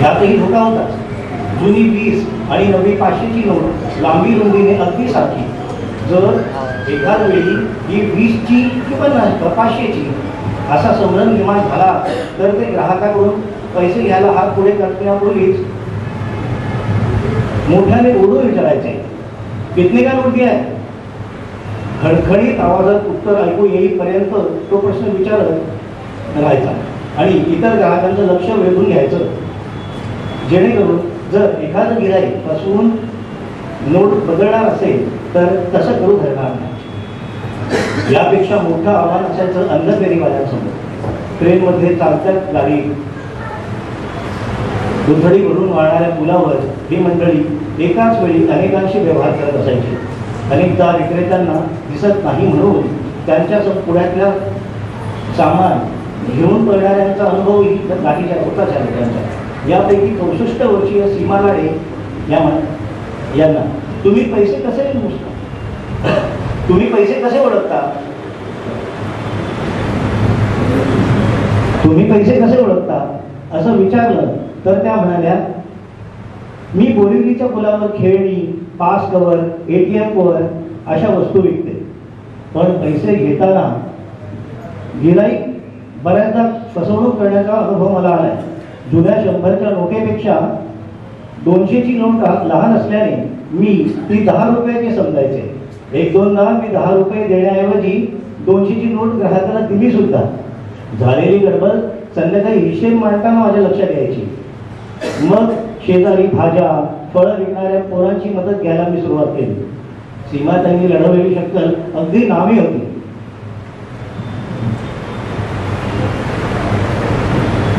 यातही धोका होताच. जुनी 20 आणि नवी 500ची नोट लांबी रुंदीने अगदी सारखी. जर एखाद वेळी ही 20ची किंवा 500ची असा संभ्रम निर्माण झाला तर ते ग्राहकाकडून पैसे घ्यायला हात पुढे करण्यापूर्वीच मोठ्याने ओरडून विचारायचे, कितने का नोट दिया है? खडखडीत आवाजात उत्तर ऐकू येईपर्यंत तो प्रश्न विचारत राहायचा आणि इतर ग्राहकांचं लक्ष वेधून घ्यायचं, जेणेकरून जर एखादं गिऱ्हाईक फसवून नोट बदलणार असेल तर तसं करू धरणार नाही. यापेक्षा मोठं आव्हान असायचं अंधफेरीवाल्यांसमोर. ट्रेनमध्ये चालत्या गाडी दुधडी भरून वाळणाऱ्या पुलावर ही मंडळी एकाच वेळी अनेकांशी व्यवहार करत असायची. अनेकदा विक्रेत्यांना दिसत नाही म्हणून त्यांच्या पुढ्यातल्या सामान घेऊन पडणाऱ्यांचा अनुभवही गाठीच्या होताच आहे त्यांच्या. यापैकी 64 वर्षीय सीमा लाडे यांना तुम्ही पैसे कसे ओळखता? असं विचारलं तर त्या म्हणाल्या, मी बोरिवलीच्या पुलावर खेळणी, पास कवर, ATM कवर अशा वस्तू विकते. पण पैसे घेताना गिराईक बऱ्याचदा फसवणूक करण्याचा अनुभव मला आलाय. जुन्या 100च्या नोटेपेक्षा 200ची नोट लहान असल्याने मी ती 10 रुपयाची समजायचे. 1-2दा मी 10 रुपये देण्याऐवजी 200ची नोट ग्राहकाला दिली सुद्धा. झालेली गडबड संध्याकाळी हिशेब मांडताना माझ्या लक्षात यायची. मग शेजारी भाज्या फळं विकणाऱ्या पोरांची मदत घ्यायला मी सुरुवात केली. सीमाताईंनी लढवलेली शक्कल अगदी नामी होती.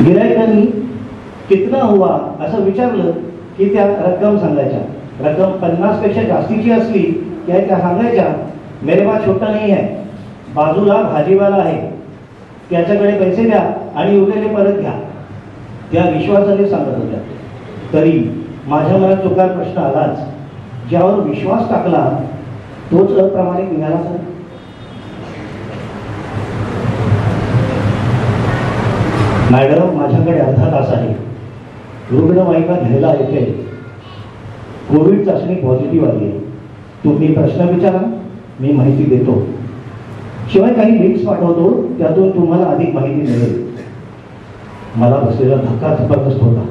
गिरायकांनी कितना हुआ असं विचारलं की त्या रक्कम सांगायच्या. रक्कम 50 पेक्षा जास्तीची असली की त्या सांगायच्या, मेरे पास छोटा नाही आहे, बाजूला भाजीवाला आहे, त्याच्याकडे पैसे द्या आणि उरलेले परत घ्या. त्या विश्वासाने सांगत होत्या. तरी माझ्या मनात चुकार प्रश्न आलाच, ज्यावर विश्वास टाकला तोच अप्रामाणिक निघाला. मॅडम, माझ्याकडे अर्धा तास आहे. रुग्णवाहिका घ्यायला येते. कोविड चाचणी पॉझिटिव्ह आली आहे. तुम्ही प्रश्न विचारा, मी माहिती देतो. शिवाय काही लिंक्स पाठवतो, त्यातून तुम्हाला अधिक माहिती मिळेल. मला बसलेला धक्का जबरदस्त होता.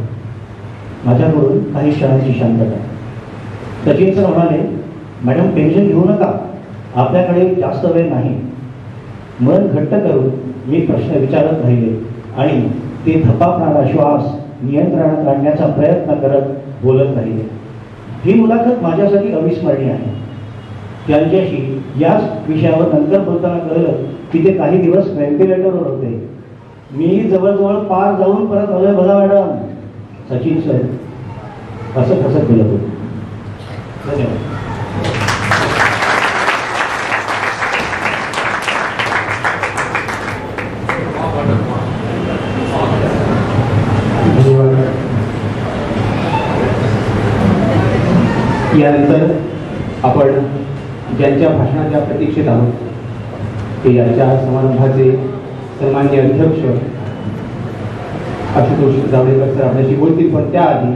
माझ्याकडून काही क्षणांची शांतता. सचिन सर म्हणाले, मॅडम टेन्शन घेऊ नका, आपल्याकडे जास्त वेळ नाही. मन घट्ट करून मी प्रश्न विचारत राहिले आणि ते धपापणारा श्वास नियंत्रणात आणण्याचा प्रयत्न करत बोलत राहिले. ही मुलाखत माझ्यासाठी अविस्मरणीय आहे. त्यांच्याशी याच विषयावर नंतर बोलताना कळलं की ते काही दिवस व्हेंटिलेटरवर होते. मी जवळजवळ पार जाऊन परत आलोय बघा मॅडम. सचिन सर असं कसं केलं होतं. धन्यवाद. यानंतर आपण ज्यांच्या भाषणाच्या प्रतीक्षेत आहोत ते याच्या समारंभाचे सन्माननीय अध्यक्ष आशुतोष जावडेकर सर आपल्याशी बोलतील. पण त्याआधी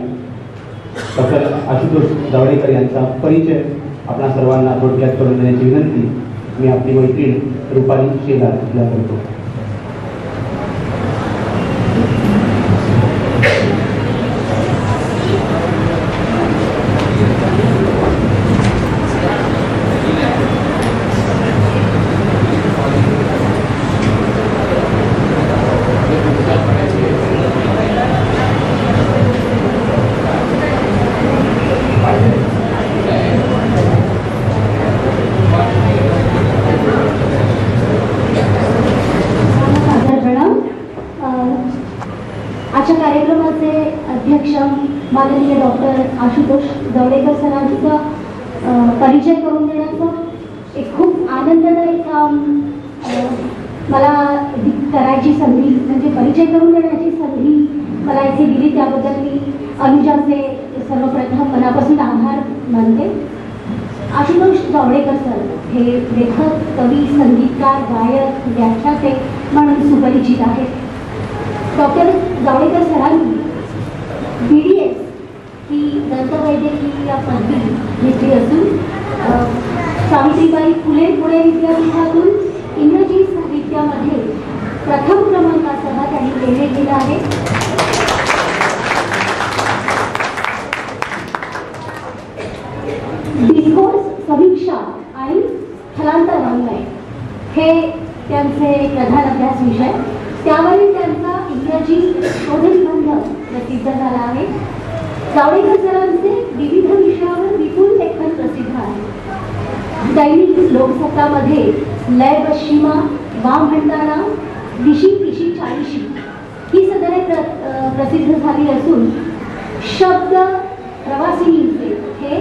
डॉक्टर आशुतोष जावडेकर यांचा परिचय आपल्या सर्वांना थोडक्यात करून देण्याची विनंती मी आपली मैत्रीण रुपाली शेलार यांना करतो. आजच्या कार्यक्रमाचे अध्यक्ष माननीय डॉक्टर आशुतोष जावडेकर सरांचा परिचय करून देण्याचं एक खूप आनंददायक मला करायची संधी म्हणजे परिचय करून देण्याची संधी मला इथे दिली त्याबद्दल मी अनुजाचे सर्वप्रथम मनापासून आभार मानते. आशुतोष जावडेकर सर हे लेखक, कवी, संगीतकार, गायक, व्याख्याते म्हणून सुपरिचित आहेत. डॉक्टर जावडेकर सरांनी BDS ही दंतवैद्यकीय पदवी घेतली असून सावित्रीबाई फुले पुणे विद्यापीठातून इंग्रजी साहित्यामध्ये प्रथम क्रमांकासह त्यांनी लेखन केलं आहे. डिस्कोर्स, समीक्षा आणि स्थलांतर वाङ्मय हे त्यांचे प्रधान अभ्यास विषय. त्यावरील त्यांचा इंग्रजी शोधनिबंध प्रसिद्ध झाला आहे. जावडेकर सरांचे विविध विषयावर विपुल लेखन प्रसिद्ध आहे. दैनिक लोकसत्तामध्ये लय पश्चिमा, वाम म्हणताना, दिशी पिशी चाळीशी ही सदरे प्रसिद्ध झाली असून शब्द प्रवासिनींचे हे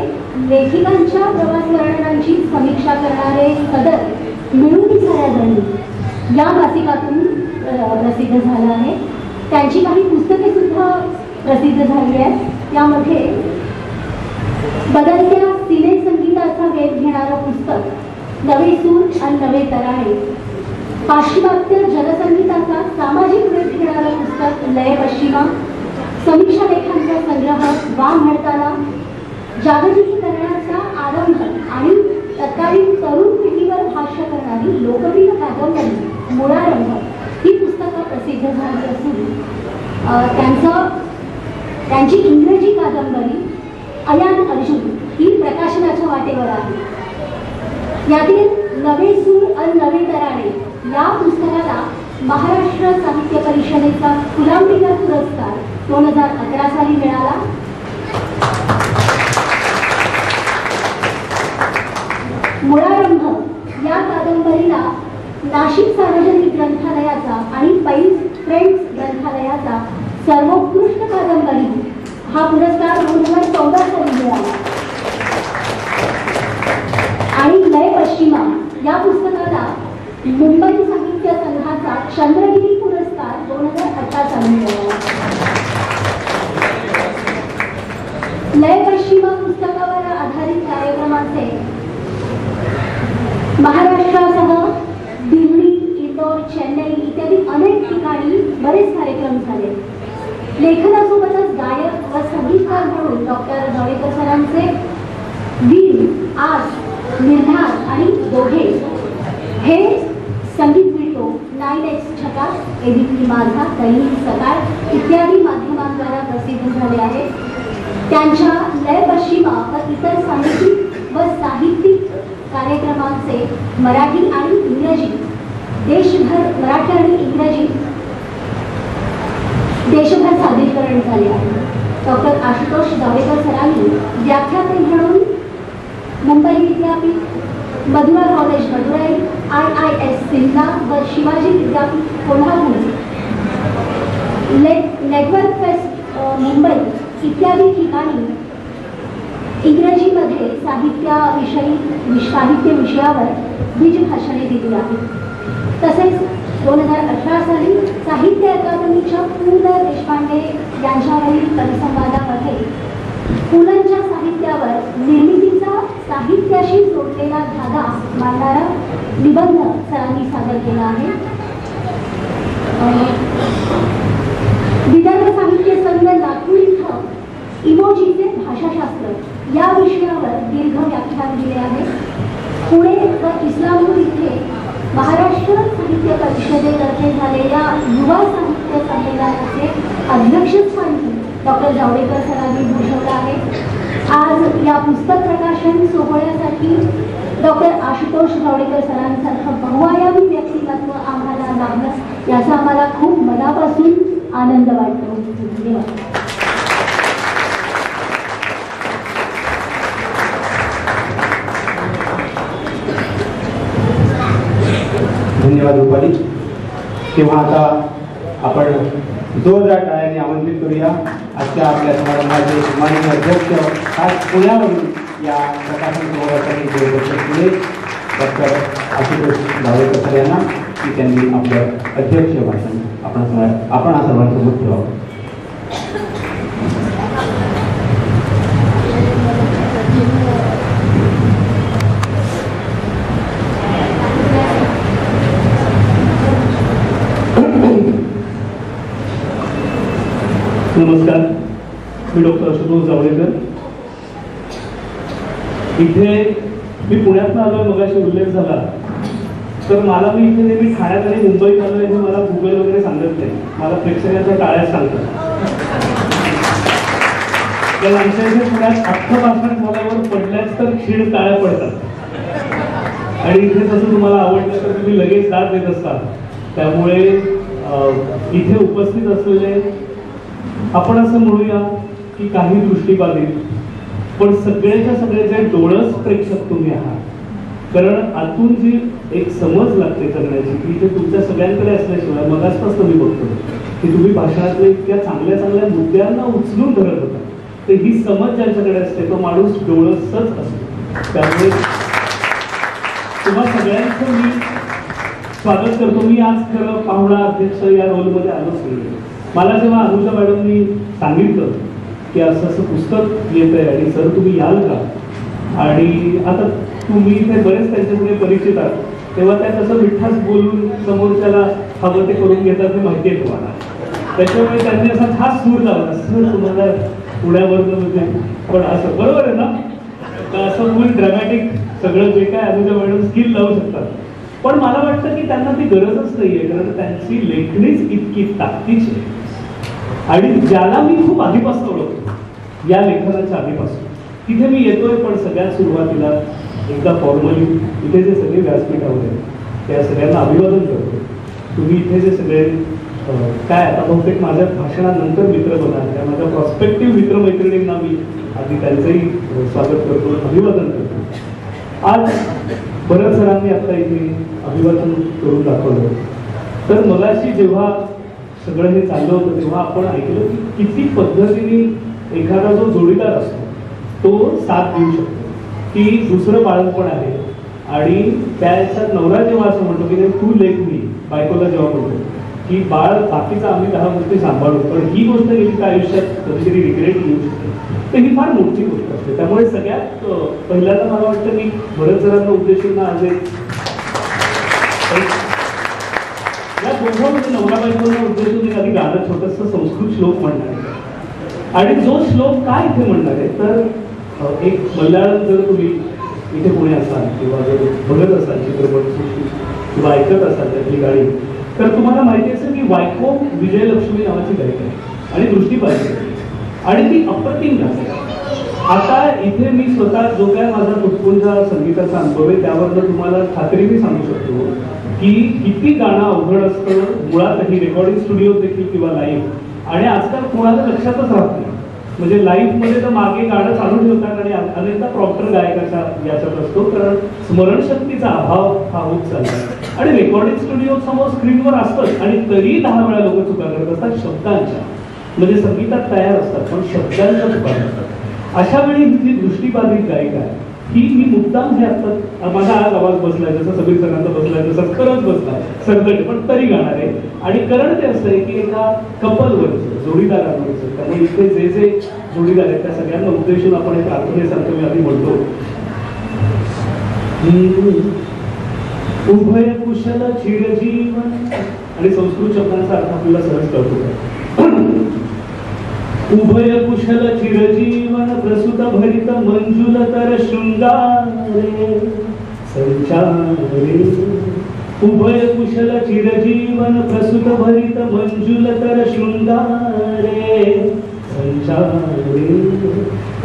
लेखिकांच्या प्रवास वर्णनांची समीक्षा करणारे सदर मिळून साऱ्या जणी या मासिकातून प्रसिद्ध झालं आहे. त्यांची काही पुस्तके सुद्धा प्रसिद्ध झाली आहेत. त्यामध्ये बदलत्या सिने संगीताचा वेध घेणारं पुस्तक नवे सूर आणि नवे तराळे, पाश्चिमात्य जनसंगीताचा सामाजिक वेध घेणारं पुस्तक लय पश्चिमा, समीक्षा लेखांचा संग्रह वाम म्हणताना, जागतिकीकरणाचा आरंभ आणि तत्कालीन तरुण पिढीवर भाष्य करणारी लोकप्रिय कादंबरी मुळारंभ ही पुस्तकं प्रसिद्ध झाली असून त्यांची इंग्रजी कादंबरी अयान अर्जुन ही प्रकाशनाच्या वाटेवर आहे. यातील नवे सूर आणि नवे तराळे या पुस्तकाला महाराष्ट्र साहित्य परिषदेचा फुलांबिका पुरस्कार 2011 साली मिळाला. मुळारंभ या कादंबरीला नाशिक सार्वजनिक ग्रंथालयाचा आणि पैज फ्रेंड्स ग्रंथालयाचा सर्वोत्कृष्ट कादंबरी हा पुरस्कार 2014 साली मिळाला. आणि लय पश्चिमा या पुस्तकाला मुंबई साहित्य संघाचा चंद्रगिरी पुरस्कार 2018 साली मिळाला. लय पश्चिमा पुस्तकावर आधारित कार्यक्रमाचे महाराष्ट्रासह दिल्ली, इंदोर, चेन्नई इत्यादी अनेक ठिकाणी बरेच कार्यक्रम झाले. लेखनासोबतच गायक व संगीतकार म्हणून डॉक्टर जावडेकर सरांचे वीर, आस, निर्धार आणि दोघे हे संगीत व्हिडिओ 9X झकास, एबीपी माझा, दैनिक सकाळ इत्यादी माध्यमांद्वारा प्रसिद्ध झाले आहेत. त्यांच्या लय पश्चिमा व इतर साहित्यिक व साहित्यिक कार्यक्रमांचे मराठी आणि इंग्रजी मराठी आणि इंग्रजी देशभर सादरीकरण झाले आहे. डॉक्टर आशुतोष जावडेकर सरांनी व्याख्याते म्हणून मुंबई विद्यापीठ, मधुरा कॉलेज मदुराई, IIS सिमला व शिवाजी विद्यापीठ कोल्हापूर, नेटवर्क फेस्ट मुंबई इत्यादी ठिकाणी इंग्रजीमध्ये साहित्य विषयावर बीज भाषणे दिली आहेत. तसेच 2018 साली साहित्य अकादमीच्या पु ल देशपांडे यांच्यावरील परिसंवादामध्ये पुलंच्या साहित्यावर निर्मितीचा साहित्याशी जोडलेला धागा मांडणारा निबंध सरांनी सादर केला आहे. विदर्भ साहित्य संघ नागपूर इथं इमोजीचे भाषाशास्त्र या विषयावर दीर्घ व्याख्यान दिले आहे. पुणे व इस्लामपूर इथे महाराष्ट्र साहित्य परिषदेतर्फे झालेल्या युवा साहित्य संमेलनाचे अध्यक्षस्थानी डॉक्टर जावडेकर सरांनी भूषवलं आहे. आज या पुस्तक प्रकाशन सोहळ्यासाठी डॉक्टर आशुतोष जावडेकर सरांसारखं बहुआयामी व्यक्तिमत्व आम्हाला लाभलं याचा आम्हाला खूप मनापासून आनंद वाटतो. धन्यवाद. धन्यवाद रुपाली. तेव्हा आता आपण जोरदार टाळ्यांनी आमंत्रित करूया आजच्या आपल्या समारंभाचे माननीय अध्यक्ष खास पुण्यावरून या प्रकाशन सोहळ्यासाठी जे पुणे डॉक्टर आशुतोष जावडेकर सर यांना की त्यांनी आपलं अध्यक्ष भाषण आपण सर्वांसोबत ठेवावं. नमस्कार, मी डॉक्टर आशुतोष जावडेकर. इथे मी पुण्यातनं आलोय, मगाशी उल्लेख झाला, तर मला मी इथे नेहमी ठाण्यात आणि मुंबईत आलोय हे मला गुगल वगैरे सांगत नाही, मला प्रेक्षकांच्या टाळ्याच सांगतात. त्या आमच्या इथे पुण्यात अख्खं भाषण झाल्यावर पडल्याच तर क्षीण टाळ्या पडतात आणि इथे तसं तुम्हाला आवडलं तर तुम्ही लगेच दाद देत असता. त्यामुळे इथे उपस्थित असलेले आपण असं म्हणूया की काही दृष्टीबाधित पण सगळ्याच्या सगळे जे डोळस प्रेक्षक तुम्ही आहात, कारण आतून जी एक समज लागते करण्याची की ते तुमच्या सगळ्यांकडे असल्याशिवाय मगासपासून मी बघतो की तुम्ही भाषणातल्या इतक्या चांगल्या चांगल्या मुद्द्यांना उचलून धरत होता, तर ही समज ज्यांच्याकडे असते तो माणूस डोळसच असतो. त्यामुळे तुम्हा सगळ्यांचं मी स्वागत करतो. मी आज खरं पाहुणा अध्यक्ष या रोलमध्ये आलोच नाही. मला जेव्हा अनुजा मॅडमनी सांगितलं की असं असं पुस्तक येत आहे आणि सर तुम्ही याल का, आणि आता तुम्ही इथे बरेच त्यांच्याकडे परिचित आहात, तेव्हा त्या तसं मिठास बोलून समोरच्याला हवं ते करून घेतात हे माहिती आहे तुम्हाला. त्याच्यामुळे त्यांनी असा खास सूर लावला, सर तुम्हाला पुण्यावरनं म्हणजे पण असं बरोबर आहे ना, तर असं फुल ड्रॅमॅटिक सगळं जे काय अनुजा मॅडम स्किल लावू शकतात. पण मला वाटतं की त्यांना ती गरजच नाहीये, कारण त्यांची लेखणीच इतकी ताकदीची आहे आणि ज्याला मी खूप आधीपासून ओळखतो या लेखनाच्या आधीपासून. तिथे मी येतोय पण सगळ्यात सुरुवातीला एकदा फॉर्मली इथे जे सगळे व्यासपीठावर आहेत त्या सगळ्यांना अभिवादन करतो. तुम्ही इथे जे सगळे काय आता बहुतेक माझ्या भाषणानंतर मित्र बनाल त्या माझ्या प्रॉस्पेक्टिव्ह मित्रमैत्रिणींना मी आधी त्यांचंही स्वागत करतो, अभिवादन करतो. आज भरत सरांनी आता इथे अभिवादन करून दाखवलं, तर मगाशी जेव्हा सगळं हे चाललं होतं तेव्हा आपण ऐकलं की किती पद्धतीने एखादा जो जोडीदार असतो तो साथ देऊ शकतो, की दुसरं बाळंतपण आहे आणि त्याच्यात नवरा जेव्हा असं म्हणतो की तू लेख मी बायकोला जेव्हा म्हणतो की बाळ बाकीचा आम्ही 10 गोष्टी सांभाळू, पण ही गोष्ट गेली तर आयुष्यात कधीतरी रिग्रेट येऊ शकते, तर ही फार मोठी गोष्ट असते. त्यामुळे सगळ्यात पहिल्यांदा मला वाटतं मी भरत सरांना उद्देशून आज या दोघांमध्ये नवरा बायकोला उद्देशून एक आधी गाणं छोटंसं संस्कृत श्लोक म्हणणार आहे. आणि जो श्लोक काय इथे म्हणणार आहे तर एक मल्याळम जर तुम्ही इथे कोणी असाल किंवा जर बघत असाल चित्रपटसृष्टी किंवा ऐकत असाल त्यातली गाणी, तर तुम्हाला माहिती असेल की वायकोम विजयलक्ष्मी नावाची गायिका आहे आणि दृष्टीबाधित आणि ती अप्रतिम गाते. आता इथे मी स्वतः जो काय माझा तुटपुंजा संगीताचा अनुभव आहे त्यावरनं तुम्हाला खात्रीने सांगू शकतो की किती गाणं अवघड असतं मुळातही रेकॉर्डिंग स्टुडिओ देखील किंवा लाईव्ह. आणि आजकाल कोणाला लक्षातच राहत नाही, म्हणजे लाईव्ह मध्ये तर मागे गाणं चालू ठेवतात आणि अनेकदा प्रॉपर गायकाच्या याच्यात असतो, कारण स्मरणशक्तीचा अभाव हा होत चालला. आणि रेकॉर्डिंग स्टुडिओ समोर स्क्रीनवर असतंच आणि तरी 10 वेळा लोक चुका करत असतात शब्दांच्या, म्हणजे संगीतात तयार असतात पण शब्दांच्या चुका करतात. अशा वेळी ही जी दृष्टीबाधित गायिका आहे ही मी मुद्दाम हे आता माझा आज आवाज बसलाय जसं समीर सरांचा बसलाय तसं खरंच बसलाय सरकट पण तरी गाणार आहे. आणि कारण ते असं आहे की एका कपलवरचं जोडीदारांवरचं, त्यामुळे इथे जे जे जोडीदार आहेत त्या सगळ्यांना उद्देशून आपण एक प्रार्थनेसारखं मी आधी म्हणतो. उभय कुशल चिरजीवन आणि संस्कृत शब्दांचा अर्थ आपल्याला सहज कळतो. उभय कुशल चिरजीवन प्रसूत भरित मंजुलतर शृंगारे संचारे. उभय कुशल चिरजीवन प्रसूत भरित मंजुलतर शृंगारे संचारे.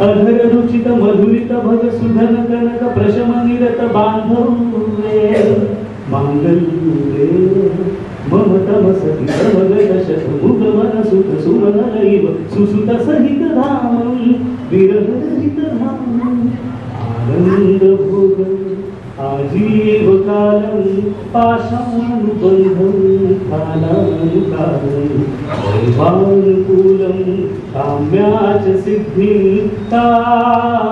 अधर रुचित मधुरित भग सुधन कनक प्रशम निरत बांधवे मांगल्ये. मम तमसति सर्वगदशत मुगमन सुत सुमनलैव सुसुत सहित धामं विरहरहित धामं. आनंद भोगं आजीव कालं पाशानुबन्धं कालानुकालं दैवानुकूलं काम्या च सिद्धिं कामये.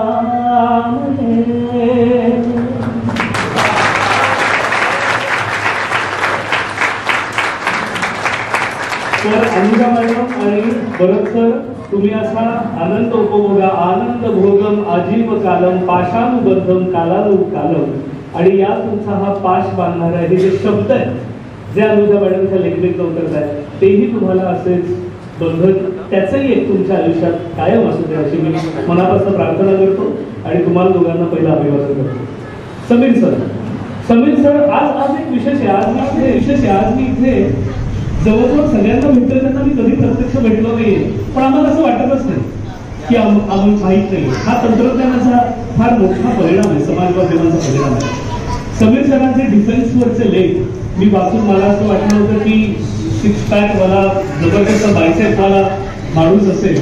तर अनुजा मॅडम आणि भरत सर तुम्ही असा आनंद उपभोगा. आनंद भोगम आजीव कालम पाशानुबद्धम कालानुकालम. आणि या तुमचा हा पाश बांधणारा हे जे शब्द आहेत जे अनुजा मॅडमच्या लेखणीतून उतरत आहे तेही तुम्हाला असेच बंधन त्याचंही एक तुमच्या आयुष्यात कायम असू दे अशी मी मनापासून प्रार्थना करतो आणि तुम्हाला दोघांना पहिलं अभिवादन करतो. समीर सर आज एक विशेष आहे. आज मी इथे जवळजवळ सगळ्यांना भेटतो त्यांना मी कधी प्रत्यक्ष भेटलो नाहीये, पण आम्हाला असं वाटतच नाही की आम्हाला माहीत नाही. हा तंत्रज्ञानाचा फार मोठा परिणाम आहे, समाज माध्यमांचा परिणाम आहे. समीर सरांचे डिफेन्सवरचे लेख मी वाचून मला असं वाटलं होतं की 6 पॅक वाला जबरदस्त बायसेप वाला माणूस असेल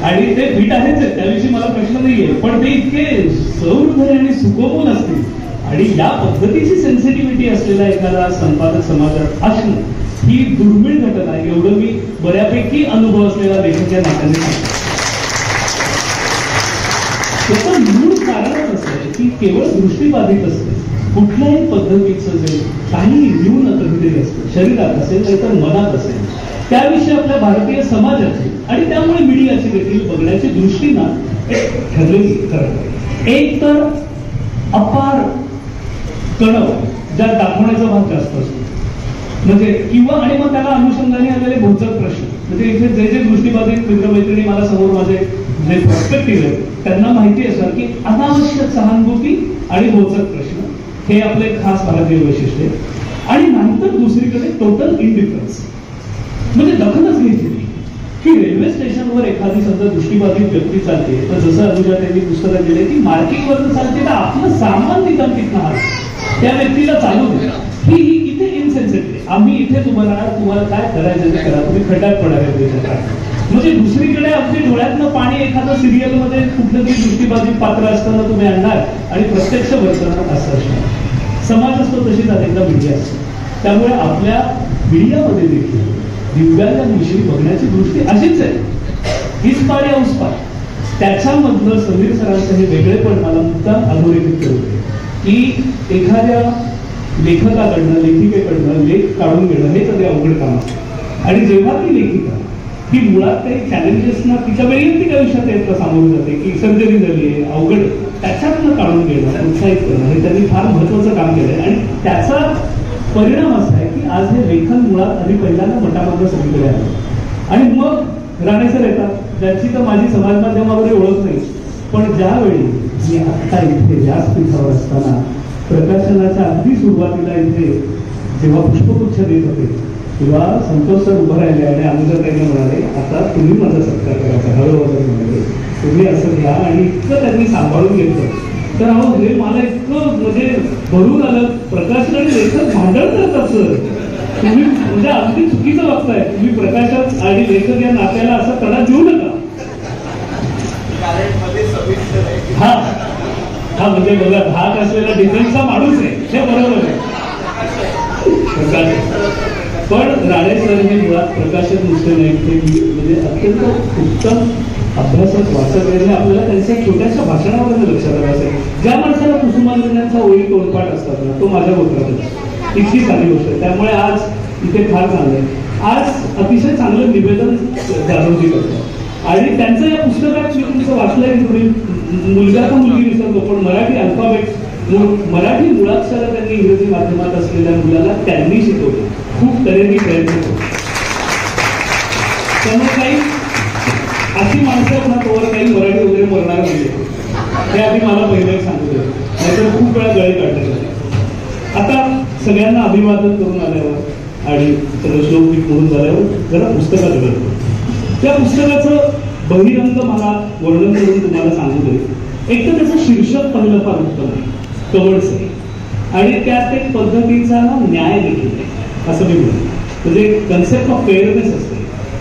आणि ते फिट आहेच आहे त्याविषयी मला प्रश्न नाहीये, पण ते इतके सौम्य आणि सुकोमल असतील आणि या पद्धतीची सेन्सिटिव्हिटी असलेला एखादा संपादक समाजात असणं ही दुर्मिळ घटना आहे, एवढं मी बऱ्यापैकी अनुभव असलेला लेखक या नात्याने सांगतो. त्याचं मूळ कारणच असं आहे की केवळ दृष्टीबाधित असते कुठल्याही पद्धतीचं जे काही न्यून कधीतरी असतं शरीरात असेल नाही तर मनात असेल त्याविषयी आपल्या भारतीय समाजाची आणि त्यामुळे मीडियाची देखील बघण्याची दृष्टी ना एक ठरलेली करत. एक तर अपार कणव ज्यात दाखवण्याचा भाग जास्त असतो म्हणजे किंवा आणि मग त्याला अनुषंगाने आलेले भोचक प्रश्न म्हणजे इथे जे जे दृष्टीबाधित मित्रमैत्रिणी मला समोर माझे जे पर्स्पेक्टिव्ह आहेत त्यांना माहिती असणार की अनावश्यक सहानुभूती आणि भोचक प्रश्न हे आपले खास भारतीय वैशिष्ट्य आहे. आणि नंतर दुसरीकडे टोटल इंडिफरन्स म्हणजे दखलच घ्यायची नाही की रेल्वे स्टेशनवर एखादी समजा दृष्टीबाधित व्यक्ती चालते तर जसं अनुजा त्यांनी पुस्तकात दिले की मार्किंगवर चालते तर आपलं सामान निकांतित नाही त्या व्यक्तीला चालू दे ही इथे इनसेन्सिटिव्ह. आम्ही इथे तुम्हाला काय करायचं ते करा, तुम्ही खड्ड्यात पडायला म्हणजे दुसरीकडे अगदी डोळ्यातनं पाणी एखादं सिरियल मध्ये कुठलं तरी दृष्टीबाधित पात्र असताना तुम्ही आणणार आणि प्रत्यक्ष वर्तन असं असणार. समाज असतो तशीच अनेकदा मीडिया असतो. त्यामुळे आपल्या मीडियामध्ये देखील दिव्यांगांविषयी बघण्याची दृष्टी अशीच आहे हीच पार या उस पार. त्याच्यामधलं समीर सरांचं हे वेगळेपण मला मुद्दाम अधोरेखित करते की एखाद्या लेखकाकडनं लेखिकेकडनं लेख काढून घेणं हे सगळे अवघड काम आहे. आणि जेव्हा ती लेखिका ही मुळात काही चॅलेंजेसना तिच्या वैयक्तिक आयुष्यात यातलं सामोरं जाते की सर्जरी झाली आहे अवघड त्याच्यातनं काढून घेणं प्रोत्साहित करणं हे त्यांनी फार महत्वाचं काम केलंय. आणि त्याचा परिणाम असा आहे की आज हे लेखन मुळात आधी पहिल्यांदा मठामधलं सगळीकडे आलं आणि मग राणे सर येतात ज्यांची तर माझी समाज माध्यमावर ओळख नाही पण ज्यावेळी मी आत्ता इथे व्यासपीठावर असताना प्रकाशनाच्या अगदी सुरुवातीला इथे जेव्हा पुष्पगुच्छ देत होते तेव्हा संतोष सर उभं राहिले आणि अनुजाताईंना म्हणाले, आता तुम्ही माझा सत्कार करायचा, हळूहळू म्हणाले, तुम्ही असं घ्या. आणि इतकं त्यांनी सांभाळून घेतलं. तर अहो हे मला इतकं म्हणजे भरून आलं. प्रकाशन आणि लेखक भांडण करतात सर, तुम्ही म्हणजे अगदी चुकीचं बघताय. तुम्ही प्रकाशक आणि लेखक या नात्याला असा तडा देऊ नका. हा हा म्हणजे बघा, धाक असलेला डिझाईनचा माणूस आहे, हे बरोबर आहे. पण राणे सर हे मुळात प्रकाशक नुसते नाही, ते म्हणजे अत्यंत उत्तम अभ्यासक वाचक आहे. आपल्याला त्यांच्या छोट्याशा भाषणावर लक्षात आलं असेल. ज्या माणसाला कुसुमाग्रजांचा ओळी तोंडपाठ असतात ना, तो माझ्या गोत्रात इतकी चांगली गोष्ट आहे. त्यामुळे आज इथे फार चांगलं आहे. आज अतिशय चांगलं निवेदन जाधवजी करतात आणि त्यांचं या पुस्तकात मी तुमचं वाचलंय. तुम्ही मुलगा का मुलगी विसरतो, पण मराठी अल्फाबेट मराठी मुळाक्षरं त्यांनी इंग्रजी माध्यमात असलेल्या मुलाला त्यांनी शिकवले. खूप तऱ्हेने प्रयत्न केले. त्यामुळे काही अशी माणसं आहेत ना, तोवर काही मराठी वगैरे मरणार नाही. हे आधी मला पहिलं एक सांगू दे, नाहीतर खूप वेळा गळे काढले. आता सगळ्यांना अभिवादन करून आल्यावर आणि सगळं श्लोक म्हणून झाल्यावर जरा पुस्तकात गेलो. त्या पुस्तकाचं बहिरंग मला वर्णन करून तुम्हाला सांगू दे. एक तर त्याचं शीर्षक पहिलं फार उत्तम आहे, कवडसे, आणि त्यात एक पद्धतीचा न्याय देखील आहे असं मी म्हणतो. म्हणजे कन्सेप्ट ऑफ फेअरनेस असते.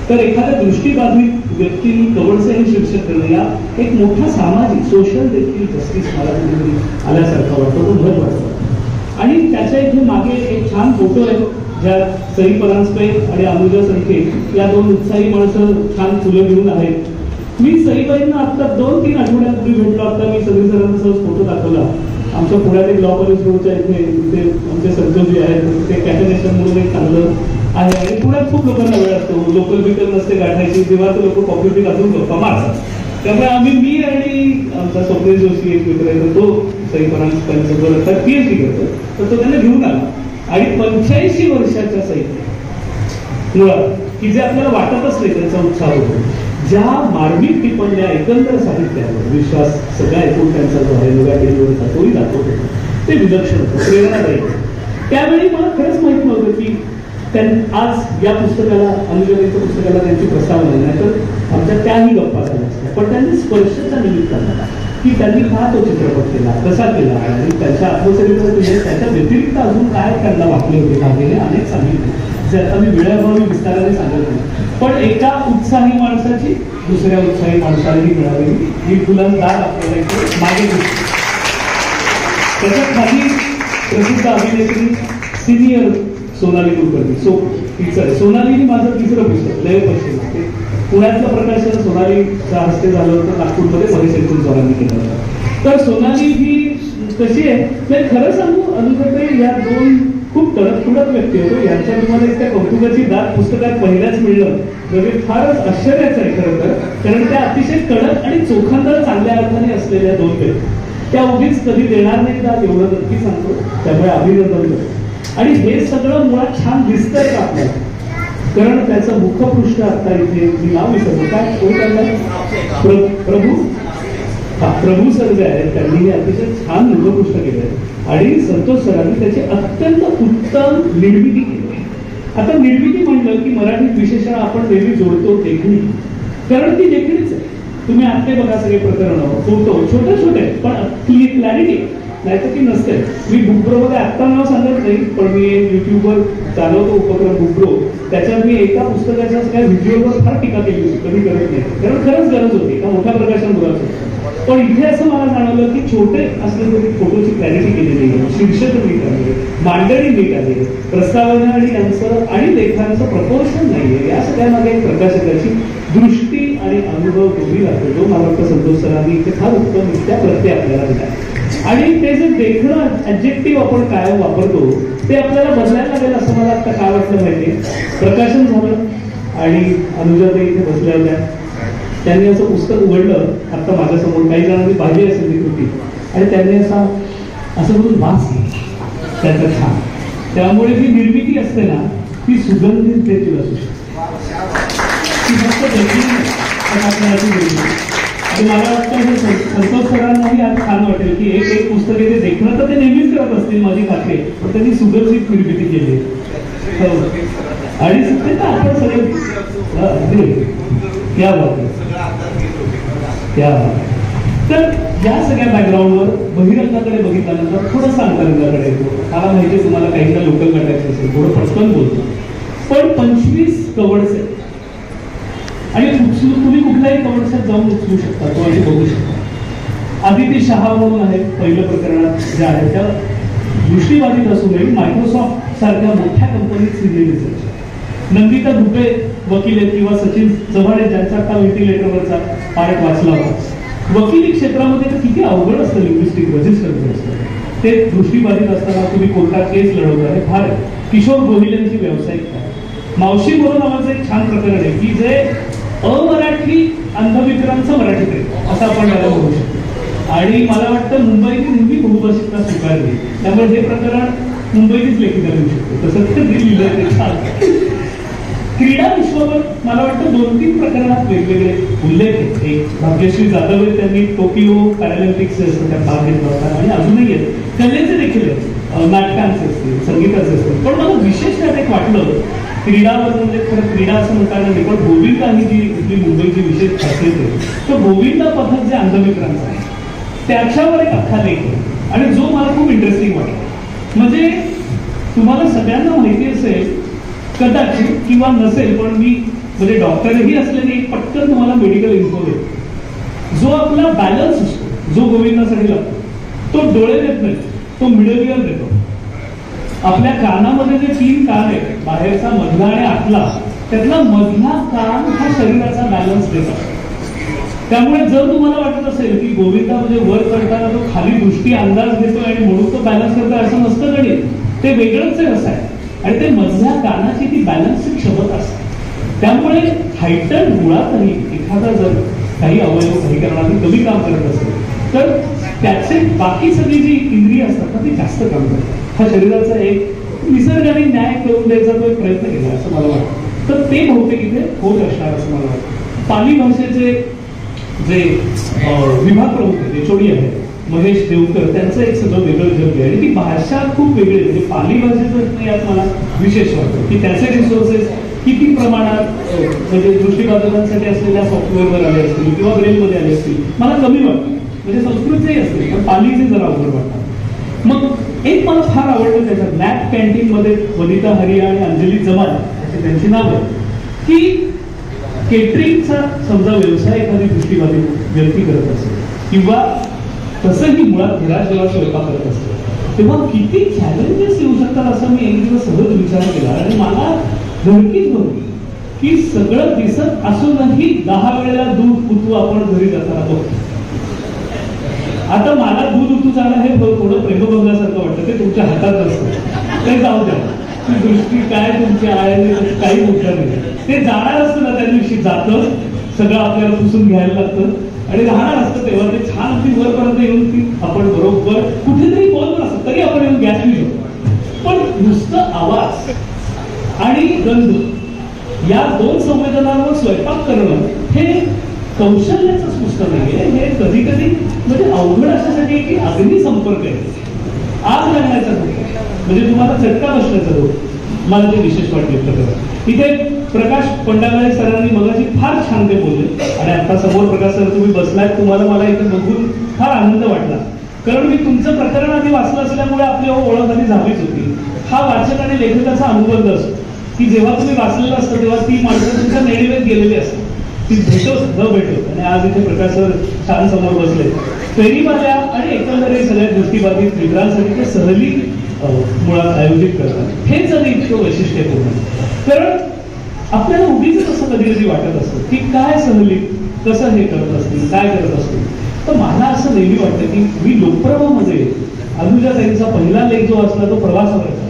तर एखाद्या दृष्टीबाधित व्यक्तीने कवडसे हे शीर्षक करणं या एक मोठा सामाजिक सोशल देखील जस्टिस मला कुठेतरी आल्यासारखा वाटतो, तो महत्वाचा. आणि त्याच्या इथे मागे एक छान फोटो आहे, ज्यात सई परांजपे आणि अनुजा संखे या दोन उत्साही माणसं छान फुलं घेऊन आहेत. मी सईबाईंना आता 2-3 आठवड्यापूर्वी भेटलो. आता मी सगळी जणांचा फोटो दाखवला. आमच्या पुण्यात एक लॉ कॉलेज रोडच्या इथे आमचे संतोषजी आहेत, ते कॅफेनेशन म्हणून एक चांगलं आहे. आणि पुण्यात खूप लोकांना वेळ असतो, लोकल बिकल नसते गाठायची, तेव्हा तर लोक कॉफी पीत अजून गप्पा मारतात. त्यामुळे मी आणि आमचा स्वप्नील जोशी एक मित्र आहे, तो सई परांजपेंचा PhD करतो, तर तो त्यांना घेऊन आला. आणि 85 वर्षाच्या सई मुळात की जे आपल्याला वाटतच नाही त्यांचा उत्साह होतो. ज्या मार्मिक टिप्पण्या एकंदर साहित्यावर विश्वास सगळा ऐकून त्यांचा जो आहे नव्या पिढीवरचा तोही दाखवतो, ते विलक्षण होतं, प्रेरणादायी. त्यावेळी मला खरंच माहित नव्हतं की आज या पुस्तकाला, अनुजाताईंच्या पुस्तकाला त्यांची प्रस्तावना नाही, तर आमच्या त्याही गप्पा झाल्या असत्या. पण त्यांनी स्पर्शच्या निमित्तानं की त्यांनी का तो चित्रपट केला, कसा केला, आणि त्यांच्या आत्मचरित्रात त्याच्या व्यतिरिक्त अजून काय त्यांना वाटले होते मागेने अनेक सांगितले, जे आता मी वेळाभावी विस्ताराने सांगत नाही. पण एका उत्साही माणसाची दुसऱ्या उत्साही माणसालाही मिळालेली ही फुलंदार आपल्याला इथे मागे दिसते. त्याच्यात खाली प्रसिद्ध अभिनेत्री सिनियर सोनाली कुलकर्णी, तिचं सोनाली माझं तिसरं पुस्तक लय पश्चिम, पुण्यातलं प्रकाशन सोनालीच्या हस्ते झालं होतं, नागपूरमध्ये परिसेंचुरी सरांनी केलं होतं. तर सोनाली ही कशी आहे ते खरं सांगू, अनुजाताई या दोन खूप तडक व्यक्ती होतो. यांच्या तुम्हाला त्या कौतुकाची दाद पुस्तकात पहिल्याच मिळलं म्हणजे फारच आश्चर्याचं आहे खरं तर. कारण त्या अतिशय कडक आणि चोखंदळ चांगल्या अर्थाने असलेल्या दोन व्यक्ती, त्या उगीच कधी देणार नाही दाद एवढं नक्की सांगतो. त्यामुळे अभिनंदन करतो. आणि हे सगळं मुळात छान दिसतंय का आपल्याला, कारण त्याचं मुखपृष्ठ आता इथे मी नाव विसरतो काय प्रभू सर जे आहेत त्यांनी हे अतिशय छान मुखपृष्ठ केलंय आणि संतोष सरांनी त्याची अत्यंत उत्तम निर्मिती केली. आता निर्मिती म्हणलं की मराठीत विशेषण आपण नेहमी जोडतो देखणी, कारण ती देखणीच आहे. तुम्ही आत्ते बघा सगळे प्रकरण फोटो छोटे छोटे पण क्लॅरिटी नाहीतर ती नसते. मी बुकब्रो मध्ये आत्ता नाव सांगत नाही, पण मी युट्यूबवर चालवतो उपक्रम बुकब्रो, त्याच्यात मी एका पुस्तकाच्या सगळ्या व्हिडिओवर फार टीका केली होती, कधी करत नाही, कारण खरंच गरज होती, एका मोठ्या प्रकाशन मुलाचं. पण इथे असं मला जाणवलं की छोटे असले तरी फोटोची क्लॅरिटी केलेली आहे, शीर्षक नीट आहे, मांडणी नीट आहे, प्रस्तावना आणि यांचं आणि लेखांचं प्रपोर्शन नाहीये. या सगळ्यामध्ये एक प्रकाशकाची दृष्टी आणि अनुभव दोन्ही लागतो, जो मला वाटतं संतोष सरांनी इथे फार उत्तमरित्या प्रत्यय आपल्याला दिला. आणि ते जे देखणं ऍडजेक्टिव्ह आपण कायम वापरतो ते आपल्याला बदलायला लागेल असं मला आता काय वाटलं माहिती. प्रकाशन झालं आणि अनुजाताई इथे बसल्या होत्या, त्यांनी असं पुस्तक उघडलं आता माझ्यासमोर, काही जणांनी पाहिली असेल ती कृती, आणि त्यांनी असं म्हणून वास त्याचा छान. त्यामुळे जी निर्मिती असते ना ती सुगंधित देखील असू शकते, ती फक्त देखील आपल्याला आणि मला वाटतं हे संतोष सरांनाही आज छान वाटेल की एक पुस्तके ते देखणं तर ते नेहमीच करत असतील माझी खात्री, पण त्यांनी सुगर्षित निर्मिती केली आणि ते आपण सगळे क्या बात क्या. तर या सगळ्या बॅकग्राऊंडवर बहिरंगाकडे बघितल्यानंतर थोडंसं अंतरंगाकडे येतो. मला माहिती आहे तुम्हाला काहींना लोकल काढायचं असेल, थोडं पटकन बोलतो, पण 25 कवर्ड्स आहेत आणि तुम्ही कुठल्याही कवर्डसेट जाऊन उचलू शकता, तो आधी बघू शकता. आदिती शहा म्हणून आहेत पहिलं प्रकरणात जे आहे त्या दृष्टीबाधित असूनही मायक्रोसॉफ्ट सारख्या मोठ्या कंपनीत सिनियर रिसर्च. नंदिता धुपे वकील आहेत किंवा सचिन चव्हाण ज्यांचा आता व्हेंटिलेटरवरचा पार्ट वाचला होता. वकिली क्षेत्रामध्ये तर किती अवघड असतं लिंग्विस्टिक रजिस्टर असतं, ते दृष्टीबाधित असताना तुम्ही कोर्टात केस लढवता हे फार. किशोर गोहिल यांची व्यावसायिकता. मावशी म्हणून नावाचं एक छान प्रकरण आहे की जे अमराठी अंधविकरांचं मराठीत आहे असं आपण याला म्हणू शकतो. आणि मला वाटतं मुंबईने नेहमी बहुभाषिकता स्वीकारली, त्यामुळे हे प्रकरण मुंबईतच लेखिका देऊ शकतो, तसं ते लिहिलं ते छान. क्रीडा विश्वावर मला वाटतं 2-3 प्रकरणात वेगवेगळे उल्लेख आहेत. एक भाग्यश्री जाधव त्यांनी टोकियो पॅरालिम्पिक्स त्यात भाग घेतला होता आणि अजूनही आहेत. कलेचे देखील आहेत, नाटकांचे असतील, संगीताचे असतील. पण मला विशेष त्यात एक वाटलं क्रीडावर, म्हणजे खरं क्रीडा असं म्हणता नाही, पण गोविंदा ही जी इथली मुंबईची विशेष खासियत आहे, तो गोविंदा पथक जे अंधविकरांचं आहे त्याच्यावर एक अख्खा लेख आहे आणि जो मला खूप इंटरेस्टिंग वाटला. म्हणजे तुम्हाला सगळ्यांना माहिती असेल कदाचित किंवा नसेल, पण मी म्हणजे डॉक्टरही असलेली एक पटकन तुम्हाला मेडिकल इन्फो देतो. जो आपला बॅलन्स असतो जो गोविंदासाठी लागतो तो डोळे देत नाही, तो मिडल इयर देतो. आपल्या कानामध्ये जे 3 कान आहेत, बाहेरचा, मधला आणि आतला, त्यातला मधला कान हा शरीराचा बॅलन्स देतात. त्यामुळे जर तुम्हाला वाटत असेल की गोविंदा म्हणजे वर चढताना तो खाली दृष्टी अंदाज घेतोय आणि म्हणून तो बॅलन्स करतोय, असं नसतं गणित. ते वेगळंच आहे असं आहे आणि ते मधल्या कानाची ती बॅलन्सची क्षमता असते. त्यामुळे हायटन मुळातही एखादा जर काही अवयव काही कारणाने कमी काम करत असेल तर त्याचे बाकी सगळी जी इंद्रिय असतात ना ती जास्त काम करतात. हा शरीराचा एक निसर्गाने न्याय करून द्यायचा तो एक प्रयत्न केला असं मला वाटतं. तर ते बहुतेक इथे होत असणार असं मला वाटतं. पाली भाषेचे जे विभाग प्रमुख आहेत, एचओडी आहेत महेश देवकर, त्यांचं एक सगळं वेगळं जग आहे आणि ती भाषा खूप वेगळी आहे. म्हणजे पाली भाषेचं यात मला विशेष वाटतं की त्याचे रिसोर्सेस किती प्रमाणात म्हणजे दृष्टीबाधितांसाठी असलेल्या सॉफ्टवेअरवर आले असतील किंवा ब्रेलमध्ये आले असतील मला कमी वाटतं. म्हणजे संस्कृतचेही असतील पण पालीचे जरा अवघड वाटतात. मग एक मला फार आवडतं त्याच्यात मॅप कॅन्टीन मध्ये वनिता हरिया आणि अंजली जमाल अशी त्यांची नावं आहेत की केटरिंगचा समजा व्यवसाय एखादी दृष्टीबाधित व्यक्ती करत असेल किंवा तसंही मुळात घरात जेव्हा स्वयंपाक करत असतो तेव्हा किती चॅलेंजेस येऊ शकतात असं मी एक दिवस सहज विचार केला आणि मला धडकीच नव्हती की सगळं दिसत असूनही 10 वेळेला दूध उतू आपण घरी जाताना बघतो. आता मला दूध उतू जाणं हे थोडं प्रेमभंगासारखं वाटतं, ते तुमच्या हातात असतं, ते जाऊ द्या. दृष्टी काय तुमची आहे काही मोठं नाही, ते जाणार असतं ना त्या दिवशी जातं, सगळं आपल्याला पुसून घ्यायला लागतं आणि राहणार असतं तेव्हा ते छान ती वरपर्यंत येऊन ती आपण बरोबर कुठेतरी बॉलवर असतं तरी आपण येऊन गॅस घेऊ शकतो. पण नुसतं आवाज आणि गंध या 2 संवेदनांवर स्वयंपाक करणं हे कौशल्याचंच पुस्तक नाहीये. हे कधी कधी म्हणजे अवघड अशासाठी की अग्नी संपर्क आहे, आग लागण्याचा धोका, म्हणजे तुम्हाला चटका बसण्याचा धोका. मला ते विशेष वाटले प्रकरण. इथे प्रकाश पंडागळे सरांनी मगाशी फार छान ते बोलले आणि आता समोर प्रकाश सर तुम्ही बसलाय, तुम्हाला मला इथे बघून फार आनंद वाटला कारण मी तुमचं प्रकरण आधी वाचलं असल्यामुळे आपली ओळख आधी झालीच होती. हा वाचक आणि लेखकाचा अनुबंध असतो की जेव्हा तुम्ही वाचलेलं असतं तेव्हा ती माणसं तुमच्या नेणीवेत गेलेली असतात, ती भेटत न भेटत. आणि आज इथे प्रकाश सर छान समोर बसले. फेरीवाल्या आणि एकंदरीत सगळ्या दृष्टीबाधित मित्रांसाठी ते सहली मुळात आयोजित करतात. हेच आणि इतकं वैशिष्ट्यपूर्ण कारण आपल्याला उगीच असं कधी कधी वाटत असतं की काय सहली कसं हे करत असतील काय करत असतील. तर मला असं नेहमी वाटतं की मी लोकप्रवाहामध्ये अनुजा ताईंचा पहिला लेख जो असला तो प्रवासावरचा,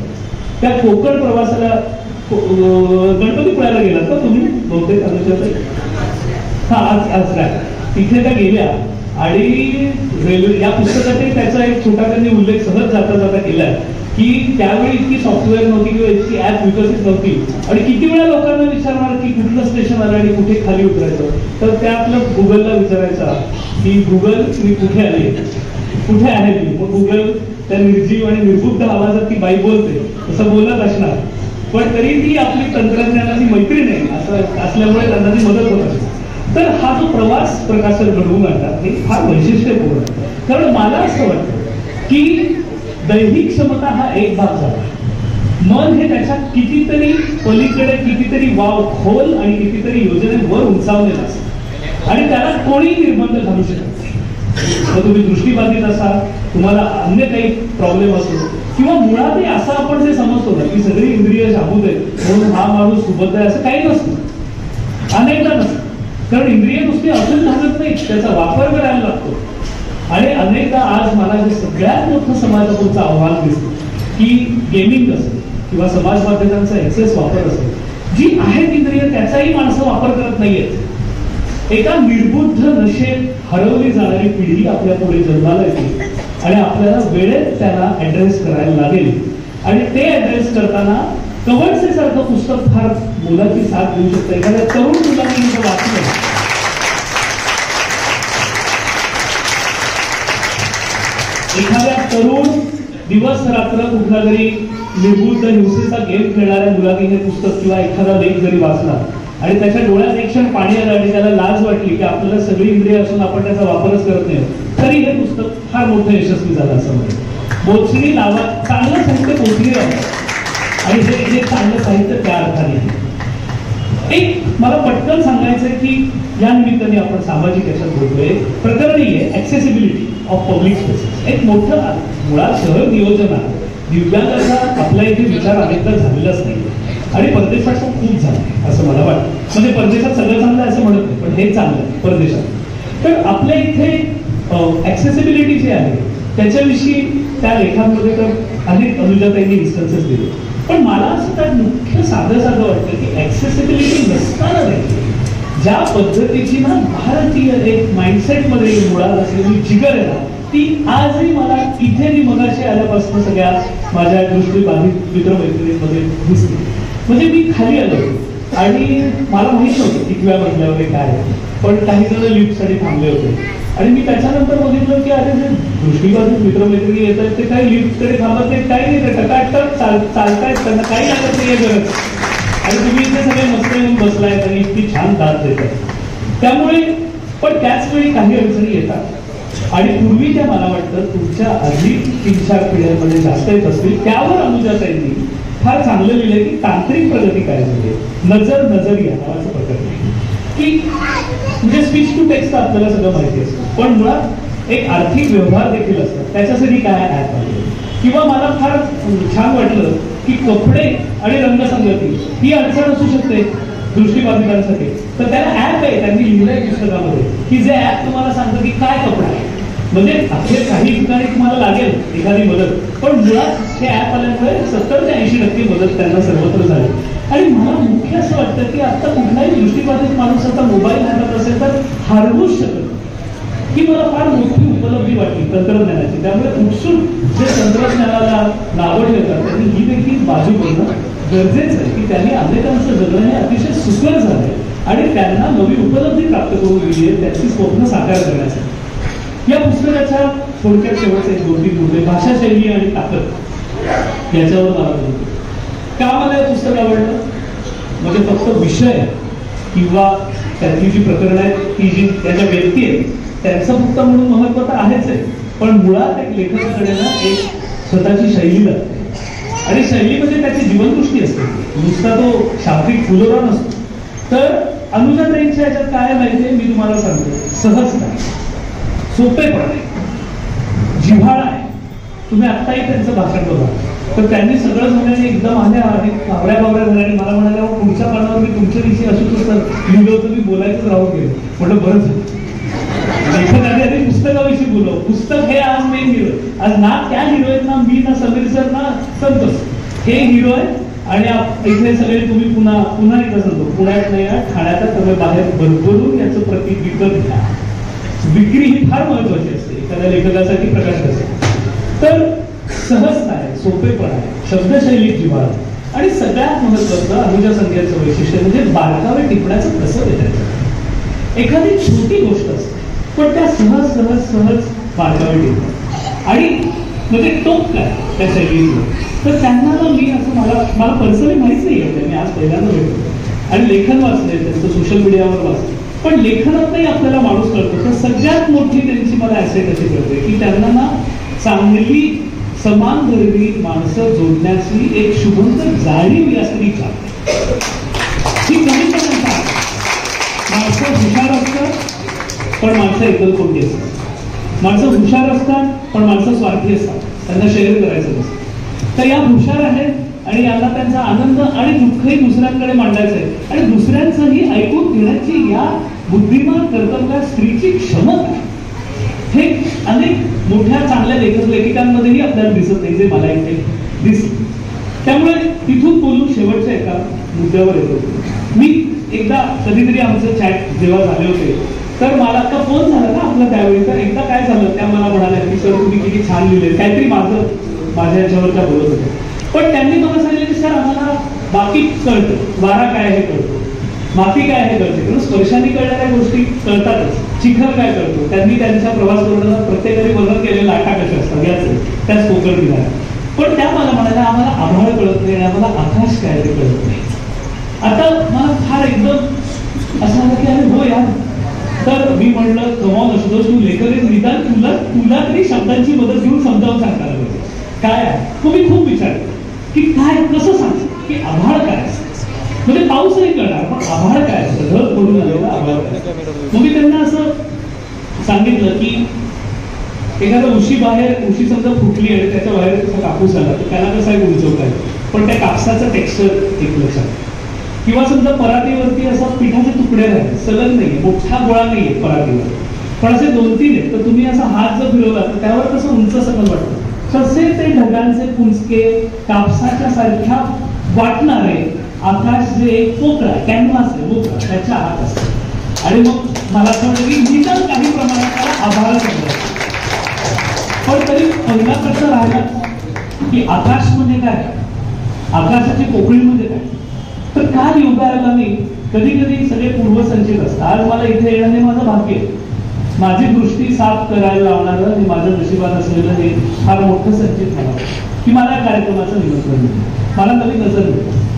त्या कोकण प्रवासाला गणपतीपुळ्याला गेलात का तुम्ही बहुतेक अनुजा ताई? हा आज काय तिथे त्या गेल्या आणि रेल्वे या पुस्तकातही त्याचा एक छोटा त्यांनी उल्लेख सहज जाता जाता केलाय की त्यावेळी इतकी सॉफ्टवेअर नव्हती किंवा इतकी ऍप विकसित नव्हती आणि किती वेळा लोकांना विचारणार की कुठलं स्टेशन आलं आणि कुठे खाली उतरायचं, तर त्यातलं गुगलला विचारायचा की गुगल मी कुठे आले, कुठे आहे मी. मग गुगल त्या निर्जीव आणि निर्बुद्ध आवाजात ती बाई बोलते तसं बोलत असणार, पण तरी ती आपली तंत्रज्ञानाची मैत्रीण आहे असं असल्यामुळे त्यांना ती मदत होत असते. तर हा जो प्रवास प्रकाशन घडवून आणतात हे फार वैशिष्ट्यपूर्ण, कारण मला असं वाटतं की दैहिक क्षमता हा एक भाग झाला, मन हे त्याच्या कितीतरी पलीकडे कितीतरी वाव खोल आणि कितीतरी योजनेवर उंचावलेला असतो आणि त्याला कोणी निर्बंध घालू शकत नाही. मग तुम्ही दृष्टीबाधित असाल, तुम्हाला अन्य काही प्रॉब्लेम असो किंवा मुळातही असं आपण जे समजतो ना की सगळी इंद्रिय शाबूत आहेत म्हणून हा माणूस सुबद्ध आहे, असं काही नसतं, अनेकदा नसतं. कारण इंद्रिय नुसती असून भागत नाही, त्याचा वापर करायला लागतो. आणि अनेकदा आज मला जे सगळ्यात मोठं समाजापुढचं आव्हान दिसतं की गेमिंग असेल किंवा समाज माध्यमांचा एक्सेस वापर असेल, जी आहेत इंद्रिय त्याचाही माणसं वापर करत नाहीयेत. एका निर्बुद्ध नशेत हरवली जाणारी पिढी आपल्या पुढे जन्माला येते आणि आपल्याला वेळेत त्याला ऍड्रेस करायला लागेल. आणि ते ऍड्रेस करताना कवडसे सारखं पुस्तक फार मुलाची साथ देऊ शकतं. एखाद्या तरुण मुलांनी वाचलं, एखाद्या तरुण दिवस रात्र कुठला तरी निर्बुद्ध हिंसेचा गेम खेळणाऱ्या मुलाने हे पुस्तक किंवा एखादा लेख जरी वाचला आणि त्याच्या डोळ्यात एक क्षण पाणी आलं आणि त्याला लाज वाटली की आपल्याला सगळी इंद्रिय असून आपण त्याचा वापरच करत नाही, तरी हे पुस्तक फार मोठं यशस्वी झालं असं म्हणतो. बोचणी लावा, चांगलं साहित्य बोचणी लावा आणि हे चांगलं साहित्य त्या अर्थाने आहे. एक मला पटकन सांगायचंय की या निमित्ताने आपण सामाजिक याच्यात बोलतोय, प्रकरणी आहे ऍक्सेसिबिलिटी ऑफ पब्लिक स्पेसेस. एक मोठं मुळात शहर नियोजन आहे. दिव्यांगाचा आपल्या इथे विचार अनेकदा झालेलाच नाही आणि परदेशात खूप झालं असं मला वाटतं. म्हणजे परदेशात सगळं चांगलं असं म्हणत नाही, पण हे चांगलं आहे परदेशात. तर आपल्या इथे ऍक्सेसिबिलिटी जी आहे त्याच्याविषयी त्या लेखांमध्ये तर अनेक अनुजाताईंनी इन्स्टन्सेस दिले, पण मला असं त्यात मुख्य साधं वाटतं की ऍक्सेसिबिलिटी नसताना देखील ज्या पद्धतीची ना भारतीय एक माइंडसेटमध्ये मुळात असलेली जिगर आहे ना, ती आजही मला इथे मी मगाशी आल्यापासून सगळ्या माझ्या दृष्टीबाधित मित्रमैत्रिणींमध्ये दिसते. म्हणजे मी खाली आलो आणि मला माहित नव्हतं कितव्या मजल्यावर काय आहे, पण काही जण लिफ्टसाठी थांबले होते आणि मी त्याच्यानंतर बघितलं की अरे जे दृष्टीबाधित मित्रमैत्रिणी येत आहेत ते काही लिफ्टकडे थांबत नाहीत, काही नाही, ते टकाटक चालतायत, त्यांना काही लागत नाही गरज. आणि तुम्ही इथे सगळे मस्त येऊन बसलाय आणि इतकी छान दाद देतात. त्यामुळे पण त्याच वेळी काही अडचणी येतात आणि पूर्वीच्या मला वाटतं तुमच्या अधिक 3-4 पिढ्यांमध्ये जास्त येत असतील. त्यावर अनुजाताईंनी फार चांगलं लिहिलंय की तांत्रिक प्रगती काय झाली. नजरिया नावाचं प्रकरण की म्हणजे स्पीच टू टेक्स्ट आपल्याला सगळं माहिती असतं, पण मुळात एक आर्थिक व्यवहार देखील असतात, त्याच्यासाठी काय ऍप आले. किंवा मला फार छान वाटलं की कपडे आणि रंगसंगती ही अडचण असू शकते दृष्टीबाधितांसाठी, तर त्याला ऍप आहे, त्यांनी लिहिलंय पुस्तकामध्ये की जे ऍप तुम्हाला सांगतं की काय कपडा आहे. म्हणजे अखेर काही ठिकाणी तुम्हाला लागेल एखादी मदत, पण मुळात हे ऍप आल्यामुळे 70 ते 80% मदत त्यांना सर्वत्र झाली. आणि मला मुख्य असं वाटतं की आता कुठलाही दृष्टीबाधित माणूस आता मोबाईल हातात असेल तर हरवूच शकत, ही मला फार मोठी उपलब्धी वाटली तंत्रज्ञानाची. त्यामुळे उत्सुक जे तंत्रज्ञानाला नावं ठेवतात त्यांनी ही देखील बाजू करणं गरजेचं आहे की त्यांनी अनेकांचं जगणं हे अतिशय सुकर झालंय आणि त्यांना नवी उपलब्धी प्राप्त करून दिली आहे त्यांची स्वप्न साकार करण्यासाठी. या पुस्तकाच्या थोडक्यात शेवटचे 2-3 मुद्दे, भाषाशैली आणि ताकद याच्यावर मला बोलतो. का मला हे पुस्तक आवडलं, म्हणजे फक्त विषय किंवा त्यातली जी प्रकरणं आहेत ती जी त्याच्या व्यक्ती आहेत त्यांचं फक्त म्हणून महत्व तर आहेच आहे, पण मुळात एक लेखकाकडे ना एक स्वतःची शैली लागते आणि शैलीमध्ये त्याची जीवनदृष्टी असते, नुसता तो शाब्दिक फुलोरा नसतो. तर अनुजाताईंच्या याच्यात काय माहितीये मी तुम्हाला सांगतो, सहजता आहे, सोपेपण आहे, जिव्हाळा आहे. तुम्ही आत्ताही त्यांचं भाषण बघा तर त्यांनी सगळं झाल्याने एकदम आल्या आणि बावऱ्या झाल्याने मला म्हणाल्या पुढच्या पानावर मी तुमच्याविषयी असं लिहिलं होतं, मी बोलायचंच राहून गेलो. म्हटलं बरं झालं, लेखकाने आधी पुस्तकाविषयी बोलव. पुस्तक हे आज मेन हिरो आहे. आज ना त्या हिरो आहेत, ना मी, ना समीर सर, ना संतोष, हे हिरो आहे. आणि इथे सगळे तुम्ही पुन्हा एकदा सांगतो, पुण्यात नाही ठाण्यात तुम्ही बाहेर भरभरून याचं प्रतीक विकत घ्या. विक्री ही फार महत्वाची असते एखाद्या लेखकासाठी, प्रकाशकासाठी. तर सहजता आहे, सोपेपणा आहे, शब्दशैलीत जिव्हाळा आणि सगळ्यात महत्वाचं अनुजा संख्येचं वैशिष्ट्य म्हणजे बारकावे टिपण्याचं कसं देतात. एखादी छोटी गोष्ट असते पण त्या सहज सहज सहज बारकावे टिपतात आणि म्हणजे टोक काय त्या शैलीतलं. तर त्यांना ना मी असं मला पर्सनली माहीत नाही आहे, मी आज पहिल्यांदा भेटतो आणि लेखन वाचलंय त्यांचं, सोशल मीडियावर वाचलं, पण लेखनातही आपल्याला माणूस कळतो. तर सगळ्यात मोठी त्यांची मला ॲसेट अशी कळते की त्यांना ना चांगली समानधर्मी माणसं जोडण्याची एक शुभंकर जाणीव या स्त्रीच्या ही कमी करण्याचा. माणसं हुशार असतात पण माणसं एकल कोणती असतात. माणसं हुशार असतात पण माणसं स्वार्थी असतात, त्यांना शेअर करायचं नसतं. तर या हुशार आहेत आणि यांना त्यांचा आनंद आणि दुःखही दुसऱ्यांकडे मांडायचं आहे आणि दुसऱ्यांचंही ऐकून घेण्याची या बुद्धिमान कर्तव्य स्त्रीची क्षमता आहे. हे अनेक मोठ्या चांगल्या लेखक लेखिकांमध्येही आपल्याला दिसत नाही, जे मला इथे दिसत. त्यामुळे तिथून बोलून शेवटच्या एका मुद्द्यावर येतो. मी एकदा कधीतरी आमचं चॅट जेव्हा झाले होते तर मला का फोन झाला ना आपला त्यावेळी, तर एकदा काय झालं, त्या मला म्हणाल्या की सर तुम्ही किती छान लिहिले, काहीतरी माझ्या याच्यावर त्या बोलत होते. पण त्यांनी मला सांगितलं की सर आम्हाला बाकी कळतं, वारा काय हे कळतो, माती काय हे कळते, कारण स्पर्शाने कळणाऱ्या गोष्टी कळतातच. चिखल काय कळतो, त्यांनी त्यांच्या प्रवास वर्णनात प्रत्येकाने वर्णन केलेले लाटा कशा असतात याच त्याच कोकण दिला. पण त्या मला म्हणाल्या आम्हाला आभाळ कळत नाही आणि आम्हाला आकाश काय ते कळत नाही. आता मला फार एकदम असं झालं की अरे हो यार. तर मी म्हणलं कमाल असतो तू लेखक निदान तुला तरी शब्दांची मदत घेऊन समजावून सांगताना पाहिजे काय आहे. मग मी खूप विचारलं की काय कसं सांगतो की आभाळ काय असतं, म्हणजे पाऊस नाही कळणार पण आभाळ काय असतं, ढग पडून आलेला आभाळ काय. मग मी त्यांना असं सांगितलं की एखादा उशी समजा फुटली आणि त्याच्या बाहेर कसा कापूस आला तर त्याला कसा एक उंचवता येतो, पण त्या कापसाचं टेक्स्चर एक लक्षात. किंवा समजा परातीवरती असा पिठाचे तुकडे राहिले, सलग नाहीये, मोठा गोळा नाहीये परातीवर, पण असे 2-3 आहेत, तर तुम्ही असा हात जर फिरवला तर त्यावर कसं उंच सकल वाटतं, तसे ते ढगांचे पुंजके कापसाच्या सारख्या वाटणारे आकाश जे एक पोकळा कॅनव्हास आहे मोकळा त्याच्या आत असतं. आणि मग मला असं वाटतं की निदान काही प्रमाणात त्याला आभाळ समजायचं. पण तरी पहिला प्रश्न राहिला की आकाश म्हणजे काय, आकाशाची पोकळी म्हणजे काय. तर काल योगायोगा मी कधी कधी सगळे पूर्वसंचित असतात. आज मला इथे येणं हे माझं भाग्य आहे. माझी दृष्टी साफ करायला लावणारं आणि माझ्या नशिबात असलेलं हे फार मोठं संचित झालं की मला या कार्यक्रमाचं निमंत्रण मिळतं, मला नवी नजर मिळतं.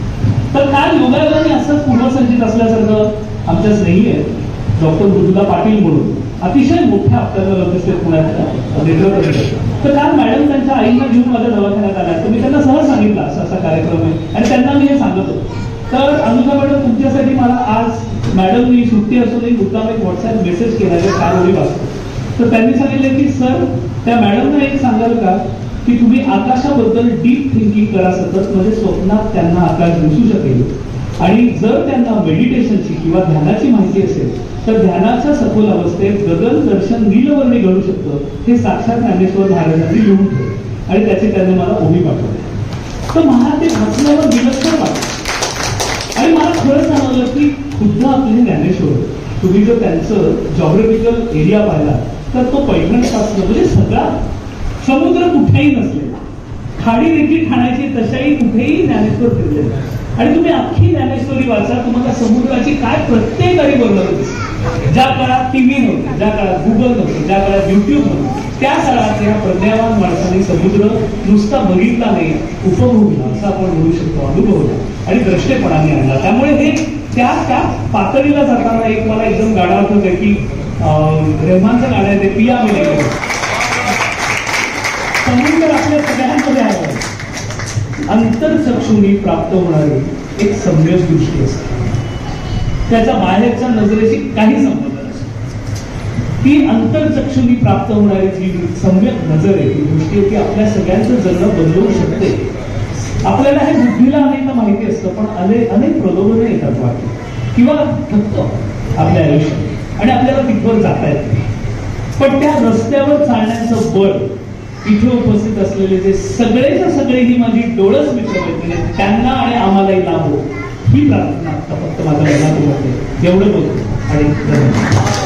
तर काल योगायोगाने असं पूर्वसंचित असल्यासारखं आमच्या स्नेही आहेत डॉक्टर मृदुला पाटील म्हणून अतिशय मोठ्या आपल्याला प्रतिष्ठित पुण्यात नेतृत्व करतात. तर काल मॅडम त्यांच्या आईला घेऊन माझ्या दवाखान्यात आल्या, तर मी त्यांना सहज सांगितलं असा कार्यक्रम आहे आणि त्यांना मी हे सांगत होतो. तर अनुजा मॅडम तुमच्यासाठी मला आज मॅडमनी सुट्टी असूनही मुद्दाम एक व्हॉट्सअप मेसेज केला जे 4 ओळी वाचतो. तर त्यांनी सांगितलं की सर त्या मॅडमना एक सांगाल का की तुम्ही आकाशाबद्दल डीप थिंकिंग करा सतत, म्हणजे स्वप्नात त्यांना आकाश दिसू शकेल. आणि जर त्यांना मेडिटेशनची किंवा ध्यानाची माहिती असेल तर ध्यानाच्या सखोल अवस्थेत गगन दर्शन नीलवर्णी घडू शकतं, हे साक्षात ज्ञानेश्वर महाराजांनी लिहून ठेवलं आणि त्याचे त्यांनी मला ओवी पाठवले. तर मला ते वाचल्यावर विलक्षण वाटलं आणि मला खरं जाणवलं की खुद्द आपले ज्ञानेश्वर, तुम्ही जर त्यांचं जॉग्राफिकल एरिया पाहिला तर तो पैठणपासून म्हणजे सगळा समुद्र कुठेही नसलेला, खाडी देखील ठाण्याची तशाही कुठेही ज्ञानेश्वर फिरले आणि तुम्ही अख्खी ज्ञानेश्वरी वाचा, तुम्हाला समुद्राची काय प्रत्येक आणि वर्णन दिसते. ज्या काळात टीव्ही नव्हते, ज्या काळात गुगल नव्हतं, ज्या काळात युट्यूब नव्हतं, त्या काळात या प्रज्ञावान माणसाने समुद्र नुसता बघितला नाही, उपभोगला असं आपण म्हणू शकतो, अनुभवला आणि द्रष्टेपणाने आणला. त्यामुळे हे त्या पातळीला जाताना एक मला एकदम गाणं आठवत आहे की रेहमानचं गाणं आहे ते पिया मिले, समुद्र आपल्या सगळ्यांमध्ये आहे. अंतरचक्षुनी प्राप्त होणारी एक सम्यक दृष्टी असते, त्याच्या बाहेरच्या नजरेशी काही संबंध नसतो. ती अंतरचक्षुनी प्राप्त होणारी जी सम्यक नजर आहे, ती दृष्टी आहे, ती आपल्या सगळ्यांचं जगणं बदलवू शकते. आपल्याला हे बुद्धीला अनेकदा माहिती असतं, पण अनेक प्रलोभनं येतात वाटतं किंवा थकतो आपल्या आयुष्यात आणि आपल्याला तिथवर जाता येत नाही. पण त्या रस्त्यावर चालण्याचं बळ इथे उपस्थित असलेले जे सगळेच्या सगळे ही माझी डोळस मित्रमैत्रिणी त्यांना आणि आम्हालाही लाभो ही प्रार्थना आता फक्त माझ्या मनात होते. एवढं बोलतो आणि धन्यवाद.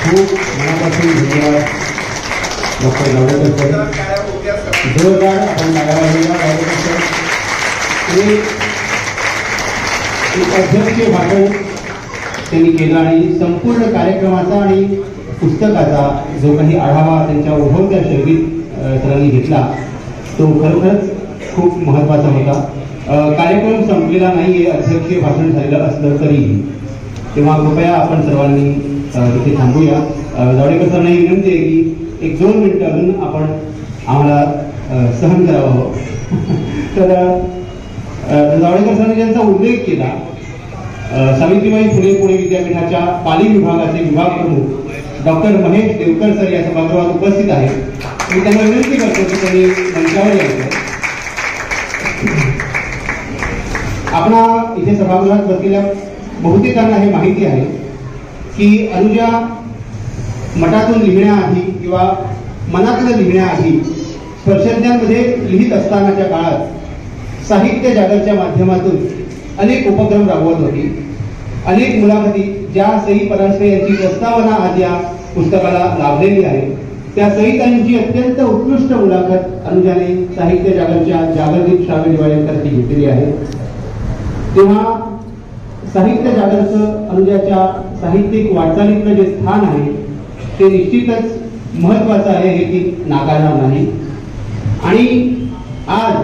खूप मनापासून धन्यवाद डॉक्टर जावडेकर सर. जोरदार आपण जावडेकर सर. एक अध्यक्षीय भाषण त्यांनी केलं आणि संपूर्ण कार्यक्रमाचा आणि पुस्तकाचा जो काही आढावा त्यांच्या उभवत्या शैलीत सरांनी घेतला तो खरोखरच खूप महत्त्वाचा होता. कार्यक्रम संपलेला नाहीये, अध्यक्षीय भाषण झालेलं असलं तरीही. तेव्हा कृपया आपण सर्वांनी इथे थांबूया. जावडेकर सरांना विनंती आहे की 1-2 मिनिटं अजून आपण आम्हाला सहन करावं. तर जावडेकर सरांनी ज्यांचा उल्लेख केला, सावित्रीबाई फुले पुणे विद्यापीठाच्या पाली विभागाचे विभाग प्रमुख डॉक्टर महेश देवकर सर या सभागृहात उपस्थित आहेत. मी त्यांना विनंती करतो की त्यांनी मंचावर यायचं. आपणा इथे सभागृहात बसलेल्या बहुतेकांना हे माहिती आहे की अनुजा मठातून लिहिण्याआधी किंवा मनातलं लिहिण्याआधी स्पर्शज्ञांमध्ये लिहित असतानाच्या काळात साहित्य जागरच्या माध्यमातून अनेक उपक्रम राबवत होती. अनेक मुलाखती ज्या सई परांजपे यांची प्रस्तावना आज या पुस्तकाला लाभलेली आहे त्या सईतांची अत्यंत उत्कृष्ट मुलाखत अनुजाने साहित्य जागरच्या जागतिक श्राव्य दिवाळीसाठी घेतलेली आहे. तेव्हा साहित्य जागरचं अनुजाच्या साहित्यिक वाटचालीतलं जे स्थान आहे ते निश्चितच महत्वाचं आहे, हे ती नाकारणार नाही. आणि आज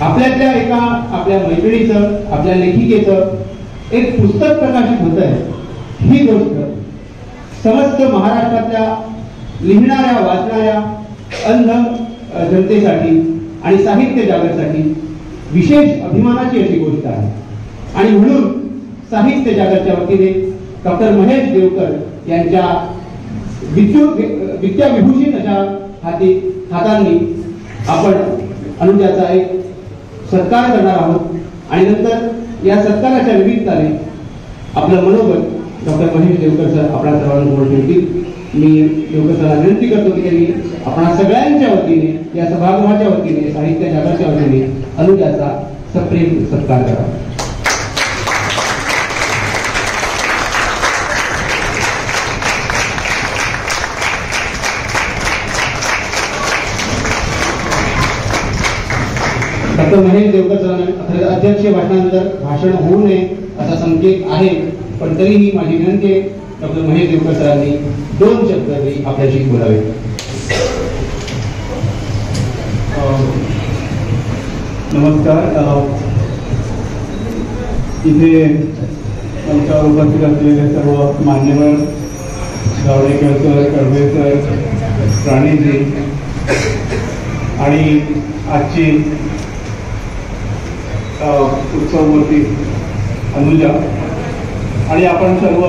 आपल्यातल्या एका आपल्या मैत्रिणीचं, आपल्या लेखिकेचं एक पुस्तक प्रकाशित होत आहे. ही गोष्ट समस्त महाराष्ट्रातल्या लिहिणाऱ्या वाचणाऱ्या अंध जनतेसाठी आणि साहित्य जागरसाठी विशेष अभिमानाची अशी गोष्ट आहे. आणि म्हणून साहित्य जागरच्या वतीने डॉक्टर महेश देवकर यांच्या विद्याविभूषण अशा हातांनी आपण अनुजाचा एक सत्कार करणार आहोत. आणि नंतर या सत्काराच्या निमित्ताने आपलं मनोगत डॉक्टर महेश देवकर सर आपल्या सर्वांसमोर ठेवतील. मी देवकर सरांना विनंती करतो की त्यांनी आपणा सगळ्यांच्या वतीने, या सभागृहाच्या वतीने, साहित्य जागरच्या वतीने अनुजाचा सप्रेम सत्कार करावा. डॉक्टर महेश देवकर सरांना अध्यक्षीय भाषणानंतर भाषण होऊ नये असा संकेत आहे, पण तरीही माझी विनंती आहे डॉक्टर महेश देवकर सरांनी 2 शब्द आपल्याशी बोलावे. नमस्कार. इथे आमच्यावर उपस्थित असलेले सर्व मान्यवर, जावडेकर सर, कर्वे सर, राणेजी आणि आजची उत्सवमूर्ती अनुजा आणि आपण सर्व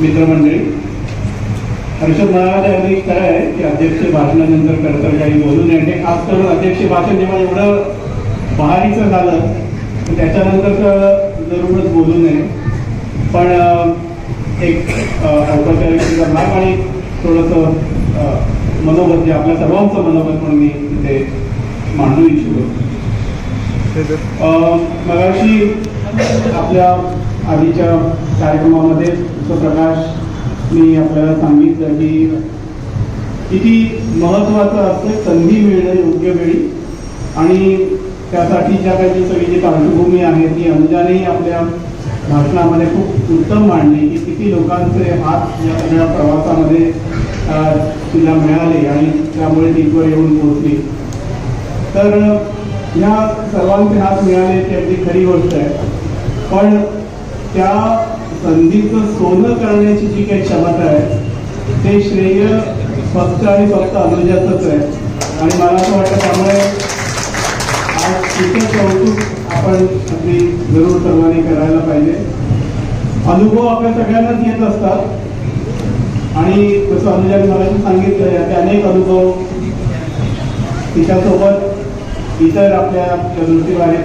मित्रमंडळी. हर्षद म्हणाला त्या अगदी खरं आहे की अध्यक्ष भाषणानंतर खरं तर काही बोलू नये. खास करून अध्यक्ष भाषण जेव्हा एवढं बहारीचं झालं तर त्याच्यानंतर तर जरूरच बोलू नये. पण एक औपचारिकतेचा भाग आणि थोडंसं मनोगत जे आपल्या सर्वांचं मनोगत म्हणून मी इथे मांडू इच्छितो. मगाशी आपल्या आधीच्या कार्यक्रमामध्ये प्रकाश मी आपल्याला सांगितलं की किती महत्त्वाचं असतं संधी मिळणं योग्य वेळी. आणि त्यासाठी ज्या काही सगळी जी पार्श्वभूमी आहे ती अनुजानेही आपल्या भाषणामध्ये खूप उत्तम मांडली की किती लोकांचे हात या सगळ्या प्रवासामध्ये तिला मिळाले आणि त्यामुळे तिथवर येऊन पोहोचली. तर ह्या सर्वांचे हात मिळाले ती अगदी खरी गोष्ट आहे. पण त्या संधीचं सोनं करण्याची जी काही क्षमता आहे ते श्रेय फक्त आणि फक्त अनुजाचंच आहे. आणि मला असं वाटतं त्यामुळे आज तिचं कौतुक आपण अगदी जरूर सर्वांनी करायला पाहिजे. अनुभव आपल्या सगळ्यांनाच येत असतात आणि जसं अनुजाने मला सांगितलं याचे अनेक अनुभव तिच्यासोबत इतर आपल्या दृष्टीवर आहेत,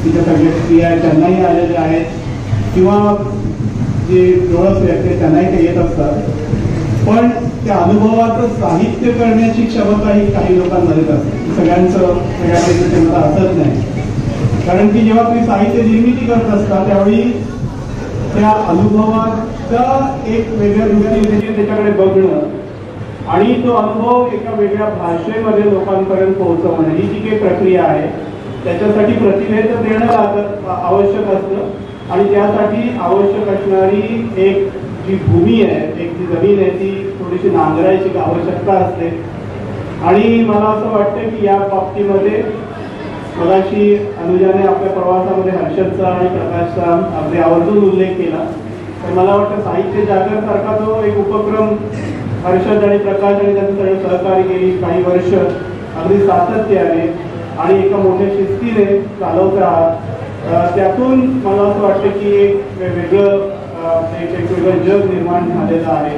तिच्या सगळ्या स्त्रिया आहेत त्यांनाही आलेले आहेत किंवा जे डोळस व्यक्ती त्यांनाही ते येत असतात. पण त्या अनुभवाचं साहित्य करण्याची क्षमता ही काही लोकांमध्ये असते. सगळ्यांचं सगळ्यांची क्षमता असत नाही. कारण की जेव्हा तुम्ही साहित्य निर्मिती करत असता त्यावेळी त्या अनुभवात तर एक वेगळ्या दृष्टीने त्याच्याकडे बघणं आणि तो अनुभव एका वेगळ्या भाषेमध्ये लोकांपर्यंत पोहोचवणं ही जी काही प्रक्रिया आहे त्याच्यासाठी प्रतिभेचं देणं आवश्यक असतं आणि त्यासाठी आवश्यक असणारी एक जी भूमी आहे, एक जी जमीन आहे ती थोडीशी नांगरायची आवश्यकता असते. आणि मला असं वाटतं की या बाबतीमध्ये मगाशी अनुजाने आपल्या प्रवासामध्ये हर्षदचा आणि प्रकाशचा अगदी आवर्जून उल्लेख केला. तर मला वाटतं साहित्य जागर सारखा जो एक उपक्रम हर्षद आणि प्रकाश आणि त्यांचं सगळं सहकार्य गेली काही वर्ष अगदी सातत्याने आणि एका मोठ्या शिस्तीने चालवत आहात. त्यातून मला असं वाटतं की एक वेगळं जग निर्माण झालेलं आहे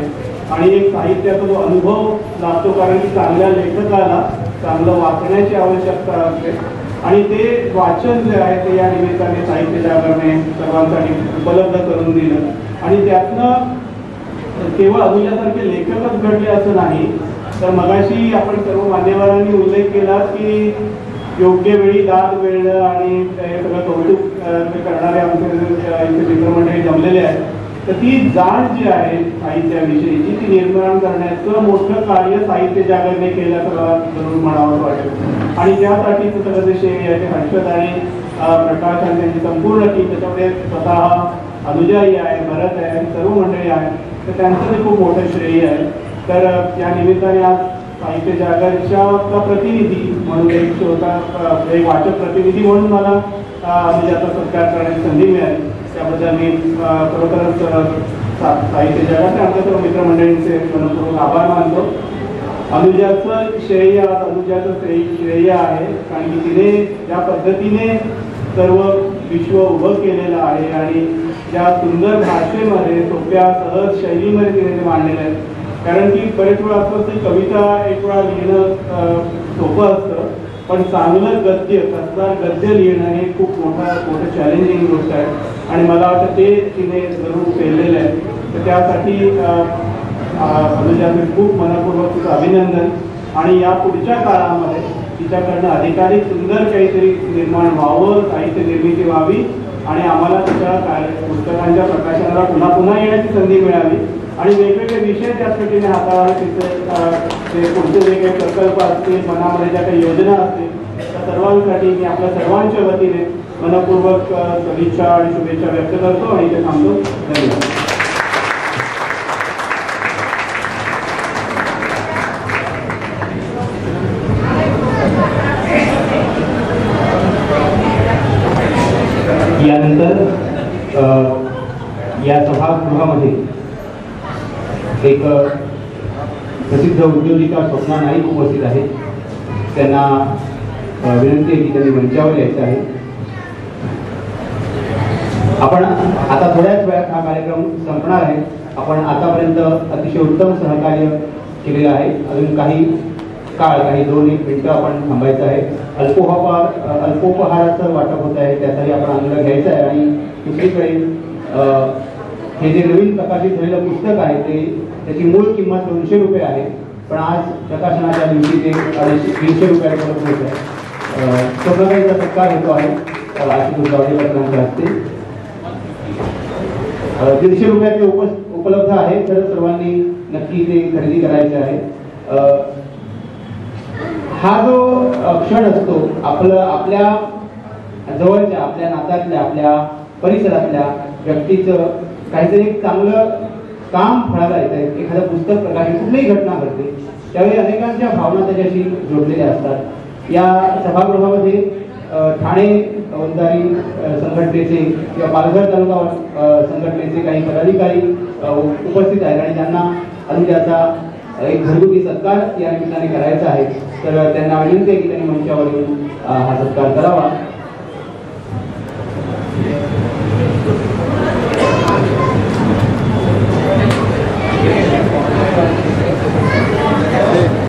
आणि एक साहित्याचा जो अनुभव लागतो, कारण की चांगल्या लेखकाला चांगलं वाचण्याची आवश्यकता असते आणि ते वाचन जे आहे ते या निमित्ताने साहित्य जागरणे सर्वांसाठी उपलब्ध करून दिलं. आणि त्यातनं केवळ अनुजासारखे लेखकच घडले असं नाही, तर मगाशी आपण सर्व मान्यवरांनी उल्लेख केला की योग्य वेळी दाद मिळणं आणि हे सगळं कौतुक करणारे आमचे इथे मित्रमंडळी जमलेले आहेत. तर ती जाण जी आहे साहित्याविषयीची ती निर्माण करण्याचं मोठं कार्य साहित्य जागरणे केलं असं जरूर म्हणावं वाटेल. आणि त्यासाठी सगळं जे श्रेय आहे ते हर्षद आणि प्रकाश आणि त्यांची संपूर्ण टीम, त्याच्यामध्ये स्वतः अनुजाई आहे, भरत आहे आणि सर्व मंडळी आहेत, तर त्यांचं ते खूप मोठं श्रेय आहे. तर या निमित्ताने आज साहित्य जागरच्या प्रतिनिधी म्हणून एक वाचक प्रतिनिधी म्हणून मला अनुजाचा सत्कार करण्याची संधी मिळाली. त्याबद्दल मी खरोखरच साहित्य जगाचे आमच्या सर्व मित्रमंडळींचे मनपूर्वक आभार मानतो. अनुजाचं श्रेय आज अनुजाचं श्रेय आहे, कारण की तिने ज्या पद्धतीने सर्व विश्व उभं केलेलं आहे आणि ज्या सुंदर भाषेमध्ये सोप्या सहज शैलीमध्ये तिने ते मांडलेलं आहे. कारण की बरेच वेळा असं असतं कविता एक वेळा लिहिणं सोपं असतं, पण चांगलं गद्य, कसदार गद्य लिहिणं हे खूप मोठं चॅलेंजिंग गोष्ट आहे आणि मला वाटतं ते तिने जरूर केलेलं आहे. तर त्यासाठी अनुजाचे खूप मनपूर्वक तिचं अभिनंदन. आणि या पुढच्या काळामध्ये तिच्याकडनं अधिकाधिक सुंदर काहीतरी निर्माण व्हावं, साहित्य निर्मिती व्हावी आणि आम्हाला तिच्या पुस्तकांच्या प्रकाशनाला पुन्हा पुन्हा येण्याची संधी मिळावी आणि वेगवेगळे विषय त्यासाठी हाताळावे. तिचे पुढचे जे काही प्रकल्प असतील, मनामध्ये ज्या काही योजना असतील, त्या सर्वांसाठी मी आपल्या सर्वांच्या वतीने मनपूर्वक सदिच्छा आणि शुभेच्छा व्यक्त करतो आणि ते थांबतो. धन्यवाद. यानंतर या सभागृहामध्ये एक प्रसिद्ध उद्योजिका स्वप्ना नाईक उपस्थित आहेत. त्यांना विनंती आहे की त्यांनी मंचावर यायचं आहे. आपण आता थोड्याच वेळात हा कार्यक्रम संपणार आहे. आपण आतापर्यंत अतिशय उत्तम सहकार्य केलेलं आहे. अजून काही काळ, काही 2-1 मिनिटं आपण थांबायचं आहे. अल्पोपहाराचं वाटप होत आहे, त्यासाठी आपण आनंद घ्यायचा आहे. आणि दुसरीकडे हे जे नवीन प्रकाशित झालेलं पुस्तक आहे ते त्याची मूळ किंमत 200 रुपये आहे, पण आज प्रकाशनाच्या दिवशी ते 300 रुपयापर्यंत होत आहे. स्वप्नाताईचा सत्कार होतो आहे आशुतोष जावडेकरांच्या हस्ते. 150 रुपयात ते उपलब्ध आहे, तर सर्वांनी नक्की ते खरेदी करायचे आहे. हा जो क्षण असतो आपल्या जवळच्या, आपल्या नात्यातल्या, आपल्या परिसरातल्या व्यक्तीचं काहीतरी एक चांगलं काम फळाला येत आहे, एखादं पुस्तक प्रकाशित, कुठलीही घटना घडते, त्यावेळी अनेकांच्या भावना त्याच्याशी जोडलेल्या असतात. या सभागृहामध्ये ठाणे वंजारी संघटनेचे किंवा पालघर तालुका संघटनेचे काही पदाधिकारी उपस्थित आहेत आणि त्यांना अनुजाचा एक घरगुती सत्कार या निमित्ताने करायचा आहे. तर त्यांना विनंती आहे की त्यांनी मंचावर येऊन हा सत्कार करावा.